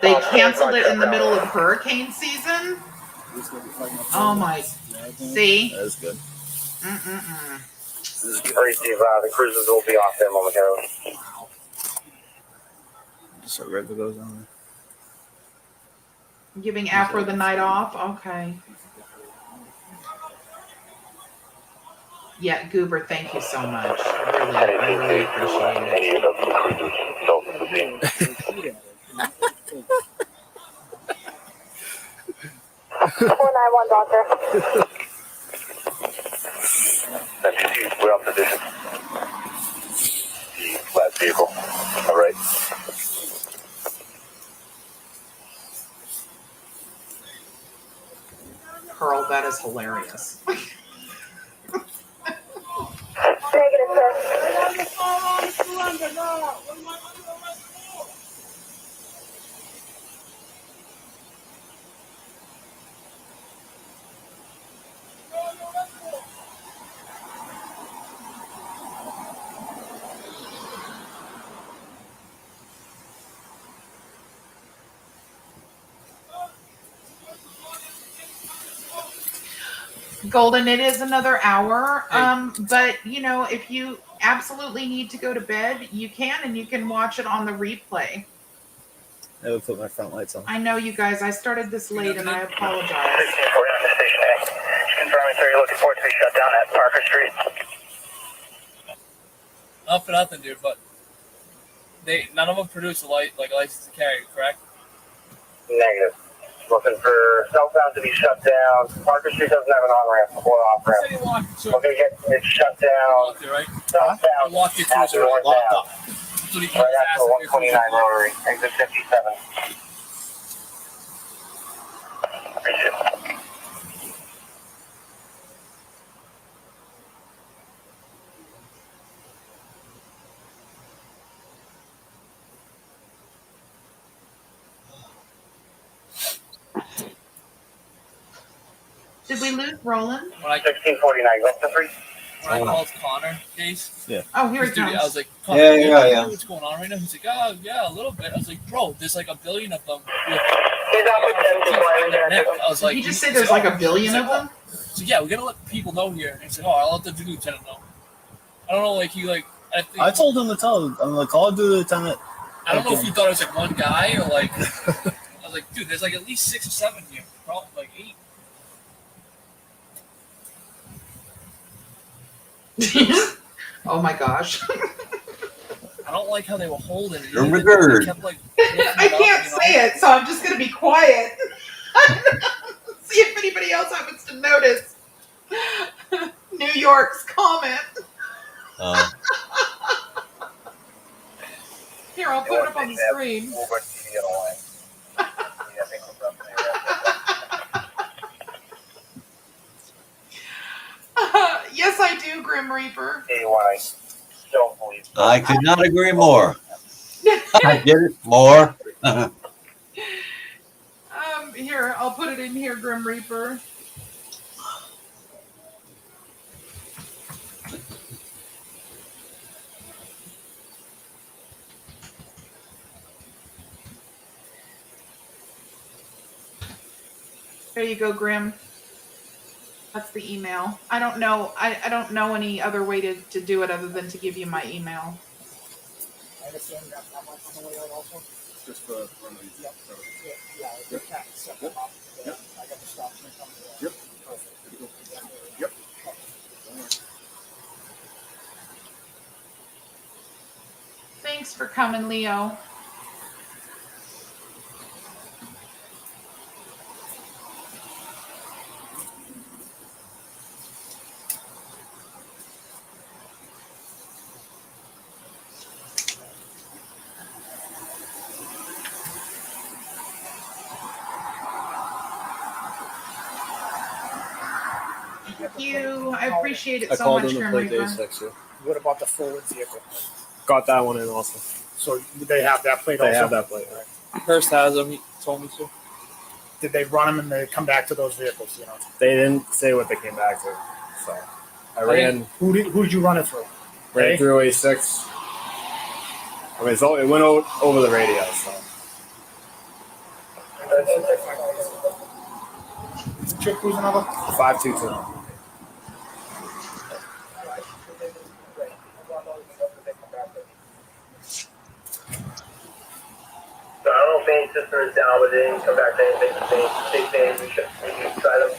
They canceled it in the middle of hurricane season? Oh my. See? That's good. Receive, the cruisers will be off there momentarily. Just a river goes on Giving Afro the night off? Okay. Yeah, Goober, thank you so much. I really appreciate it. 1, Doctor. We're on position. The last vehicle. All right. Pearl, that is hilarious. Negative, Golden, it is another hour. But you know, if you absolutely need to go to bed, you can, and you can watch it on the replay. I would put my front lights on. I know, you guys, I started this late and I apologize. 1640 on the station A. Confirming, sir, you're looking for it to be shut down at Parker Street. Not for nothing, dude, but none of them produce a license to carry, correct? Negative. Looking for southbound to be shut down. Parker Street doesn't have an on-ramp or off-ramp. We're going to get it shut down. Southbound after northbound. Right after 129 Rotary, exit 57. Appreciate it. Did we lose Roland? 1649, go up to 3. When I called Connor, Case. Yeah. Oh, here he Dude, comes. I was like, Connor, Yeah. what's going on right now? He's like, oh, yeah, a little bit. I was like, bro, there's like a billion of them. I was like, Did you just say there's like a billion of them? So yeah, we gotta let people know here. And he said, oh, I'll let the lieutenant know. I don't know, like he like. I told him to tell. I'm like, call the lieutenant. I don't know if he thought it was like one guy or like. I was like, dude, there's like at least 6 or 7 here, probably like 8. Oh my gosh. I don't like how they were holding it. You're McGurd. They kept, like, I can't say it, so I'm just going to be quiet. See if anybody else happens to notice New York's comment. Here, I'll put it up on the screen. Yes, I do, Grim Reaper. I could not agree more. I did it more. Here, I'll put it in here, Grim Reaper. There you go, Grim. That's the email. I don't know. I don't know any other way to do it other than to give you my email. I understand that might on the way out also. Just for one of these. Yep. Yeah, we can't set them up. Yep. I got the stop sign coming. Yep. Perfect. Yep. Thanks for coming, Leo. Thank you. I appreciate it I so called much, him to Grim play Reaper. day 6. Yeah. What about the forward vehicle? Got that one in also. So they have that plate They also? have that plate. Right. Hearst has them. He told me to. Did they run them and they come back to those vehicles? You know, They didn't say what they came back to, so I ran. Who did you run it through? Ran through A6. I mean, it went over the radio, so. Chip cruise number? 522. So I don't know if main system is down, but they didn't come back to anything. They we should try them.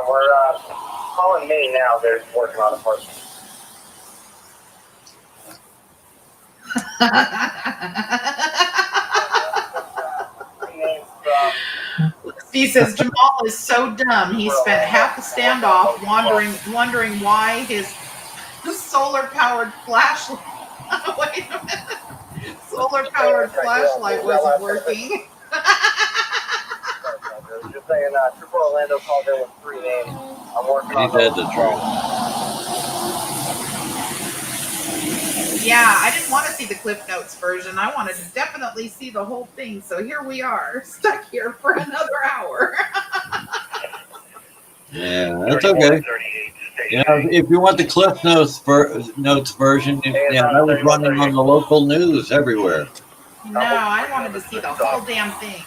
We're calling Maine now. They're working on a part. Looks He says Jamal is so dumb. He spent half the standoff wondering why his solar-powered flashlight. Wait a minute. Solar-powered flashlight wasn't working. Just saying, Trooper Orlando called in with 3 names. I'm working on He did the trial. Yeah, I didn't want to see the Cliff Notes version. I wanted to definitely see the whole thing. So here we are, stuck here for another hour. Yeah, that's okay. Yeah, if you want the Cliff Notes version, yeah, that was running on the local news everywhere. No, I wanted to see the whole damn thing.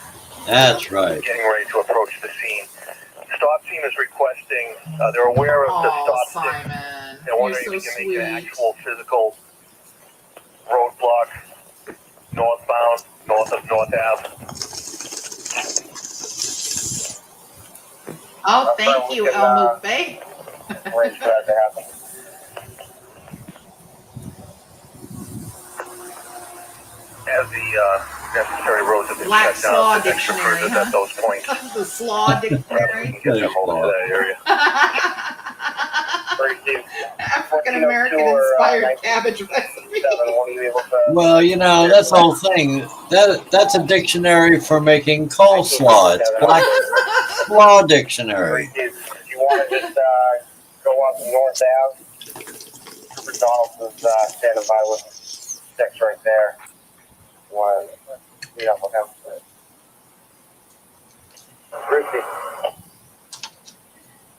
That's right. Getting ready to approach the scene. Stop team is requesting, they're aware of the stop Simon. stick. They're wondering You're if so you can make an sweet. actual physical roadblock northbound, north of North Ave. Oh, thank you, El Mufe. Arrange for that to happen. As the necessary roads have been Black shut Slaw down, extra Dictionary, cruisers huh? at those points. The Slaw Dictionary. Get them over to that area. African American inspired cabbage recipe. Well, you know, that's the whole thing. That's a dictionary for making coleslaw. It's Black Slaw Dictionary. If you want to just go up North Ave, Trooper Donaldson's standing by with sticks right there. You want to meet up with him?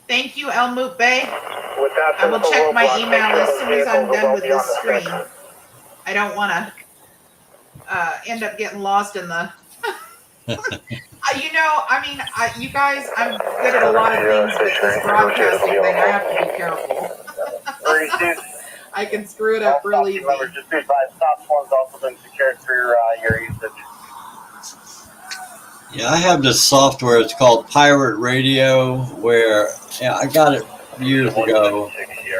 Thank you, El Mufe. I will check my email as soon as I'm done with this stream. I don't want to end up getting lost in the... you know, I mean, you guys, I'm good at a lot of things, but this broadcasting thing, I have to be careful. I can screw it up real easy. Remember, just be advised, stop one's also been secured for your usage. Yeah, I have this software. It's called Pirate Radio, where I got it years ago,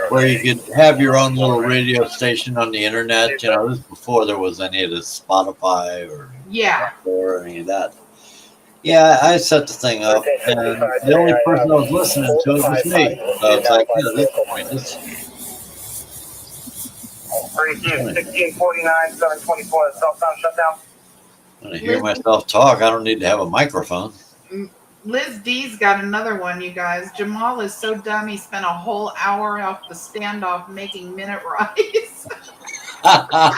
where you could have your own little radio station on the internet. You know, this is before there was any of this Spotify or any of that. Yeah, I set the thing up, and the only person I was listening to it was me. So it's like, yeah, this is pointless. 1649, 724, southbound shutdown. When I hear myself talk, I don't need to have a microphone. Liz D's got another one, you guys. Jamal is so dumb he spent a whole hour off the standoff making minute rice. Data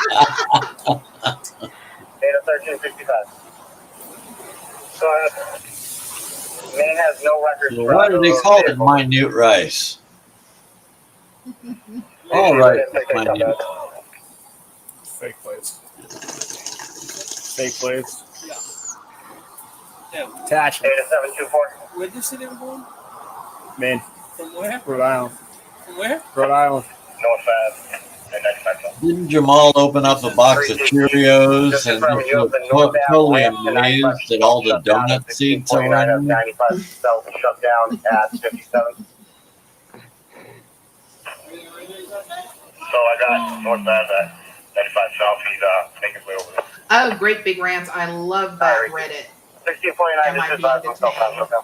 1365. Go ahead. Maine has no records. So why do they call it minute rice? All right, minute. Fake plates. Fake plates. Yeah. Attach. Data 724. Where did you say they were going? Maine. From where? Rhode Island. From where? Rhode Island. North Ave. Didn't Jamal open up a box of Cheerios and was totally amazed at all the donut seeds around? 95 south shut down at 57. So I got North Ave at 95 south. He's making his way over there. Oh, great big rants. I love that Reddit. 1649 is advised on southbound shutdown.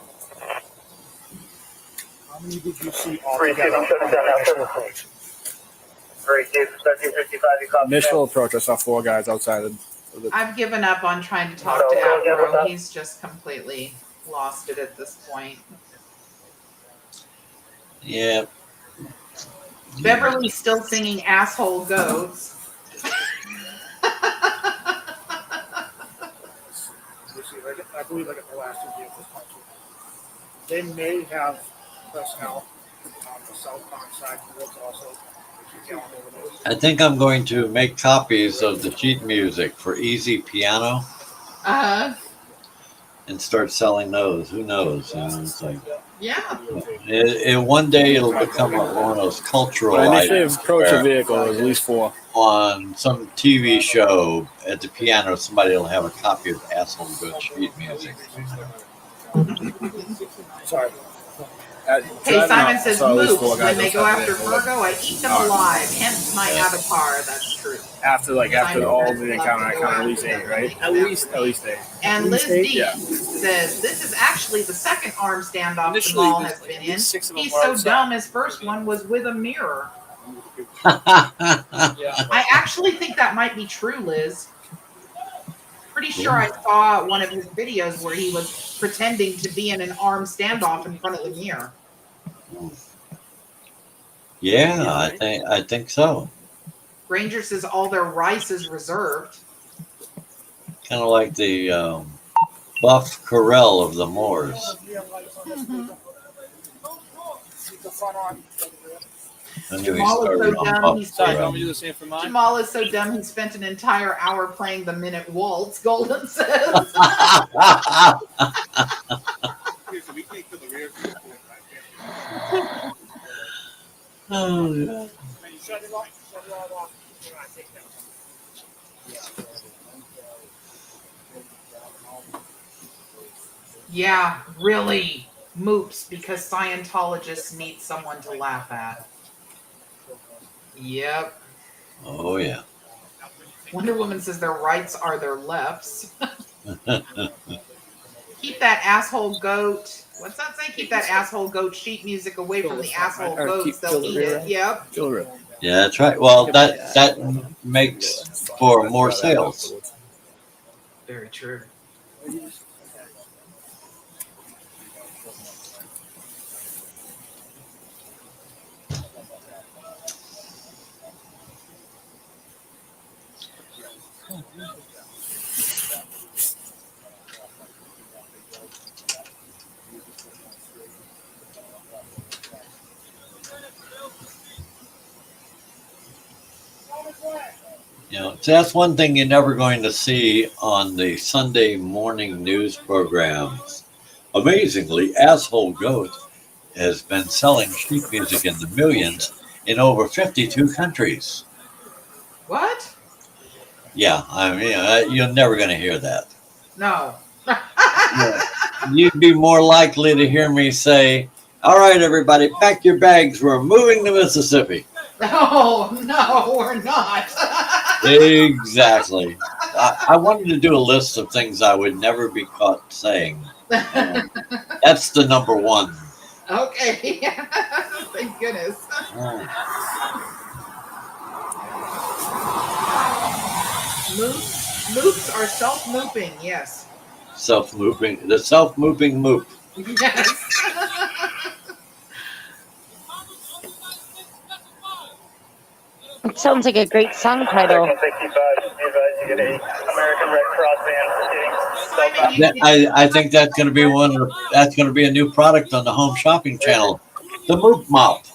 How many did you see all 1355. Initial approach, I saw 4 guys outside of the... I've given up on trying to talk to Afro. He's just completely lost it at this point. Yeah. Beverly's still singing Asshole Goats. I believe I got the last 2 vehicles. They may have personnel on the southbound side of the woods also. I think I'm going to make copies of the sheet music for Easy Piano and start selling those. Who knows? You know, it's like, one day it'll become one of those cultural items. Approach a vehicle, at least 4. On some TV show at the piano, somebody will have a copy of Asshole Good sheet music. Sorry. Hey, Simon says saw at least moops, 4 guys when they go outside after today, but, Virgo, I eat them alive, hence my avatar. That's true. after Simon all says the love encounter, to I go counted at after least them 8, when right? they come after me. 8. And At least Liz 8? D Yeah. says, this is actually the second armed standoff Initially, Jamal there's has like been at in. least 6 of them He's were so outside. dumb, his first one was with a mirror. Yeah. I actually think that might be true, Liz. Pretty sure I saw one of his videos where he was pretending to be in an armed standoff in front of the mirror. Yeah, I think so. Granger says all their rice is reserved. Kind of like the buff corral of the Moors. I knew he Jamal is so started on dumb. buff He Sorry, you corral. want me to do the same for mine? Jamal is so dumb. He spent an entire hour playing the minute waltz. Golden says. Oh, yeah. Yeah, really. Moops, because Scientologists need someone to laugh at. Yep. Oh, yeah. Wonder Woman says their rights are their lefts. Keep that asshole goat. What's that say? Keep that asshole goat sheet music away from the asshole goats. They'll eat it. Yep. Yeah, that's right. Well, that makes for more sales. Very true. You know, so that's one thing you're never going to see on the Sunday morning news programs. Amazingly, Asshole Goat has been selling sheet music in the millions in over 52 countries. What? Yeah, I mean, you're never going to hear that. No. Yeah. You'd be more likely to hear me say, all right, everybody, pack your bags. We're moving to Mississippi. Oh, no, we're not. Exactly. I wanted to do a list of things I would never be caught saying. That's the number one. Okay. Thank goodness. Moops are self-mooping, yes. Self-mooping. The self-mooping moop. Yes. It sounds like a great song title. I think that's going to be that's going to be a new product on the Home Shopping Channel. The Moop Mop.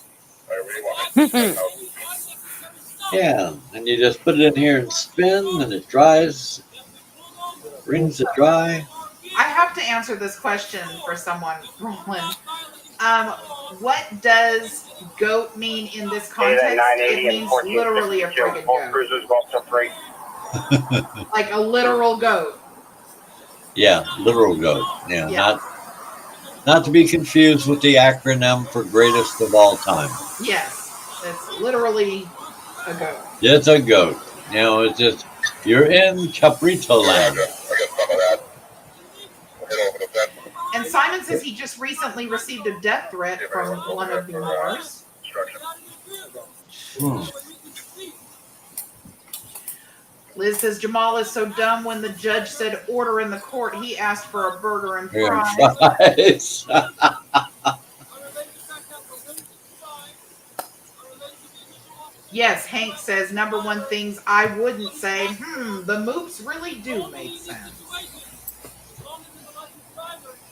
Yeah, and you just put it in here and spin, and it dries, wrings it dry. I have to answer this question for someone, Roland. What does goat mean in this context? It means literally a friggin' goat. Like a literal goat. Yeah, literal goat. Yeah, not to be confused with the acronym for greatest of all time. Yes, it's literally a goat. It's a goat. You know, it's just, you're in Caprito land. And Simon says he just recently received a death threat from one of the Moors. Liz says Jamal is so dumb. When the judge said order in the court, he asked for a burger and fries. Yes, Hank says number one things I wouldn't say. The moops really do make sense.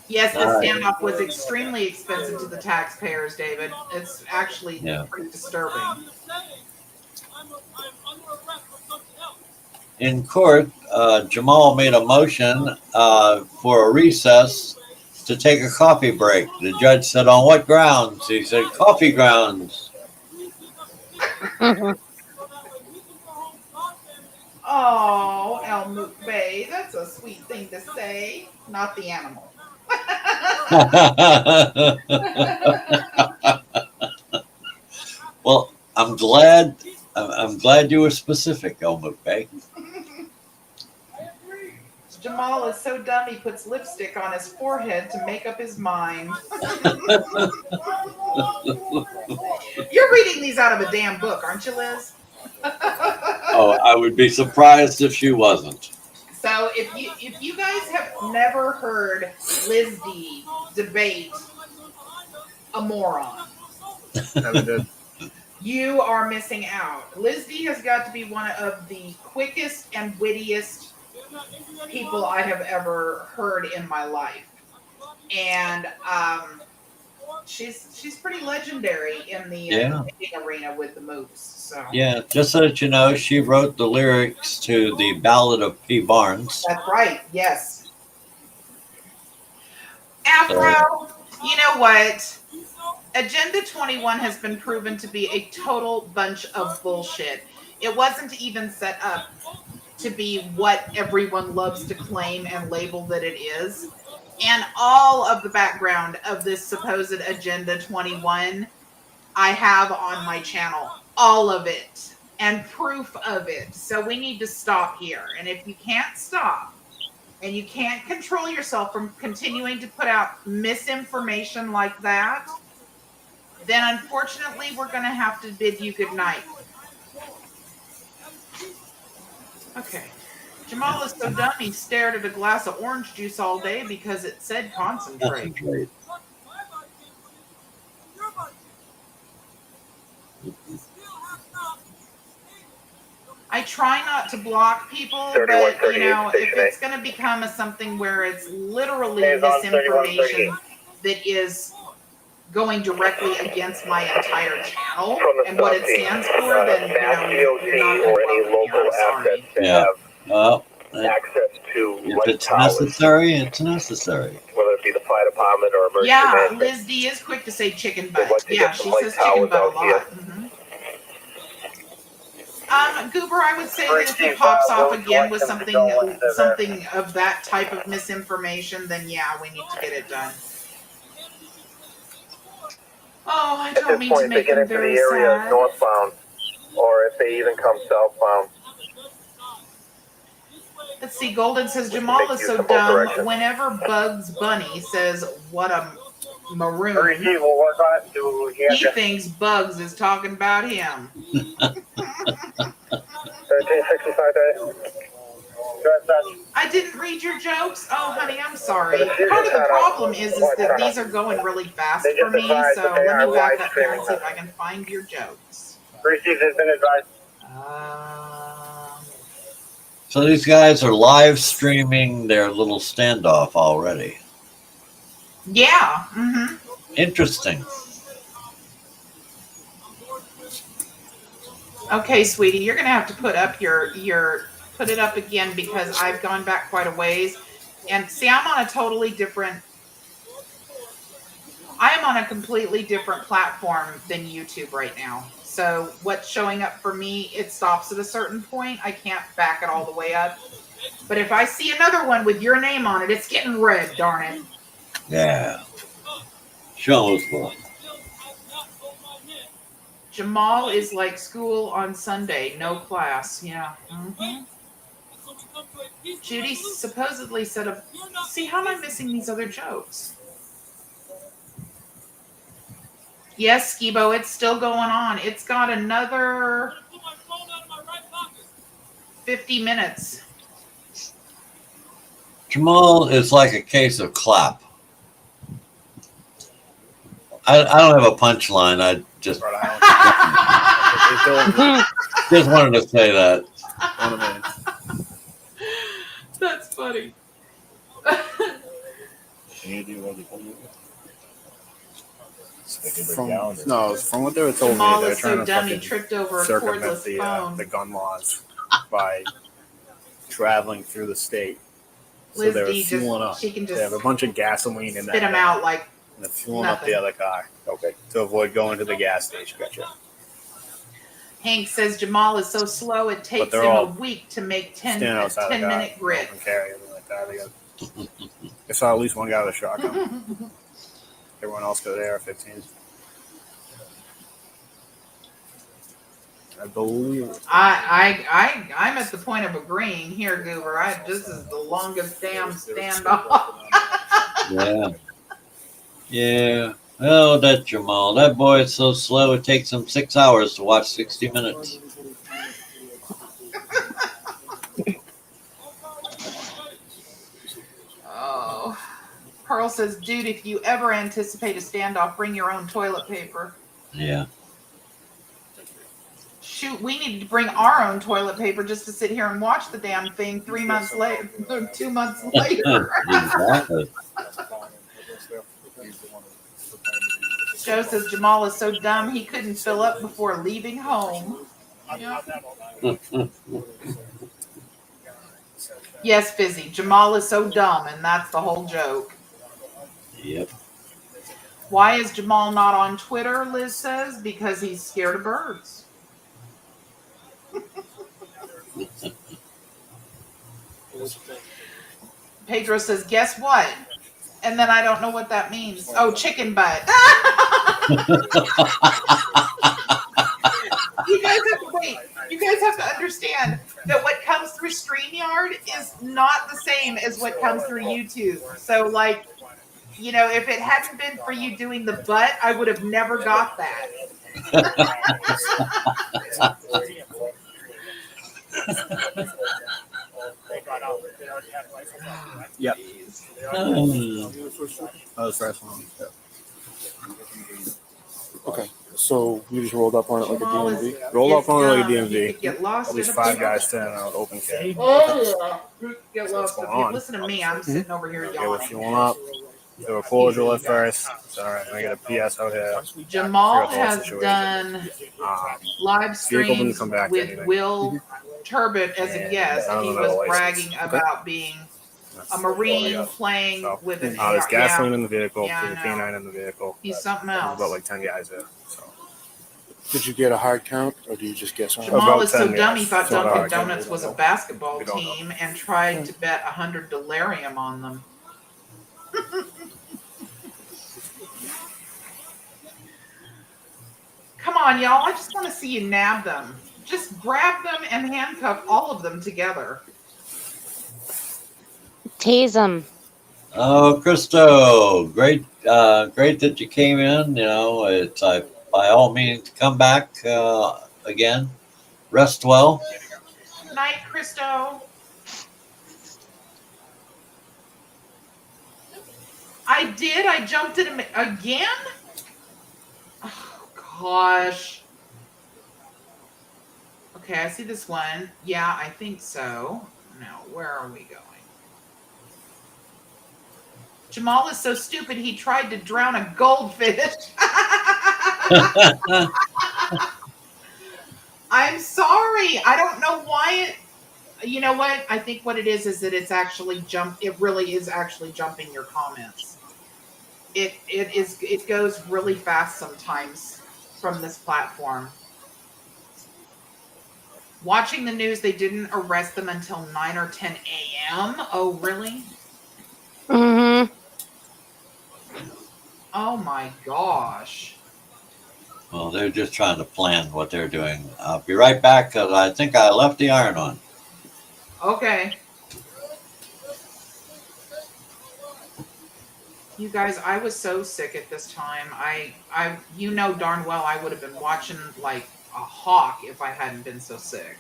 Yes, the standoff was extremely expensive to the taxpayers, David. It's actually pretty disturbing. In court, Jamal made a motion for a recess to take a coffee break. The judge said, on what grounds? He said, coffee grounds. Oh, El Mook Bay. That's a sweet thing to say. Not the animal. Well, I'm glad you were specific, Elmo Bay. Jamal is so dumb he puts lipstick on his forehead to make up his mind. You're reading these out of a damn book, aren't you, Liz? Oh, I would be surprised if she wasn't. So if you guys have never heard Liz D debate a moron, Never did. you are missing out. Liz D has got to be one of the quickest and wittiest people I have ever heard in my life, and she's pretty legendary in the debating arena with the moves. So yeah, just so that you know, she wrote the lyrics to the Ballad of P. Barnes. That's right. Yes. Afro, you know what? Agenda 21 has been proven to be a total bunch of bullshit. It wasn't even set up to be what everyone loves to claim and label that it is. And all of the background of this supposed Agenda 21, I have on my channel. All of it. And proof of it. So we need to stop here. And if you can't stop, and you can't control yourself from continuing to put out misinformation like that, then unfortunately we're going to have to bid you good night. Okay. Jamal is so dumb he stared at a glass of orange juice all day because it said concentrate. I try not to block people, but you know, if it's going to become something where it's literally misinformation that is going directly against my entire channel and what it stands for, then you know, you're not going to welcome here. I'm sorry. Yeah. Well, access to if it's necessary, it's necessary. Whether it be the fire department or emergency Yeah, management. Liz D is quick to say chicken butt. Yeah, she says chicken butt a lot. Goober, I would say that if it pops off again with something of that type of misinformation, then yeah, we need to get it done. Oh, I don't mean to make them very sad. Northbound, or if they even come southbound. Let's see, Golden says, Jamal is so dumb. Whenever Bugs Bunny says, what a maroon, he thinks Bugs is talking about him. 1365. I didn't read your jokes. Oh, honey, I'm sorry. Part of the problem is that these are going really fast for me, so let me back up here and see if I can find your jokes. Received has been advised. So these guys are live streaming their little standoff already. Yeah. Mm-hmm. Interesting. Okay, sweetie, you're gonna have to put up put it up again because I've gone back quite a ways. And see, I am on a completely different platform than YouTube right now. So what's showing up for me, it stops at a certain point. I can't back it all the way up. But if I see another one with your name on it, it's getting red, darn it. Yeah. Show us one. Jamal is like school on Sunday, no class. Yeah. Mm-hmm. Judy supposedly said, see, how am I missing these other jokes? Yes, Skibo, it's still going on. It's got another 50 minutes. Jamal is like a case of clap. I don't have a punchline. I just just wanted to say that. That's funny. From what they were told me, they're trying to fucking tripped over a circumvent cordless phone. the gun laws by traveling through the state. So Liz they're D fueling up. She can They have a bunch of gasoline in that. spit them out like and they're fueling up the other car. Okay. To avoid going to the gas station. Gotcha. Hank says Jamal is so slow it takes him a week to make 10-minute grit. Carry, like that. I saw at least one guy with a shotgun. Everyone else got AR-15. I believe. I'm at the point of agreeing here, Goober. This is the longest damn standoff. Yeah. Yeah. Oh, that Jamal. That boy is so slow. It takes him 6 hours to watch 60 Minutes. Oh. Pearl says, dude, if you ever anticipate a standoff, bring your own toilet paper. Yeah. Shoot, we needed to bring our own toilet paper just to sit here and watch the damn thing 3 months later, 2 months later. Exactly. Joe says Jamal is so dumb he couldn't fill up before leaving home. Yeah. Yes, Fizzy. Jamal is so dumb, and that's the whole joke. Yep. Why is Jamal not on Twitter, Liz says? Because he's scared of birds. Pedro says, guess what? And then I don't know what that means. Oh, chicken butt. You guys have to wait. You guys have to understand that what comes through StreamYard is not the same as what comes through YouTube. So, like, you know, if it hadn't been for you doing the butt, I would have never got that. Yep. That was first one. Okay, so you just rolled up on it like a DMV? Rolled up on it like a You DMV. could get lost At least in a 5 guys standing out open camp. Oh, yeah. Get lost. What's going on? Listen to me. I'm sitting over here They were yawning. fueling up. They were cordial at first. It's all right. I got a PS out here. Jamal Figure out the whole has situation. done live Vehicle didn't streams come back to with anything. Will Turbot as a guest. None of He them had a was license. bragging Okay. about being a Marine playing with an There's gasoline in the vehicle. Yeah, There's a I know. canine in the vehicle. He's something There's else. about like 10 guys there. So. Did you get a hard count, or do you just guess on? Jamal is so dumb he guys. thought So Dunkin' hard. Donuts was a basketball We don't know. team and tried to bet 100 delirium on them. Come on, y'all. I just want to see you nab them. Just grab them and handcuff all of them together. Tease him. Oh, Christo, great that you came in. You know, it's by all means come back again. Rest well. Good night, Christo. I did. I jumped in again. Oh gosh. Okay, I see this one. Yeah, I think so. Now, where are we going? Jamal is so stupid he tried to drown a goldfish. I'm sorry. I don't know why it. You know what? I think what it is that it's actually it really is actually jumping your comments. It goes really fast sometimes from this platform. Watching the news, they didn't arrest them until 9 or 10 a.m. Oh, really? Mm-hmm. Oh my gosh. Well, they're just trying to plan what they're doing. I'll be right back because I think I left the iron on. Okay. You guys, I was so sick at this time. You know darn well I would have been watching like a hawk if I hadn't been so sick.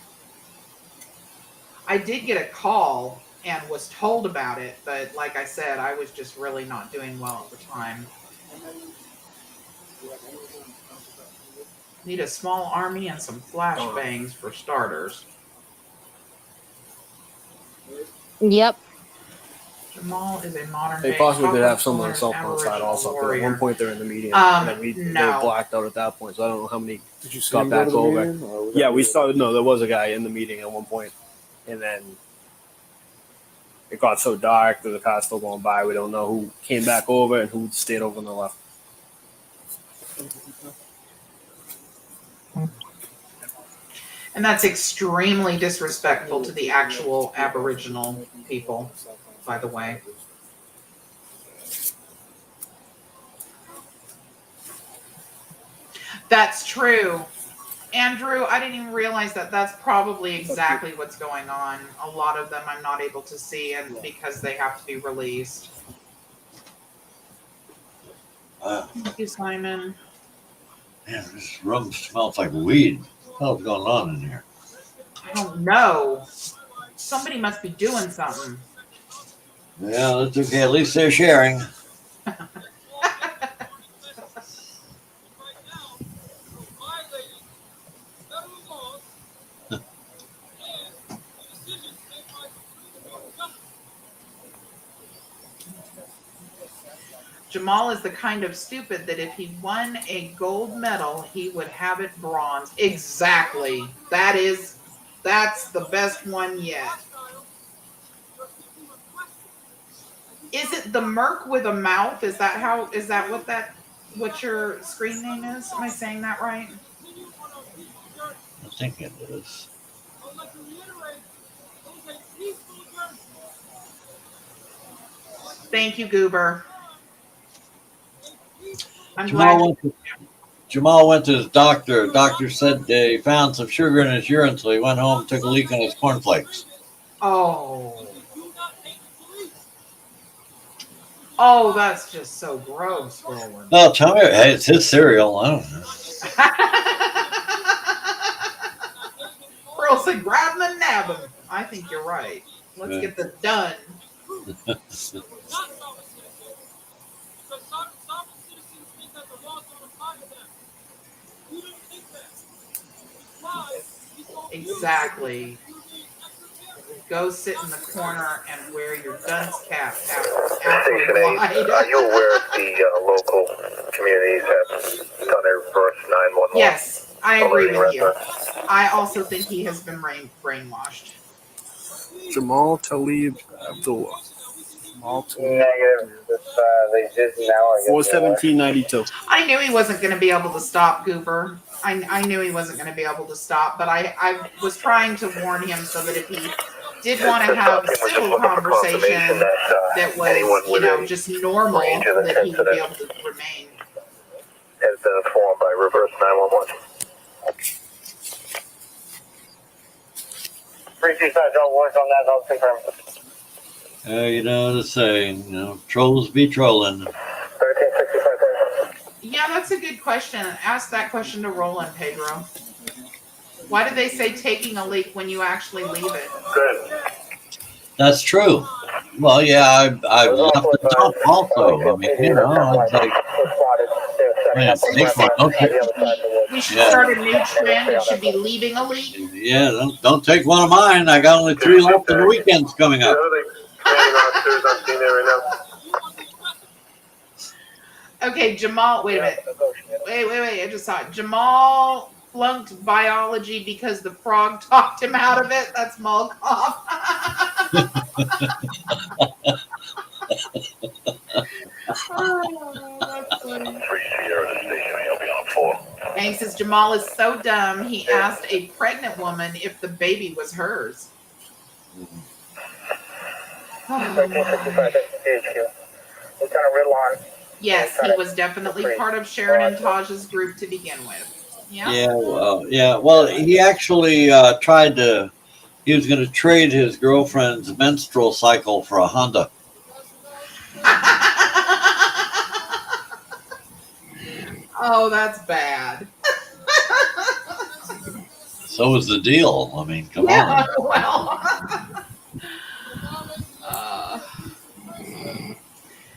I did get a call and was told about it, but like I said, I was just really not doing well at the time. Need a small army and some flashbangs for starters. Yep. Jamal is a modern They day possibly did have copper someone on colored cell phone side Aboriginal also. 'Cause at warrior. one point they're in the meeting, and then they No. were blacked out at that point. So I don't know how many Did you see got him go back to the over. meeting, or was Yeah, that we you? saw. No, there was a guy in the meeting at one point, and then it got so dark that the car's still going by. We don't know who came back over and who stayed over on the left. And that's extremely disrespectful to the actual Aboriginal people, by the way. That's true. Andrew, I didn't even realize that that's probably exactly what's going on. A lot of them I'm not able to see and because they have to be released. Thank you, Simon. Man, this room smells like weed. What the hell's going on in here? I don't know. Somebody must be doing something. Yeah, that's okay. At least they're sharing. Jamal is the kind of stupid that if he won a gold medal, he would have it bronze. Exactly. That's the best one yet. Is it the Merc with a mouth? Is that what your screen name is? Am I saying that right? I think it is. Thank you, Goober. I'm glad. Jamal went to his doctor. Doctor said they found some sugar in his urine, so he went home and took a leak on his cornflakes. Oh. Oh, that's just so gross, Roland. Well, tell me, hey, it's his cereal. I don't know. Pearl said, grab him and nab him. I think you're right. Let's get this done. Exactly. Go sit in the corner and wear your dunce cap after Station 8, are you aware of the local communities have done a reverse 911? Yes, I agree with you. I also think he has been brainwashed. Jamal Talib Abdullah. Jamal Talib. Negative. They did now. 417.92. I knew he wasn't going to be able to stop, Goober. I knew he wasn't going to be able to stop, but I was trying to warn him so that if he did want to have civil conversation that was, just normal, that he would be able to remain. Has been informed by reverse 911. 325, don't work on that, I'll confirm. You know the saying, trolls be trolling. 1365. Yeah, that's a good question. Ask that question to Roland, Pedro. Why do they say taking a leak when you actually leave it? Good. That's true. Well, yeah, I left the top also. I mean, it's like, man, we should start a new trend. It should be leaving a leak. Yeah, don't take one of mine. I got only 3 left and the weekend's coming up. Okay, Jamal, wait a minute. Wait, I just saw it. Jamal flunked biology because the frog talked him out of it. That's Malkoff. Oh, that's funny. And he says Jamal is so dumb, he asked a pregnant woman if the baby was hers. Yes, he was definitely part of Sharon and Taj's group to begin with. Yeah. Well, he actually he was going to trade his girlfriend's menstrual cycle for a Honda. Oh, that's bad. So was the deal. I mean, come on. Well.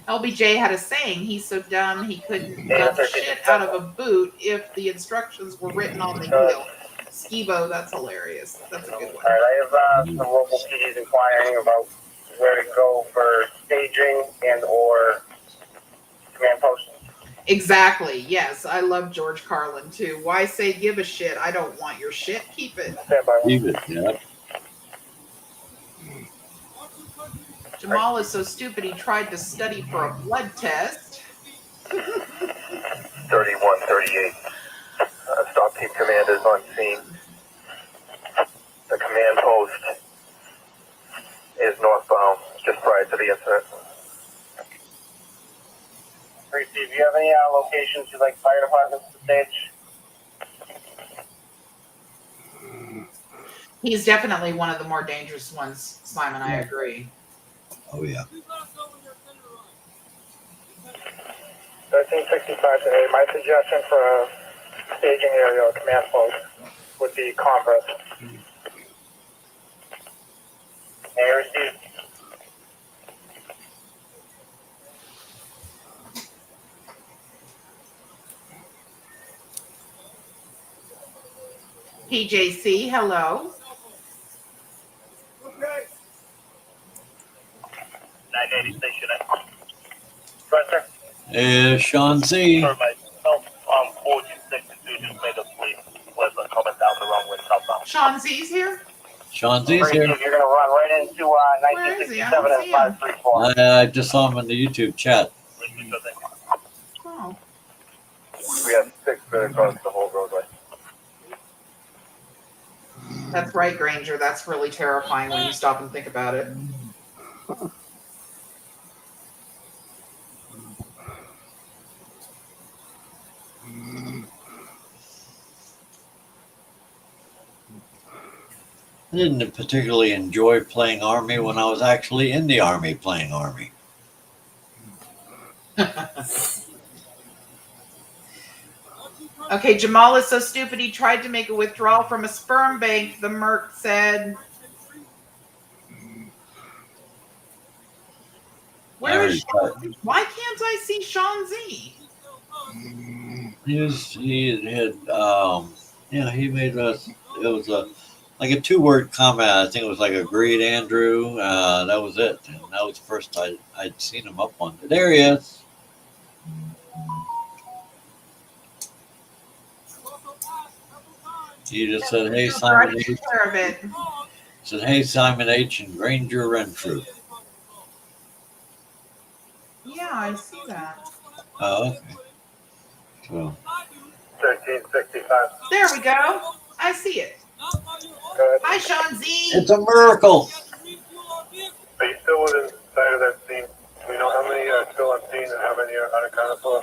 LBJ had a saying, he's so dumb he couldn't dump shit out of a boot if the instructions were written on the heel. Skibo, that's hilarious. That's a good one. All right, I have some local PDs inquiring about where to go for staging and or command post. Exactly. Yes, I love George Carlin too. Why say give a shit? I don't want your shit. Keep it. Keep it. Yeah. Jamal is so stupid he tried to study for a blood test. 3138. Stop team commanders on scene. The command post is northbound just prior to the incident. Steve, do you have any locations you'd like fire departments to stage? He's definitely one of the more dangerous ones, Simon. I agree. Oh yeah. 1365 today. My suggestion for a staging area or command post would be Congress. Air received. PJC, hello. 980 station. Pressure. Sean Z. Sorry, myself on 4262 just made a fleet with a coming down the wrong way southbound. Sean Z's here? Sean Z's here. You're going to run right into 1967 and 534. I just saw him in the YouTube chat. Oh. We have 6 across the whole roadway. That's right, Granger. That's really terrifying when you stop and think about it. I didn't particularly enjoy playing Army when I was actually in the Army playing Army. Okay, Jamal is so stupid he tried to make a withdrawal from a sperm bank, the Merc said. Where is Sean Z? Why can't I see Sean Z? He made us, it was like a 2-word comment. I think it was like agreed, Andrew. That was it. And that was the first I'd seen him up on. There he is. He just said, hey, Simon H. Said, hey, Simon H. and Granger Renfrew. Yeah, I see that. Oh, okay. So. 1365. There we go. I see it. Good. Hi, Sean Z. It's a miracle. Are you still within sight of that scene? Do we know how many are still on scene and how many are unaccounted for?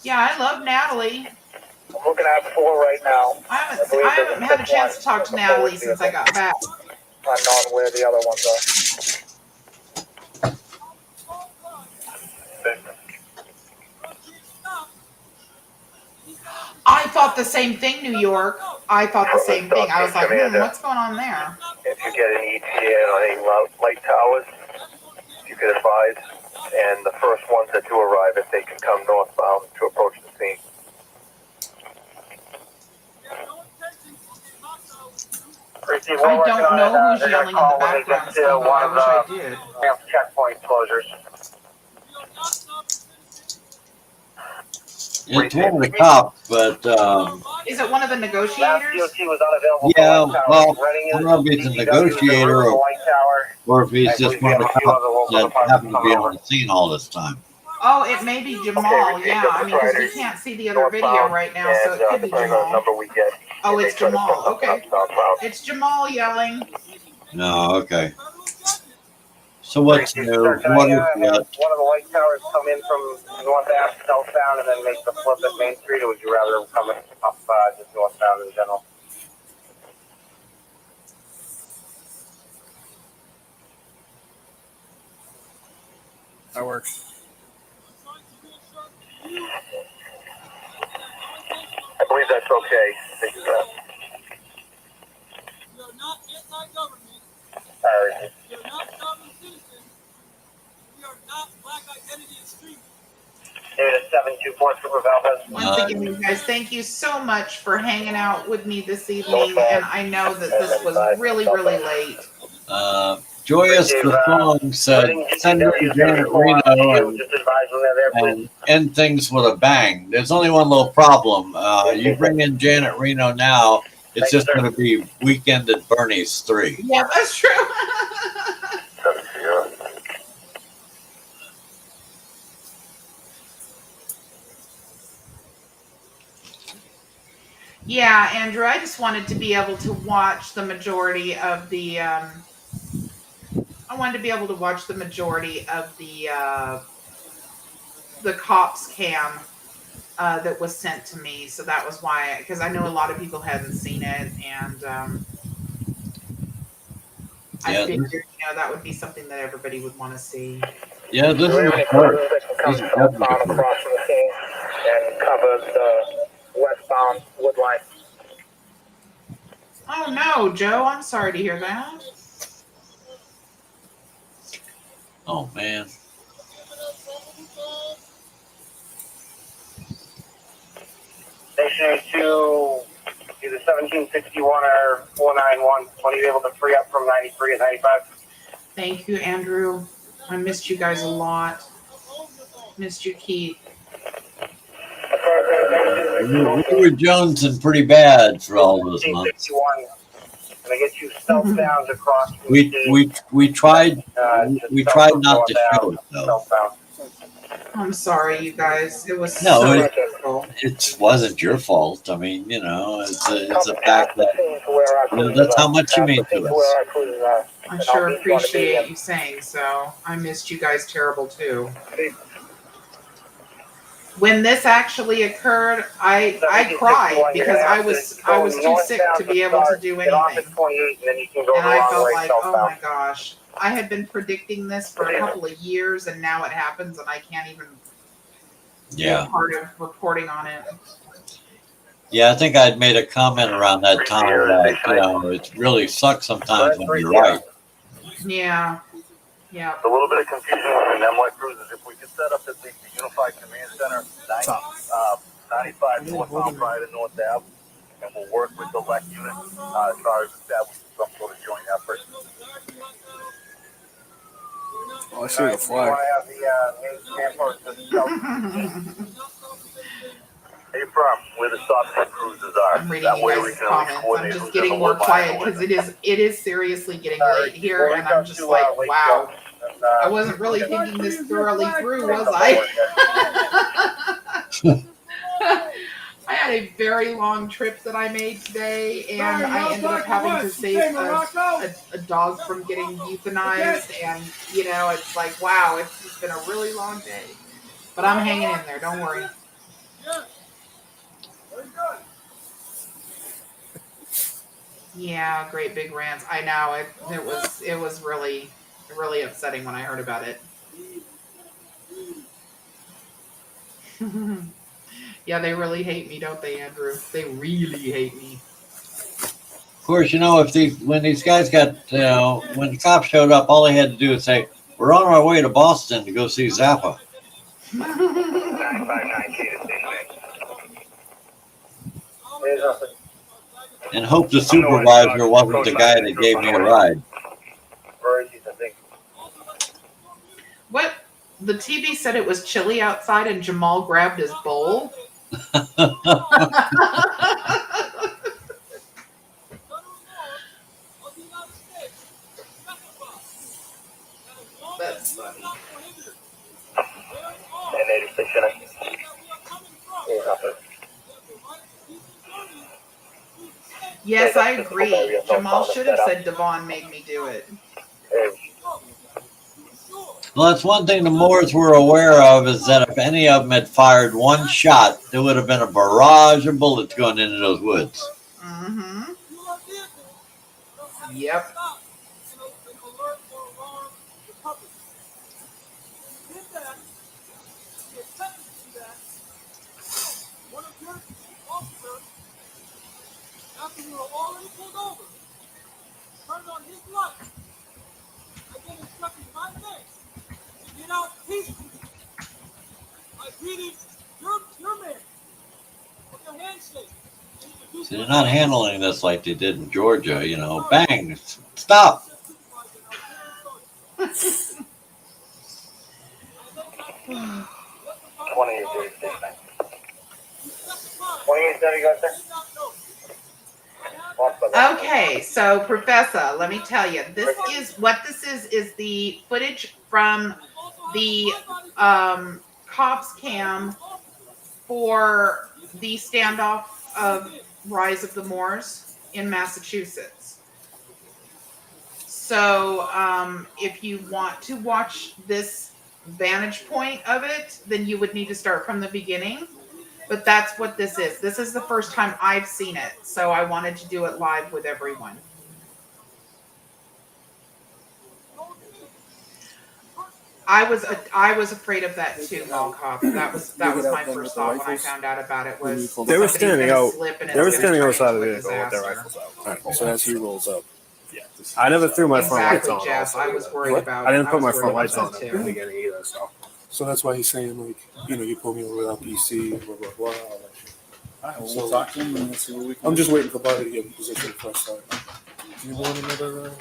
Yeah, I love Natalie. I'm looking at 4 right now. I haven't had a chance to talk to Natalie since I got back. I'm not where the other ones are. I thought the same thing, New York. I thought the same thing. I was like, what's going on there? If you get an ETA on any light towers, you could advise. And the first ones that do arrive, if they can come northbound to approach the scene. I don't know who's yelling in the background, Steve. I wish I did. Checkpoint closures. It's one of the cops, but is it one of the negotiators? Yeah, well, I don't know if he's a negotiator or if he's just one of the cops that happened to be on the scene all this time. Oh, it may be Jamal. Yeah, I mean, because we can't see the other video right now, so it could be Jamal. Oh, it's Jamal. Okay, it's Jamal yelling. No, okay. So what's new? What is that? One of the light towers come in from northbound, southbound, and then make the flip at Main Street, or would you rather come up just northbound in general? That works. I believe that's okay. Thank you, sir. We are not anti-government. Alright. We are not sovereign citizens. We are not black identity extremists. Data 724 Super Valvez. Once again, you guys, thank you so much for hanging out with me this evening. And I know that this was really, really late. Joyous the Song said, send her to Janet Reno and end things with a bang. There's only one little problem. You bring in Janet Reno now, it's just going to be Weekend at Bernie's 3. Yeah, that's true. Yeah, Andrew, I just wanted to be able to watch the majority of the the cops cam that was sent to me. So that was why, because I know a lot of people hadn't seen it, and I Yeah, figured, that would be something that everybody would want to see. yeah, this Do we is have my any part. crews that can come This is definitely southbound my part. across from the scene and cover the westbound wood line? Oh no, Joe, I'm sorry to hear that. Oh man. Stationary to either 1761 or 491. When are you able to free up from 93 and 95? Thank you, Andrew. I missed you guys a lot. Missed you, Keith. We were jonesing pretty bad for all those months. 1761. And I get you southbound across from We tried not to show it though. southbound. I'm sorry, you guys. It was No, so it difficult. wasn't your fault. I mean, it's a fact that that's how much you mean to us. I sure appreciate you saying so. I missed you guys terrible too. When this actually occurred, I cried because I was too sick to be able to do anything. And I felt like, oh my gosh. I had been predicting this for a couple of years, and now it happens, and I can't even be a part of reporting on it. Yeah, I think I'd made a comment around that time that it really sucks sometimes when you're right. Yeah. Yeah. A little bit of confusion between MY cruises. If we could set up at the Unified Command Center, 95 northbound prior to North Ave, and we'll work with the LEC unit as far as establishing some sort of joint effort. Oh, I see the flag. Hey, firm, where the stop cruises are. I'm reading you guys' comments. I'm just getting more quiet because it is seriously getting late here, and I'm just like, wow. I wasn't really thinking this thoroughly through, was I? I had a very long trip that I made today, and I ended up having to save a dog from getting euthanized, and it's like, wow, it's just been a really long day. But I'm hanging in there, don't worry. Yeah, great big rants. I know it was really upsetting when I heard about it. Yeah, they really hate me, don't they, Andrew? They really hate me. Of course, when these guys got when the cops showed up, all they had to do was say, "We're on our way to Boston to go see Zappa," and hope the supervisor wasn't the guy that gave me a ride. What? The TV said it was chilly outside and Jamal grabbed his bowl? That's funny. Yes, I agree. Jamal should have said Devon made me do it. Well, that's one thing the Moors were aware of, is that if any of them had fired one shot, there would have been a barrage of bullets going into those woods. Mm-hmm. Yep. After we were already pulled over, turned on his light, I then instructed my men to get out peacefully. I greeted your man with a handshake. See, they're not handling this like they did in Georgia, bang, stop. 28, Okay, so Professor, let me tell you, this is the footage from the cops cam for the standoff of Rise of the Moors in Massachusetts. So if you want to watch this vantage point of it, then you would need to start from the beginning. But that's what this is. This is the first time I've seen it, so I wanted to do it live with everyone. I was afraid of that too, Mall Cop. That was my first thought when I found out about it. Was They were standing out. They were standing outside of the vehicle vehicle with their rifles out. Alright, so as he rolls up. Yeah, I never threw my front lights Exactly, on. Jeff. Also, I was worried about. I didn't I put was my worried front about lights on that at the too. beginning either. So that's why he's saying, like, you pulled me over without PC, blah, blah, blah, all that shit. Alright, well, we'll talk to him and see what we can I'm do. just waiting for Bobby to get in position before I start. Do you want another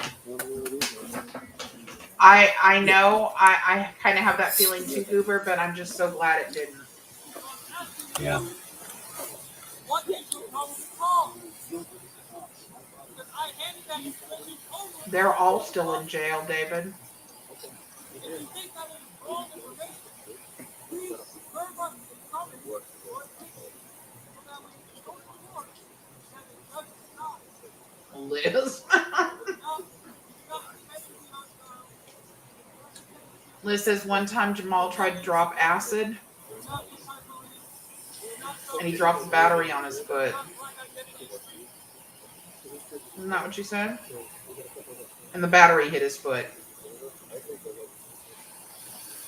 I know. I kind of have that feeling too, Goober, but I'm just so glad it didn't. Yeah. What is your problem wrong? Because I handed that information over. They're all still in jail, David. If you think that is wrong information, please verify the comment or take it so that we can show the court that it doesn't stop. Liz. Liz says one time Jamal tried to drop acid and he dropped the battery on his foot. Isn't that what you said? And the battery hit his foot.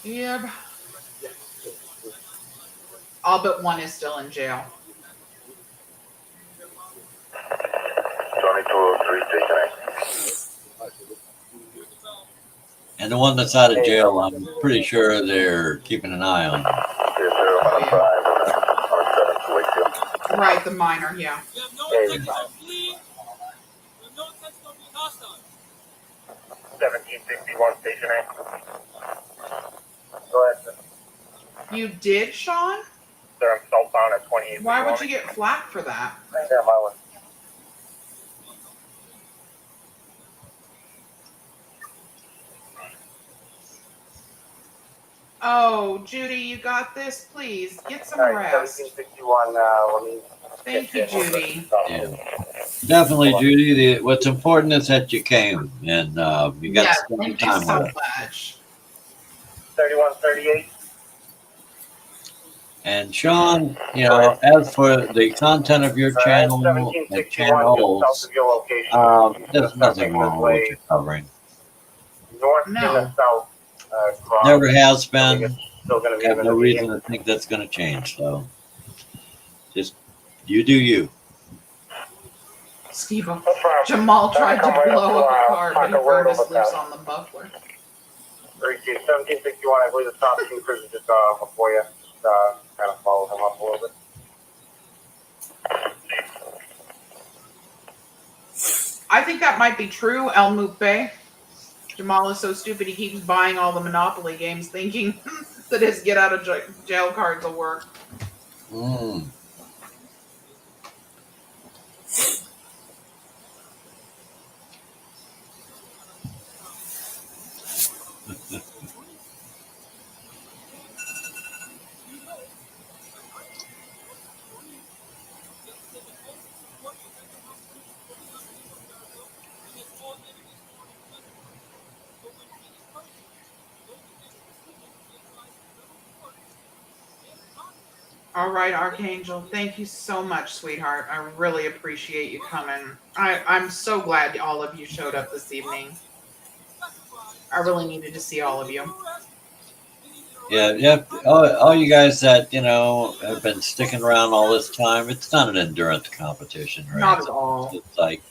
Yep. All but one is still in jail. 2203, station 8. And the one that's out of jail, I'm pretty sure they're keeping an eye on. Right, the minor, yeah. You have no intention of fleeing. You have no intention of being hostile. 1761, station 8. Go ahead, sir. You did, Sean? Sir, I'm southbound at 28. Why would you get flack for that? Yeah, my one. Oh, Judy, you got this? Please, get some All right, rest. 1761, let me... Thank you, Judy. Yeah. Definitely, Judy. What's important is that you came and you got Yeah, to spend thank you time so with us. much. 3138. And Sean, as for the content of your channel and 1761, channels, south of your location. there's nothing wrong with what you're covering. North in the south. Cross. Never has been. Still gonna be I have no in the reason to think that's going to change. So, just you do you. Steve, Jamal tried to blow up a car, but he burned his lips on the muffler. 1761, I believe the top two cruisers just before you. Kind of follow him up a little bit. I think that might be true, El Mupe. Jamal is so stupid he keeps buying all the Monopoly games thinking that his get out of jail cards will work. Mm. All right, Archangel. Thank you so much, sweetheart. I really appreciate you coming. I'm so glad all of you showed up this evening. I really needed to see all of you. Yeah. All you guys that have been sticking around all this time. It's not an endurance competition, right? Not at all. It's like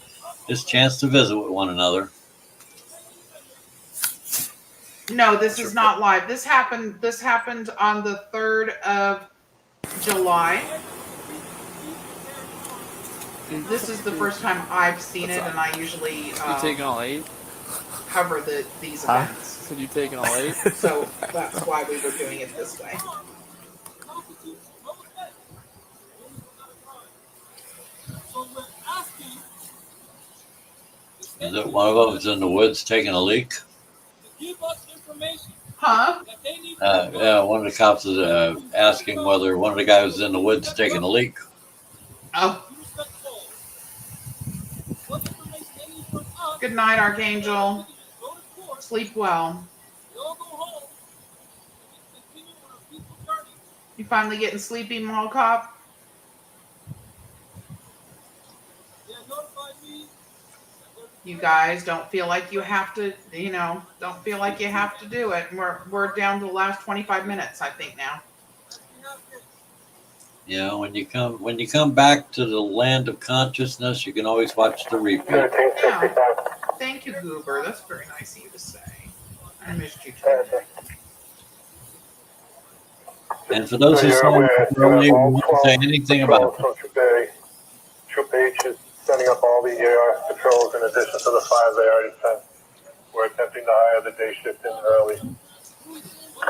this chance to visit with one another. No, this is not live. This happened on the 3rd of July. This is the first time I've seen it, and I usually You taking all 8? cover these events. So you taking all 8? So that's why we were doing it this way. Is it one of them is in the woods taking a leak? Give us information. Huh? Yeah, one of the cops is asking whether one of the guys is in the woods taking a leak. Oh. Good night, Archangel. Sleep well. You finally getting sleepy, Mall Cop? You guys don't feel like you have to, don't feel like you have to do it. We're down to the last 25 minutes, I think now. When you come back to the land of consciousness, you can always watch the repeat. Yeah. Thank you, Goober. That's very nice of you to say. I missed you too. And for those who say early, we won't say anything about it. Troop H is setting up all the AR patrols in addition to the 5 they already sent. We're attempting to hire the day shift in early.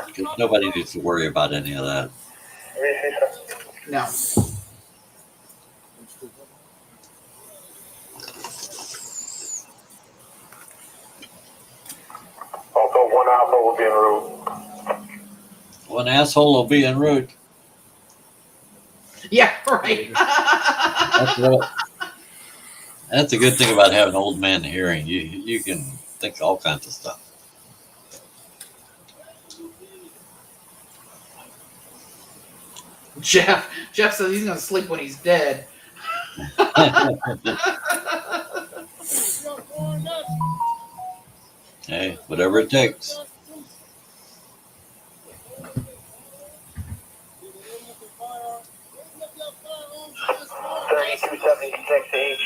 Because nobody needs to worry about any of that. No. Also, one asshole will be en route. One asshole will be en route. Yeah, right. That's a good thing about having old man hearing. You can think all kinds of stuff. Jeff says he's gonna sleep when he's dead. Hey, whatever it takes. H,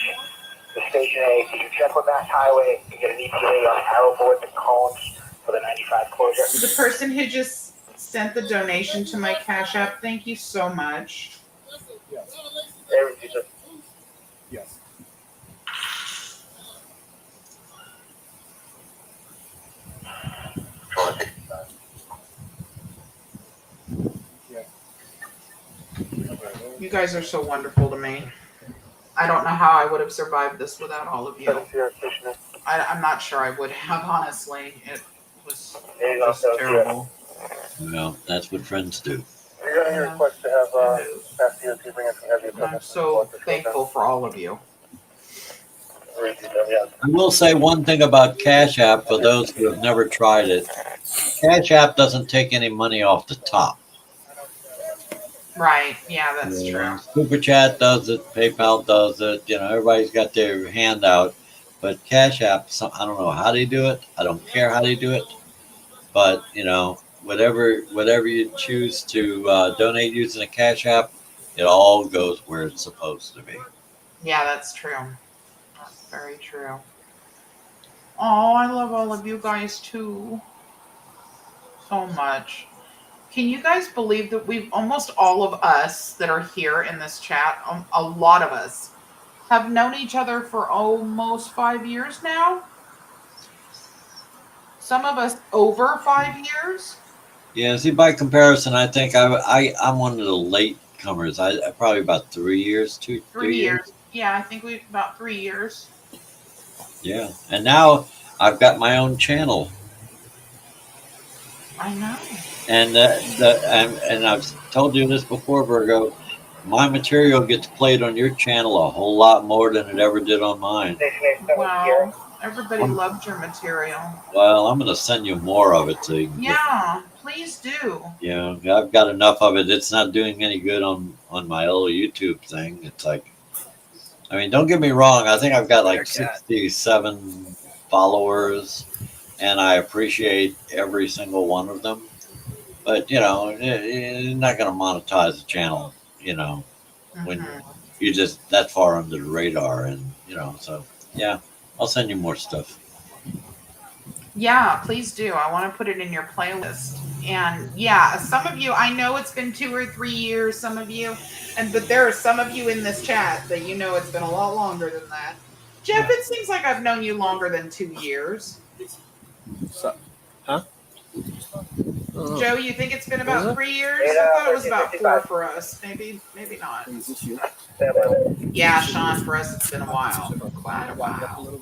the Station A. Did you check with Mass Highway and get an ETA on arrow boards and cones for the 95 closure? The person who just sent the donation to my Cash App, thank you so much. Yes. Yes. You guys are so wonderful to me. I don't know how I would have survived this without all of you. I'm not sure I would have, honestly. It was just terrible. Well, that's what friends do. You're going to request to have Mass DOT bring in some heavy equipment. I'm so thankful for all of you. I will say one thing about Cash App for those who have never tried it. Cash App doesn't take any money off the top. Right. Yeah, that's true. Super Chat does it. PayPal does it. Everybody's got their hand out. But Cash App, I don't know how they do it. I don't care how they do it. But, whatever you choose to donate using a Cash App, it all goes where it's supposed to be. Yeah, that's true. That's very true. Oh, I love all of you guys too. So much. Can you guys believe that we've almost all of us that are here in this chat, a lot of us, have known each other for almost 5 years now? Some of us over 5 years? Yeah, see, by comparison, I think I'm one of the late comers. I probably about 3 years, 3 years. Yeah, I think we've about 3 years. Yeah, and now I've got my own channel. I know. And and I've told you this before, Virgo. My material gets played on your channel a whole lot more than it ever did on mine. Wow, everybody loved your material. Well, I'm going to send you more of it so you can please do. Yeah, I've got enough of it. It's not doing any good on my little YouTube thing. It's like, I mean, don't get me wrong. I think I've got like 67 followers, and I appreciate every single one of them. But, you're not going to monetize the channel, when you're just that far under the radar. And, so, yeah, I'll send you more stuff. Yeah, please do. I want to put it in your playlist. And yeah, some of you, I know it's been 2 or 3 years, some of you, but there are some of you in this chat that it's been a lot longer than that. Jeff, it seems like I've known you longer than 2 years. Huh? Joe, you think it's been about 3 years? I thought it was about 4 for us. Maybe not. Yeah, Sean, for us it's been a while. Quite a while.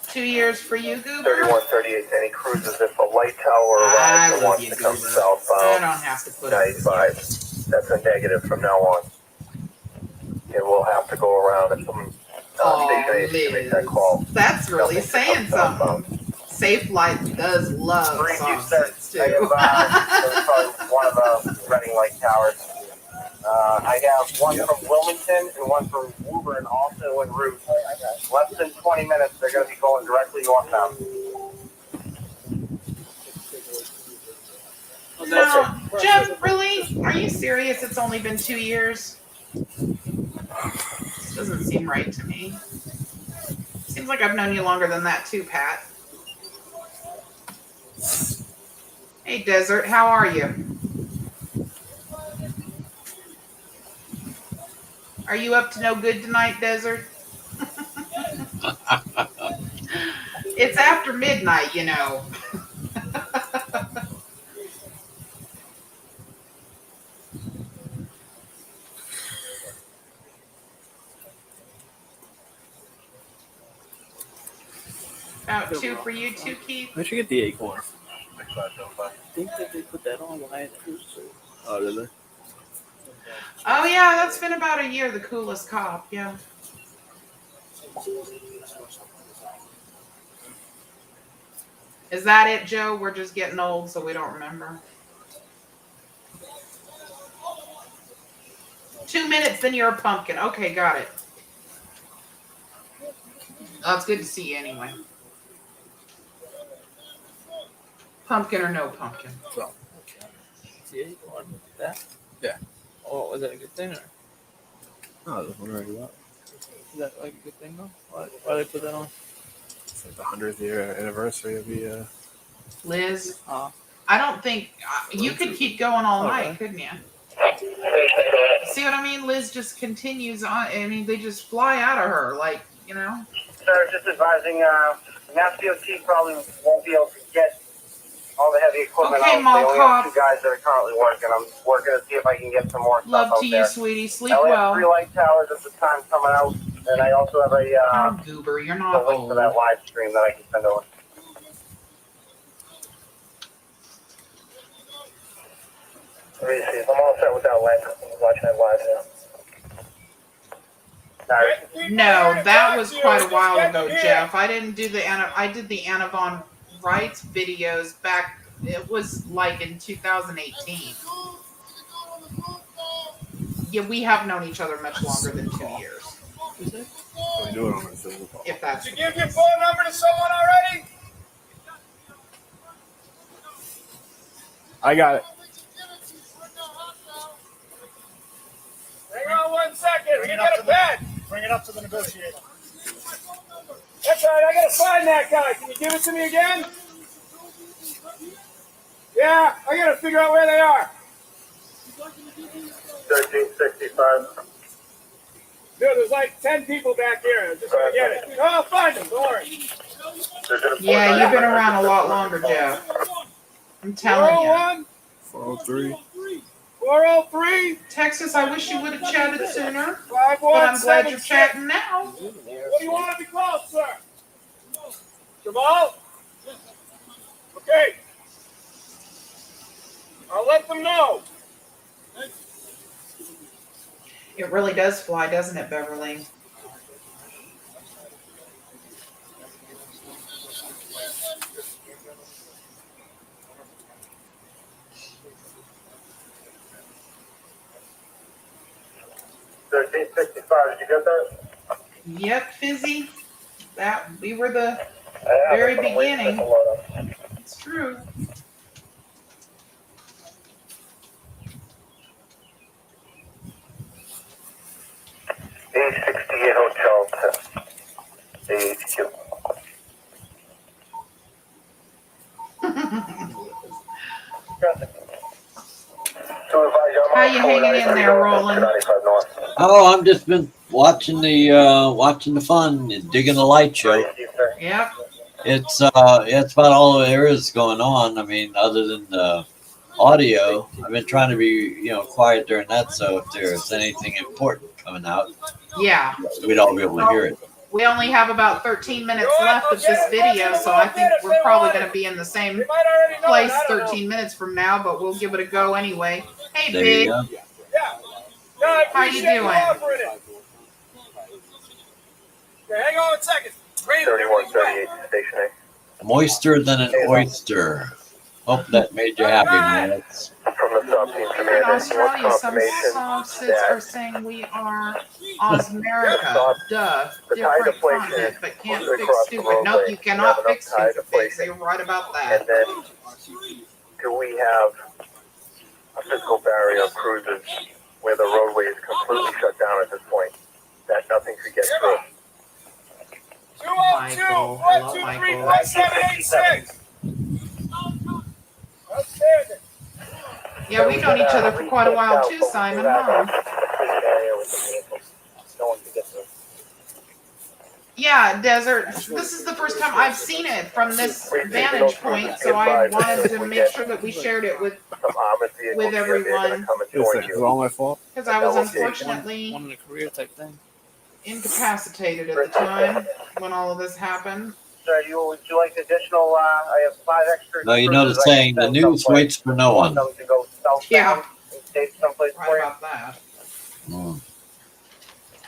2 years for you, Goober? 3138, any cruises if a light tower arrives and wants to come southbound. I don't have to put 95. That's a negative from now on. And we'll have to go around at some station to make that call. That's really saying something. Safe Light does love sausage too. Probably one of the running light towers. I have one from Wilmington and one from Woburn also en route. Less than 20 minutes, they're going to be going directly northbound. No, Jeff, really? Are you serious? It's only been 2 years? This doesn't seem right to me. Seems like I've known you longer than that too, Pat. Hey, Desert, how are you? Are you up to no good tonight, Desert? It's after midnight, you know. About 2 for you too, Keith. I should get the acorn. I think that they put that on when I had Oh, did they? Oh yeah, that's been about a year. The coolest cop, yeah. Is that it, Joe? We're just getting old, so we don't remember. 2 minutes, then you're a pumpkin. Okay, got it. Oh, it's good to see you anyway. Pumpkin or no pumpkin? So, the acorn. That? Yeah. Oh, is that a good thing or? No, I was wondering about. Is that like a good thing though? Why they put that on? It's like the 100th year anniversary of the. Liz, I don't think you could keep going all night, couldn't you? See what I mean? Liz just continues on. I mean, they just fly out of her, like, you know. Sir, just advising, Mass DOT probably won't be able to get all the heavy equipment Okay, out. Mall They only Cop. have 2 guys that are currently working. I'm working to see if I can get some more Love stuff out to there. you, sweetie. Sleep I only well. have 3 light towers at the time coming out, and I also have a Goober, you're the not link old. for that live stream that I can send over. Let me see. I'm all set with that link. I'm watching it live now. No, that was quite a while ago, Jeff. I didn't do I did the Anavon rights videos back. It was like in 2018. Yeah, we have known each other much longer than 2 years. We do it on a Zoom call. If that's Did you give your phone number to someone already? I got it. Hang on 1 second. Let me get a pen. Bring it up to the negotiator. That's all right. I gotta find that guy. Can you give it to me again? Yeah, I gotta figure out where they are. 1365. Dude, there's like 10 people back here. I'm just gonna get it. Oh, I'll find them. Don't worry. Yeah, you've been around a lot longer, Jeff. I'm telling you. 401. 403. 403. Texas, I wish you would have chatted sooner, but 5176. I'm glad you're chatting now. What do you want to be called, sir? Jamal? Okay. I'll let them know. It really does fly, doesn't it, Beverly? $13.65. Did you get that? Yep, Fizzy. That we were the very beginning. It's true. A68 Hotel to AHQ. How you hanging in there, Roland? Oh, I've just been watching the fun and digging the light show. Yep. It's about all there is going on. I mean, other than the audio, I've been trying to be quiet during that. So if there's anything important coming out, Yeah. we'd all be able to hear it. We only have about 13 minutes left of this video, so I think we're probably going to be in the same place 13 minutes from now, but we'll give it a go anyway. Hey, There Big. you go. How you doing? Okay, hang on 1 second. 3138 Station A. Moister than an oyster. Hope that made you happy, man. From the stop team In commander. Australia, some Confirmation sources that are saying we are Osmerica. Duh. the tide Different deflation content, but can't moves fix across the stupid. Nope, roadway. you We have cannot enough fix tide stupid things. deflation. You're right about And that. then, do we have a physical barrier of cruisers where the roadway is completely shut down at this point, that nothing could get through? Michael. Hello, Michael. 5786. Outstanding. Yeah, we've known each other for quite a while too, Simon, huh? No one can get through. Yeah, Desert. This is the first time I've seen it from this vantage point, so I wanted to make sure that we shared it with everyone. It's all my fault. Because I was unfortunately One in a career type thing. incapacitated at the time when all of this happened. Sir, would you like additional? I have 5 extra. No, you know the saying, the news waits for no one. Yeah. Someplace Right about that. Mm.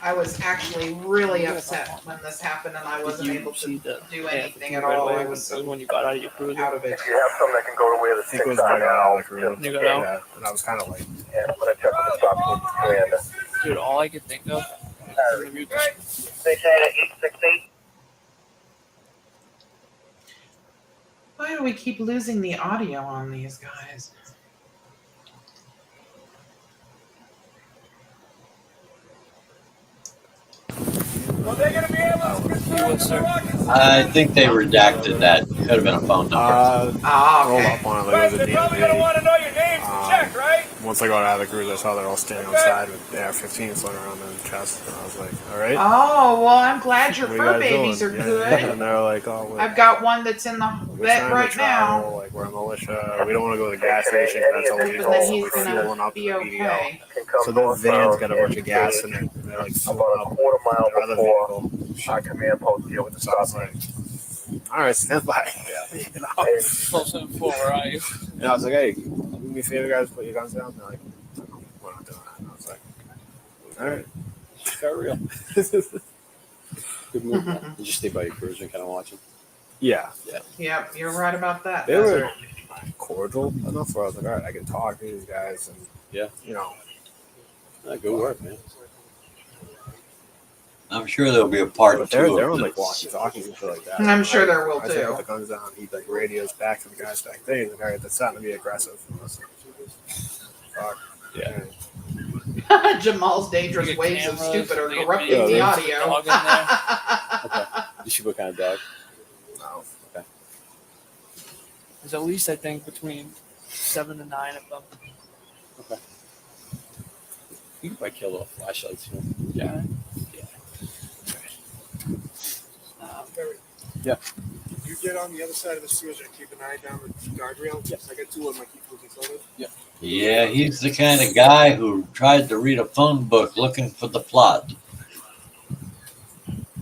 I was actually really upset when this happened and I wasn't able to do anything at all. I was so when you got out of your cruiser. out of it. If you have some that can go to where the I think it was sticks when I got out are of the cruiser. You got out? Yeah, and I was kind of like, Yeah, I'm gonna check with the stop team commander. Dude, all I could think of. Station 868. Why do we keep losing the audio on these guys? Are they going to be able to control the rocket? I think they redacted that. Could have been a phone number. roll Okay. up on it like it was a They're probably going to want DMV. to know your names to check, right? Once I got out of the cruiser, I saw they're all standing outside with the AR-15s floating around their chest. And I was like, all right. Oh, well, I'm glad your What are you fur guys babies doing? are Yeah. good. And they're like, oh, I've got one that's in the we're vet trying right to now. travel, like we're a militia. We don't want to go to the gas station. That's But illegal. then he's We're gonna fueling up be the BDL. okay. So their van's got a bunch of gas in it. They're like About filling a up quarter mile their other before vehicle. our command post here with the So I stop was team. like, all right, stand by. You know? Close in 4, where are you? And I was like, hey, do me a favor, guys, put your guns down. They're like, no, we're not doing that. And I was like, all right. Got real. Good move. You just stay by your cruiser and kind of watch them. Yeah. Yep, you're right about that. They were Desert. cordial enough where I was like, all right, I can talk to these guys. And, Yeah. you know. Good work, man. I'm sure there'll be a part But 2 there of was like this. walkie-talkies and shit like that. I'm sure there will, I said, too. put the guns down. He like radios back to the guys back there. He's like, all right, that's starting to be aggressive. I was like, fuck. Yeah. Jamal's dangerous Get waves of cameras, stupid are they get corrupting video, the there's audio. a dog in there. Okay. You should what kind of dog? No. Okay. There's at least, I think, between 7 to 9 of them. Okay. You can probably kill little flashlights. You know? Yeah. Yeah. You get on the other side of the sewers and keep an eye down the guardrail. Yes. I got 2 of them. I keep moving forward. Yeah, he's the kind of guy who tried to read a phone book looking for the plot.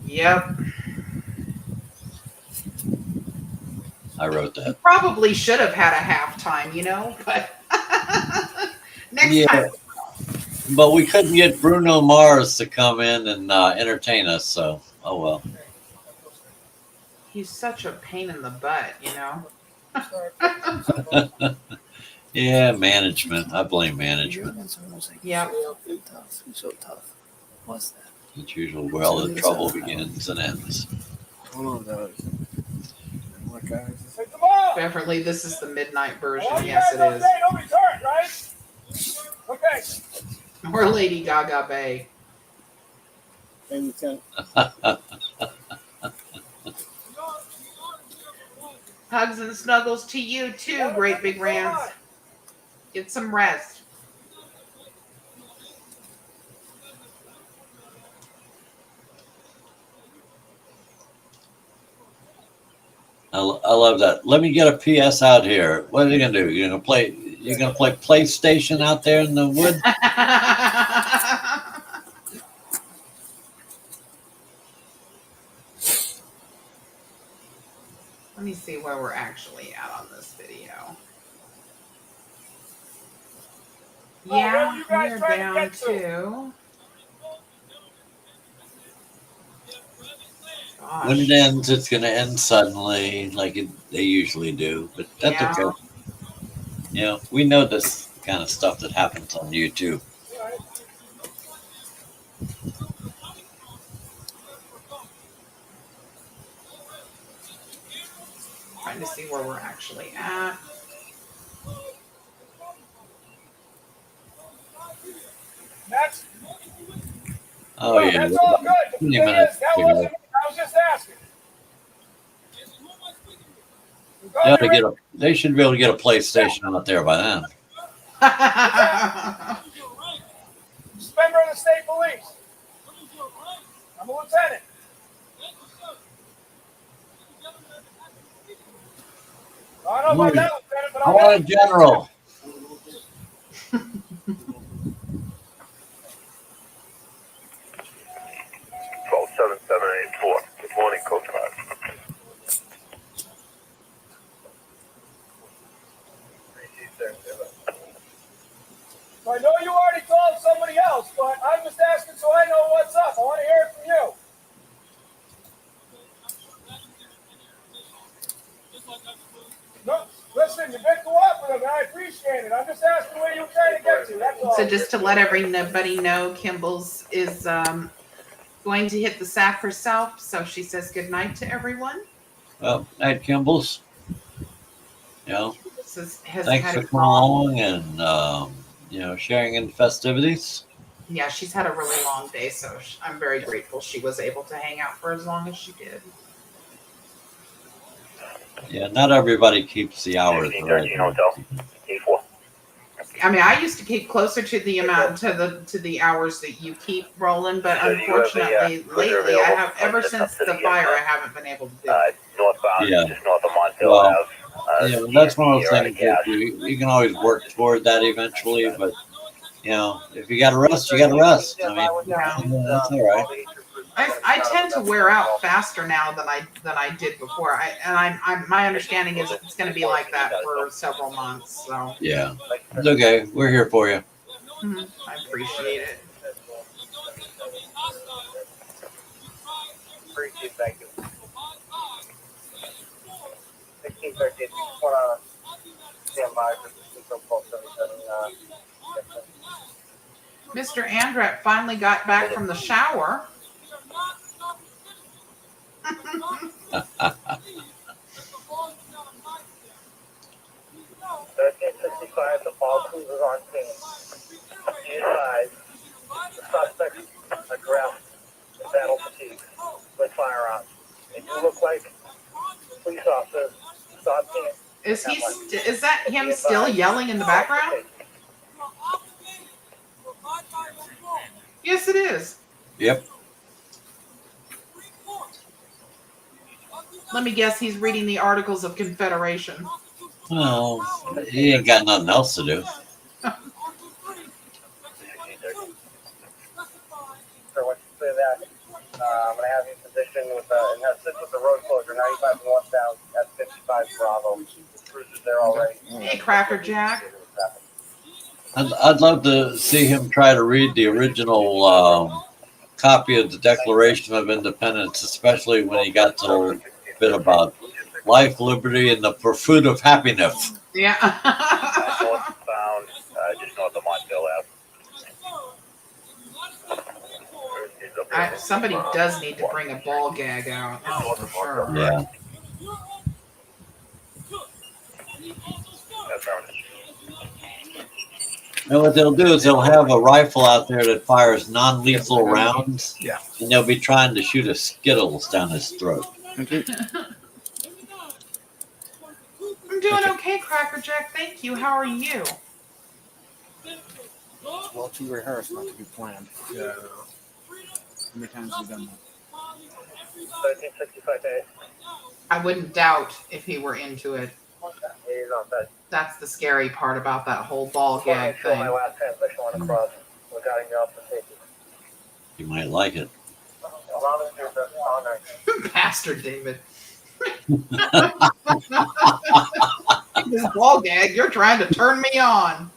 Yep. I wrote that. Probably should have had a halftime, you know, but next Yeah. time. But we couldn't get Bruno Mars to come in and entertain us, so oh well. He's such a pain in the butt, you know. Yeah, management. I blame management. Yeah. So tough. What's that? As usual, where all the trouble begins and ends. One of those. What guys? Hey, come on! Beverly, this is the midnight version. All you Yes, guys it is. okay? Nobody's hurt, right? Okay. Or Lady Gaga Bay. And you can. Hugs and snuggles to you too, Great Big Rams. Get some rest. I love that. Let me get a PS out here. What are you gonna do? You're gonna play PlayStation out there in the wood? Let me see where we're actually at on this video. where Yeah, were you guys we're trying to down get to? to. Gosh. When it ends, it's gonna end suddenly, like they usually do. But that's Yeah. okay. You know, we know this kind of stuff that happens on YouTube. Trying to see where we're actually at. That's, Oh yeah, that's all good. The 20 thing minutes. is, that wasn't me. I was just asking. They should be able to get a PlayStation out there by then. Member of the state police. I'm a lieutenant. I don't know about that, lieutenant, but I want a general. 127784. Good morning, Coach Clark. I know you already told somebody else, but I'm just asking so I know what's up. I want to hear it from you. No, listen, you've been cooperative, and I appreciate it. I'm just asking where you're trying to get to. That's all. So just to let everybody know, Kimball's is going to hit the sack herself. So she says good night to everyone. Well, night, Kimball's. You know, thanks for coming along and sharing in the festivities. Yeah, she's had a really long day, so I'm very grateful she was able to hang out for as long as she did. Yeah, not everybody keeps the hours. Right? I mean, I used to keep closer to the amount to the hours that you keep rolling, but unfortunately, lately, I have ever since the fire, I haven't been able to do it. Northbound, Yeah. just north of Montville Ave. Yeah, that's one of those things that you can always work toward that eventually, but if you got to rest, you got to rest. I mean, that's all right. I tend to wear out faster now than I did before. My understanding is it's going to be like that for several months. So yeah, it's okay. We're here for you. I appreciate it. Thank you. 1613. Stand by for Mr. Andret finally got back from the shower. 1365, the all cruisers on scene. Be advised, the suspects are dressed in battle fatigue with firearms. They do look like police officers. Stop scene. Is that him still yelling in the background? Yes, it is. Yep. Let me guess, he's reading the Articles of Confederation. Well, he ain't got nothing else to do. So once you clear that, I'm going to have you positioned with the road closure, 95 northbound at 55 Bravo. Cruisers there already. Hey, Cracker Jack. I'd love to see him try to read the original copy of the Declaration of Independence, especially when he got to a bit about life, liberty, and the pursuit of happiness. Yeah. Northbound, just north of Montville Ave. Somebody does need to bring a ball gag out. Oh, for sure. Yeah. And what they'll do is they'll have a rifle out there that fires non-lethal rounds. Yeah. And they'll be trying to shoot a Skittles down his throat. I'm doing okay, Cracker Jack. Thank you. How are you? Well, to rehearse, not to be planned. Yeah. How many times have you done that? 1365 days. I wouldn't doubt if he were into it. He's on set. That's the scary part about that whole ball gag thing. My last transmission went across regarding the officer safety. You might like it. Allow me to do this all night. Pastor David. This ball gag, you're trying to turn me on.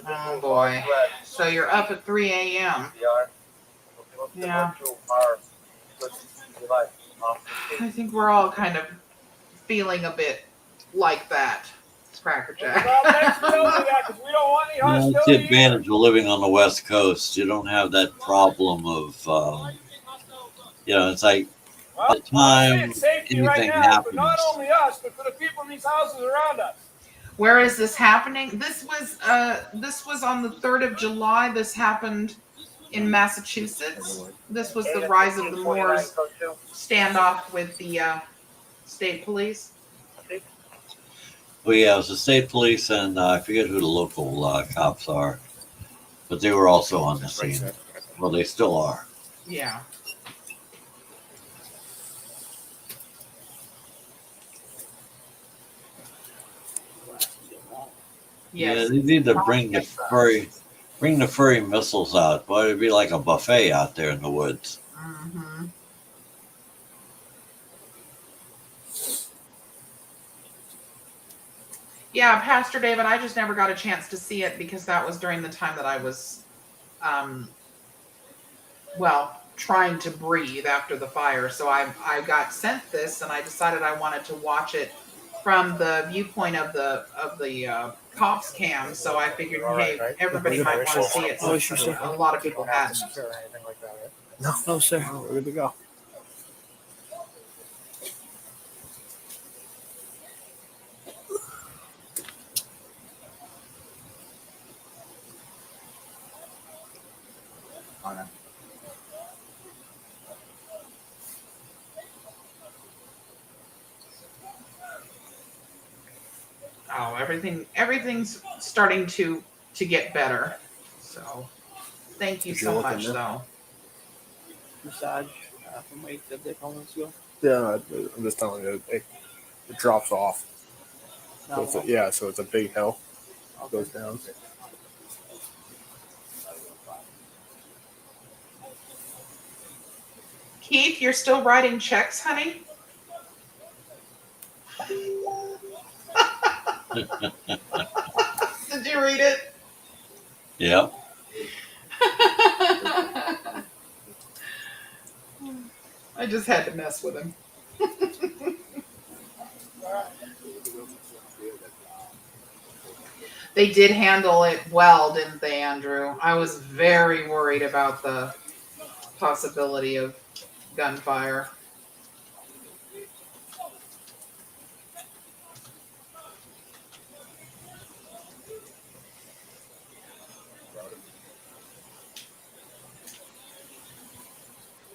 Oh boy. So you're up at 3 a.m. Yeah. I think we're all kind of feeling a bit like that, Crackerjack. Well, thanks for telling me that, because we don't want any That's the hostility here. advantage of living on the West Coast. You don't have that problem of, it's like by the Well, I'm time saying safety right anything now for not happens, only us, but for the people in these houses around us. Where is this happening? This was on the 3rd of July. This happened in Massachusetts. This was the rise of the Moors standoff with the state police. well, yeah, it was the state police and I forget who the local cops are, but they were also on the scene. Well, they still are. Yeah. Yeah, Yes. they need to bring the furry missiles out. Boy, it'd be like a buffet out there in the woods. Mm-hmm. Yeah, Pastor David, I just never got a chance to see it because that was during the time that I was, trying to breathe after the fire. So I got sent this, and I decided I wanted to watch it from the viewpoint of the cops cam. So I figured, hey, everybody might want to see it. Since a lot of people hadn't. No, sir. We're good to go. Oh, everything's starting to get better. So thank you so much, though. Massage from weight that they call us go. Yeah, I'm just telling you, it drops off. So it's a big hill. It goes down. Keith, you're still writing checks, honey? Did you read it? Yeah. I just had to mess with him. They did handle it well, didn't they, Andrew? I was very worried about the possibility of gunfire.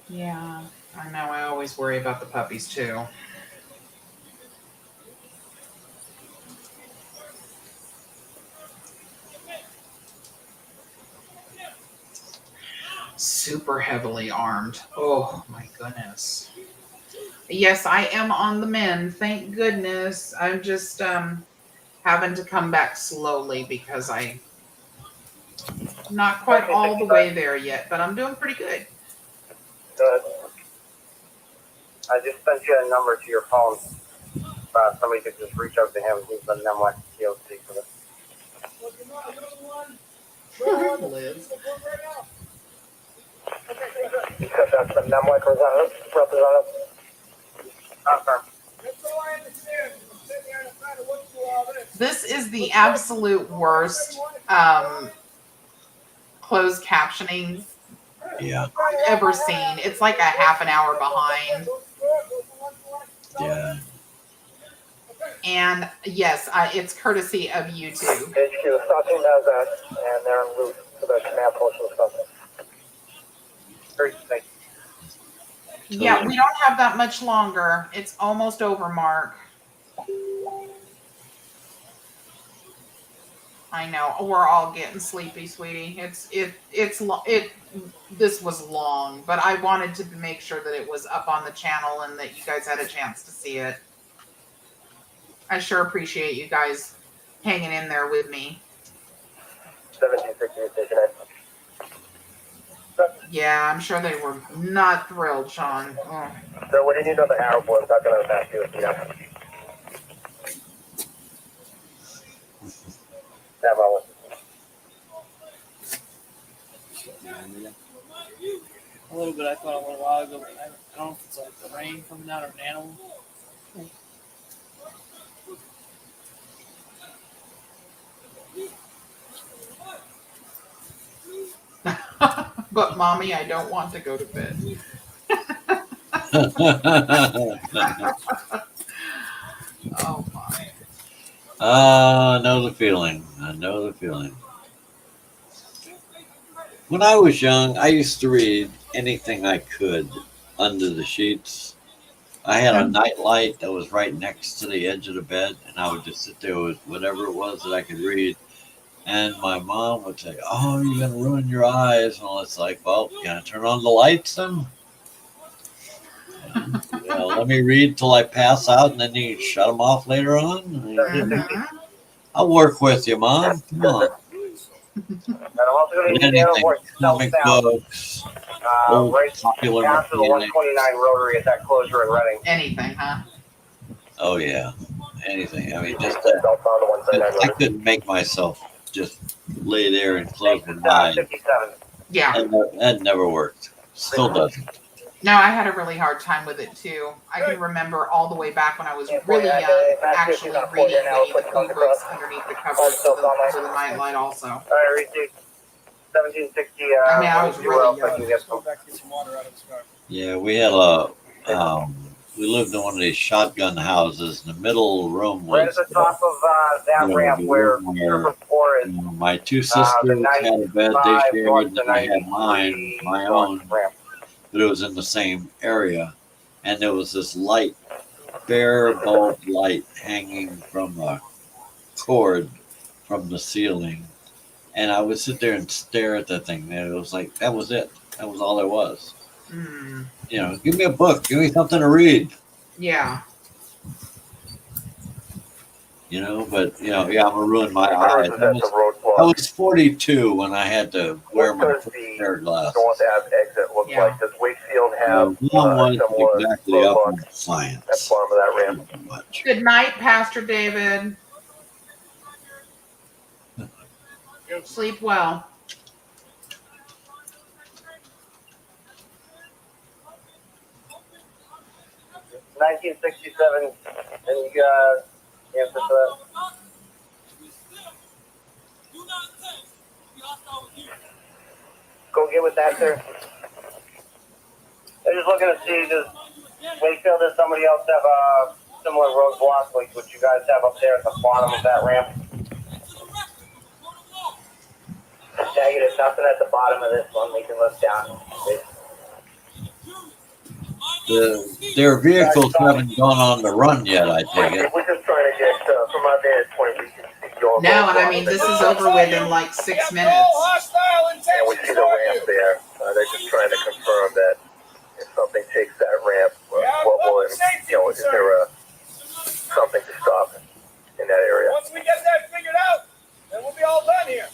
Yeah, I know. I always worry about the puppies, too. Super heavily armed. Oh, my goodness. Yes, I am on the mend. Thank goodness. I'm just having to come back slowly because I'm not quite all the way there yet, but I'm doing pretty good. Good. I just sent you a number to your phone. Somebody could just reach out to him. He's the NEMLEC TOC for this. Liz. You said that's the NEMLEC representative? This is the absolute worst closed captioning I've ever seen. It's like a half an hour behind. Yeah. And yes, it's courtesy of YouTube. HQ, Stockton does that, and they're en route to the command post of Stockton. Great, thank you. Yeah, we don't have that much longer. It's almost over, Mark. I know. We're all getting sleepy, sweetie. This was long, but I wanted to make sure that it was up on the channel and that you guys had a chance to see it. I sure appreciate you guys hanging in there with me. 1768 station. Yeah, I'm sure they were not thrilled, Sean. Oh. So what do you need on the arrow board? I'm not going to back you, yeah. A little bit. I thought a little while ago, but I don't know if it's like the rain coming out or an animal. But mommy, I don't want to go to bed. Oh my. I know the feeling. I know the feeling. When I was young, I used to read anything I could under the sheets. I had a night light that was right next to the edge of the bed, and I would just sit there with whatever it was that I could read. And my mom would say, "Oh, you're gonna ruin your eyes." And it's like, well, can I turn on the lights then? And, let me read till I pass out, and then you shut them off later on. I'll work with you, Mom. Come on. Anything, comic books, old popular after the mechanics. 129 Rotary at that closure in Reading. Anything, huh? Oh yeah, anything. I mean, just that. I couldn't make myself just lay there and close my eyes. Yeah. That never worked. Still doesn't. No, I had a really hard time with it too. I can remember all the way back when I was really young, actually reading Winnie the Pooh books underneath the covers to the nightlight also. All right, receipt 1760. I mean, I was really young. Yeah, we had we lived in one of these shotgun houses. In the middle room Right was at the top of that ramp where Trooper 4 is. my two sisters had a bed they shared, and I had my own. But it was in the same area, and there was this light, bare bulb light hanging from a cord from the ceiling, and I would sit there and stare at that thing. And it was like that was it. That was all there was. Mm. Give me a book. Give me something to read. Yeah. But I'm gonna ruin my eyes. I was 42 when I had to wear my pair of glasses. North Ave exit looks like. Does Wakefield have Mom similar was exactly up on science. at the bottom of that ramp? Much. Good night, Pastor David. Sleep well. $1967, and you answer for that. Go get with that, sir. I'm just looking to see, does Wakefield, does somebody else have a similar roadblock like what you guys have up there at the bottom of that ramp? Negative, nothing at the bottom of this one. We can look down. Their vehicles haven't gone on the run yet, I take it. We're just trying to get from our vantage point. We can see your No, and I mean this is over with in like 6 minutes. And we see the ramp there. They're just trying to confirm that if something takes that ramp, what will it, is there something to stop in that area? Once we get that figured out, then we'll be all done here.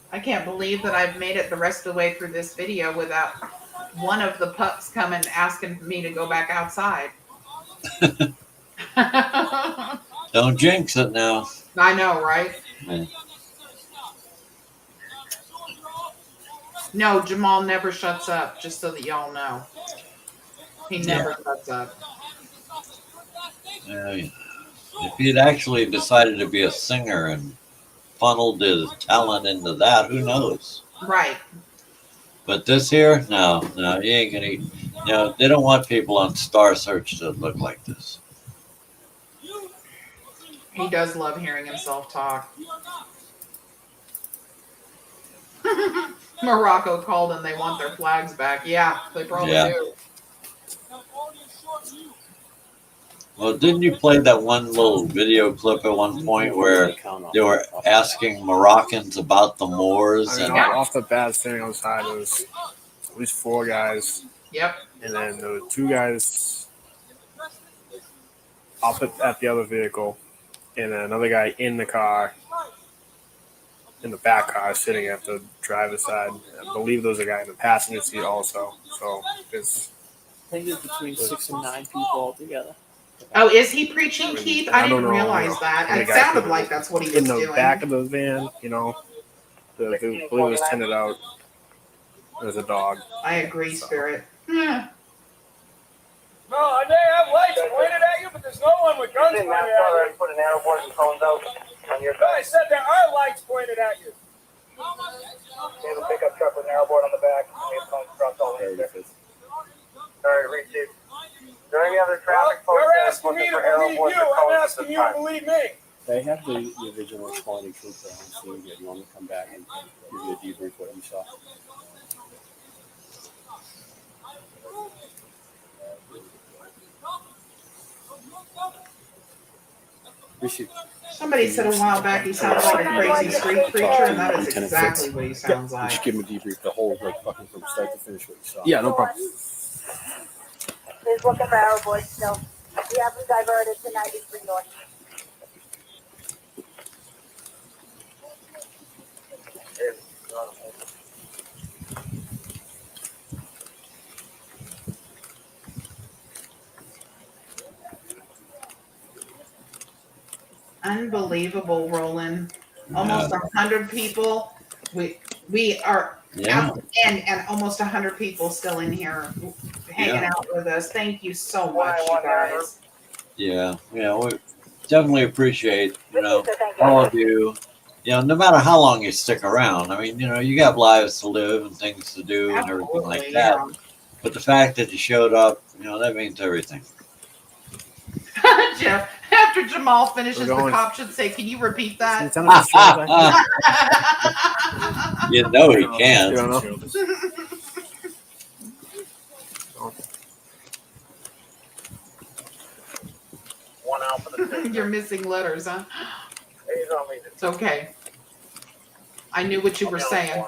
I can't believe that I've made it the rest of the way through this video without one of the pups coming asking me to go back outside. Don't jinx it now. I know, right? Yeah. No, Jamal never shuts up, just so that y'all know. He never shuts up. If he'd actually decided to be a singer and funneled his talent into that, who knows? Right. But this here, no, he ain't gonna. They don't want people on Star Search to look like this. He does love hearing himself talk. Morocco called and they want their flags back. Yeah, they probably do. Well, didn't you play that one little video clip at one point where they were asking Moroccans about the Moors? I mean, off the bat, standing outside, there was at least 4 guys. Yep. And then there were 2 guys up at the other vehicle, and then another guy in the car, in the back car, sitting at the driver's side. I believe there was a guy in the passenger seat also. So it's. I think it's between 6 and 9 people altogether. Oh, is he preaching, Keith? I didn't realize that. It sounded like that's what he was doing. In the back of the van, the blue was tinted out. There's a dog. I agree, Spirit. Yeah. No, they have lights pointed at you, but there's no one with guns pointed at you. Put an arrow board and cones out on your I said there are lights pointed at you. There's a pickup truck with an arrow board on the back. We have cones across all the way. Sorry, received. Is there any other traffic folks You're that are asking me looking to for arrow believe boards you. or I'm cones at asking this you to time? believe me. They have the original responding trooper on scene here. You want to come back and give you a debrief what you saw? Receive. Somebody said a while back he sounds like a crazy street preacher, and that is exactly what he sounds like. Just give him a debrief, the whole, like, fucking from start to finish what you saw. Yeah, no problem. Please look at arrow board still. We have them diverted to 93 North. Unbelievable, Roland. Almost 100 people. We are out, and almost 100 people still in here hanging out with us. Thank you so much, you guys. Yeah, we definitely appreciate, all of you. No matter how long you stick around. I mean, you got lives to live and things to do and everything like that. But the fact that you showed up, that means everything. Jeff, after Jamal finishes, the cop should say, "Can you repeat that?" He can. You don't know. One out for the You're missing letters, huh? He's on me. It's okay. I knew what you were saying.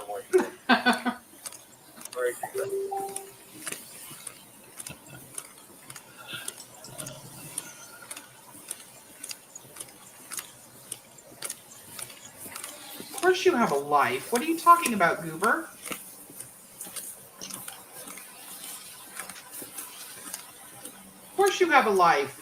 Of course you have a life. What are you talking about, Goober? Of course you have a life.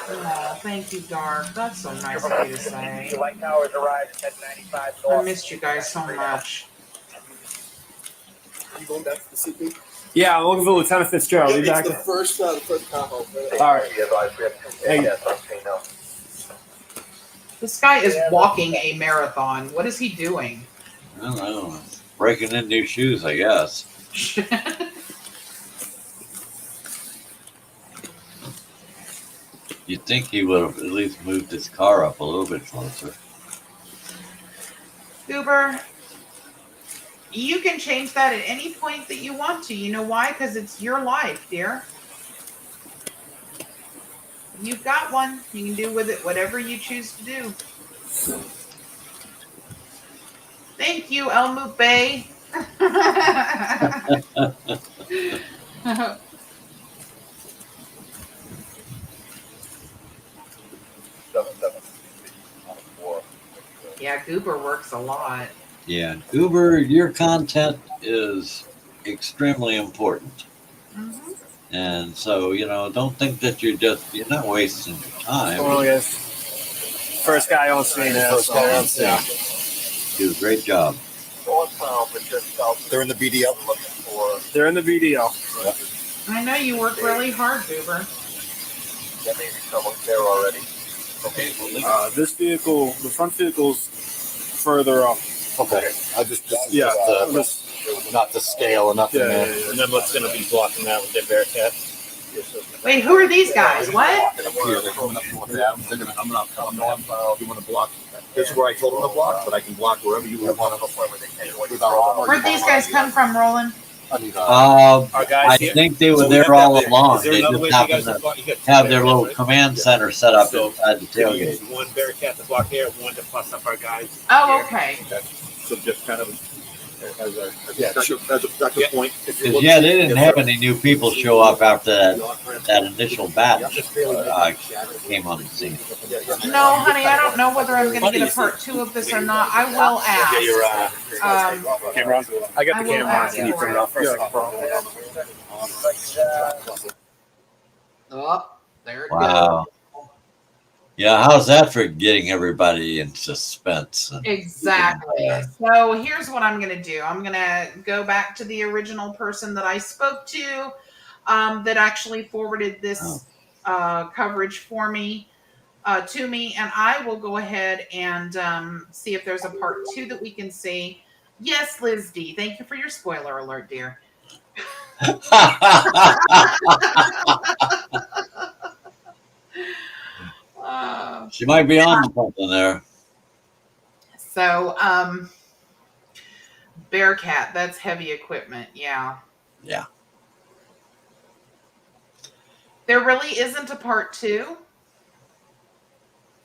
Oh, thank you, Dark. That's so nice of you to say. Light towers arrived at 95 I north. missed you guys so much. You going back to the CP? Yeah, I'm looking for Lieutenant Fitzgerald. It's He's back the there. first combo. All right. Hey. This guy is walking a marathon. What is he doing? I don't know. Breaking in new shoes, I guess. You'd think he would have at least moved his car up a little bit closer. Goober, you can change that at any point that you want to. You know why? Because it's your life, dear. You've got one. You can do with it whatever you choose to do. Thank you, El Mupe. Yeah, Goober works a lot. Yeah, Goober, your content is extremely important. Mm-hmm. And so, don't think that you're not wasting your time. Oh, yes. First guy on scene. First guy on scene. Yeah. Do a great job. They're in the BDL. They're in the VDL. I know you work really hard, Goober. There may be someone there already. This vehicle, the front vehicle's further up. Okay. Not to scale or nothing, man. And then what's going to be blocking that with their Bearcat? Wait, who are these guys? What? Here, they're coming up north Ave. I'm gonna come north. You want to block? This is where I told them to block, but I can block wherever you want to go. Where'd these guys come from, Roland? I think they were there all along. They just happened to have their little command center set up inside the tailgate. One Bearcat to block there, one to plus up our guys. Oh, okay. So just kind of as a backup point. Because they didn't have any new people show up after that initial batch came on the scene. No, honey, I don't know whether I'm going to get a part 2 of this or not. I will ask. Camera on. I got the camera on. Can you turn it off first? Oh, there it goes. Yeah, how's that for getting everybody in suspense? Exactly. So here's what I'm going to do. I'm going to go back to the original person that I spoke to that actually forwarded this coverage for me to me, and I will go ahead and see if there's a part 2 that we can see. Yes, Liz D. Thank you for your spoiler alert, dear. She might be on something there. So, Bearcat, that's heavy equipment. Yeah. Yeah. There really isn't a part 2?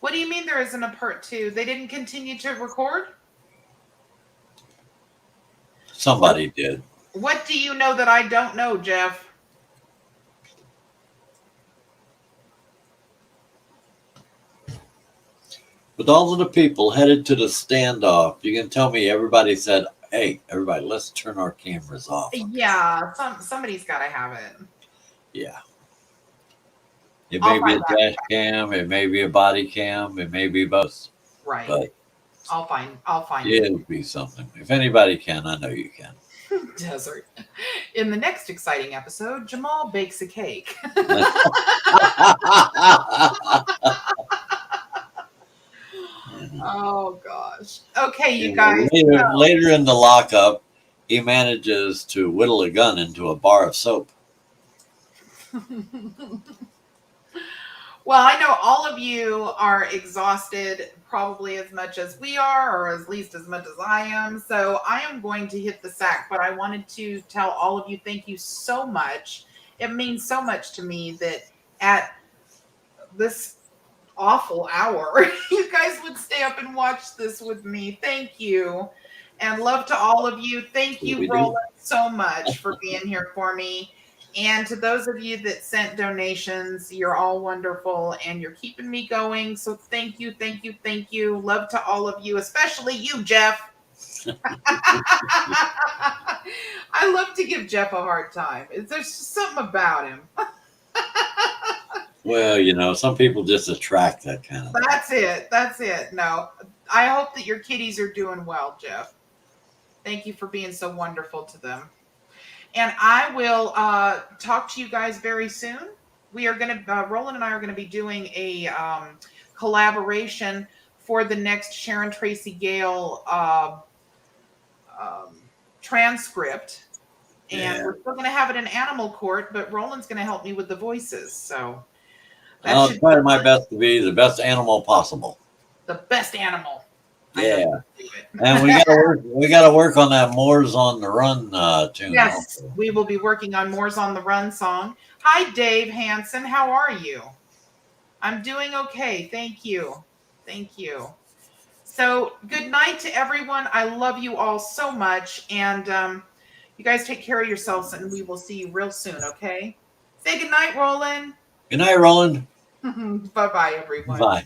What do you mean there isn't a part 2? They didn't continue to record? Somebody did. What do you know that I don't know, Jeff? With all of the people headed to the standoff, you can tell me everybody said, hey, everybody, let's turn our cameras off. Yeah, somebody's got to have it. Yeah. It may be a dash cam, it may be a body cam, it may be both. Right. But I'll find it'll be something. If anybody can, I know you can. Desert. In the next exciting episode, Jamal bakes a cake. Oh gosh. Okay, you guys. Later in the lockup, he manages to whittle a gun into a bar of soap. Well, I know all of you are exhausted probably as much as we are, or at least as much as I am. So I am going to hit the sack, but I wanted to tell all of you thank you so much. It means so much to me that at this awful hour, you guys would stay up and watch this with me. Thank you. And love to all of you. Thank you, Roland, so much for being here for me. And to those of you that sent donations, you're all wonderful and you're keeping me going. So thank you, thank you, thank you. Love to all of you, especially you, Jeff. I love to give Jeff a hard time. There's just something about him. Well, you know, some people just attract that kind of thing. That's it. That's it. No, I hope that your kitties are doing well, Jeff. Thank you for being so wonderful to them. And I will talk to you guys very soon. We are going to, Roland and I are going to be doing a collaboration for the next Sharon Tracy Gale transcript. And we're still going to have it in Animal Court, but Roland's going to help me with the voices. So I'll try my best to be the best animal possible. The best animal. Yeah. And we gotta work on that Moore's on the Run tune. Yes, also. we will be working on Moore's on the Run song. Hi, Dave Hansen. How are you? I'm doing okay. Thank you. Thank you. So good night to everyone. I love you all so much. And you guys take care of yourselves and we will see you real soon, okay? Say good night, Roland. Good night, Roland. Bye-bye, everyone. Bye.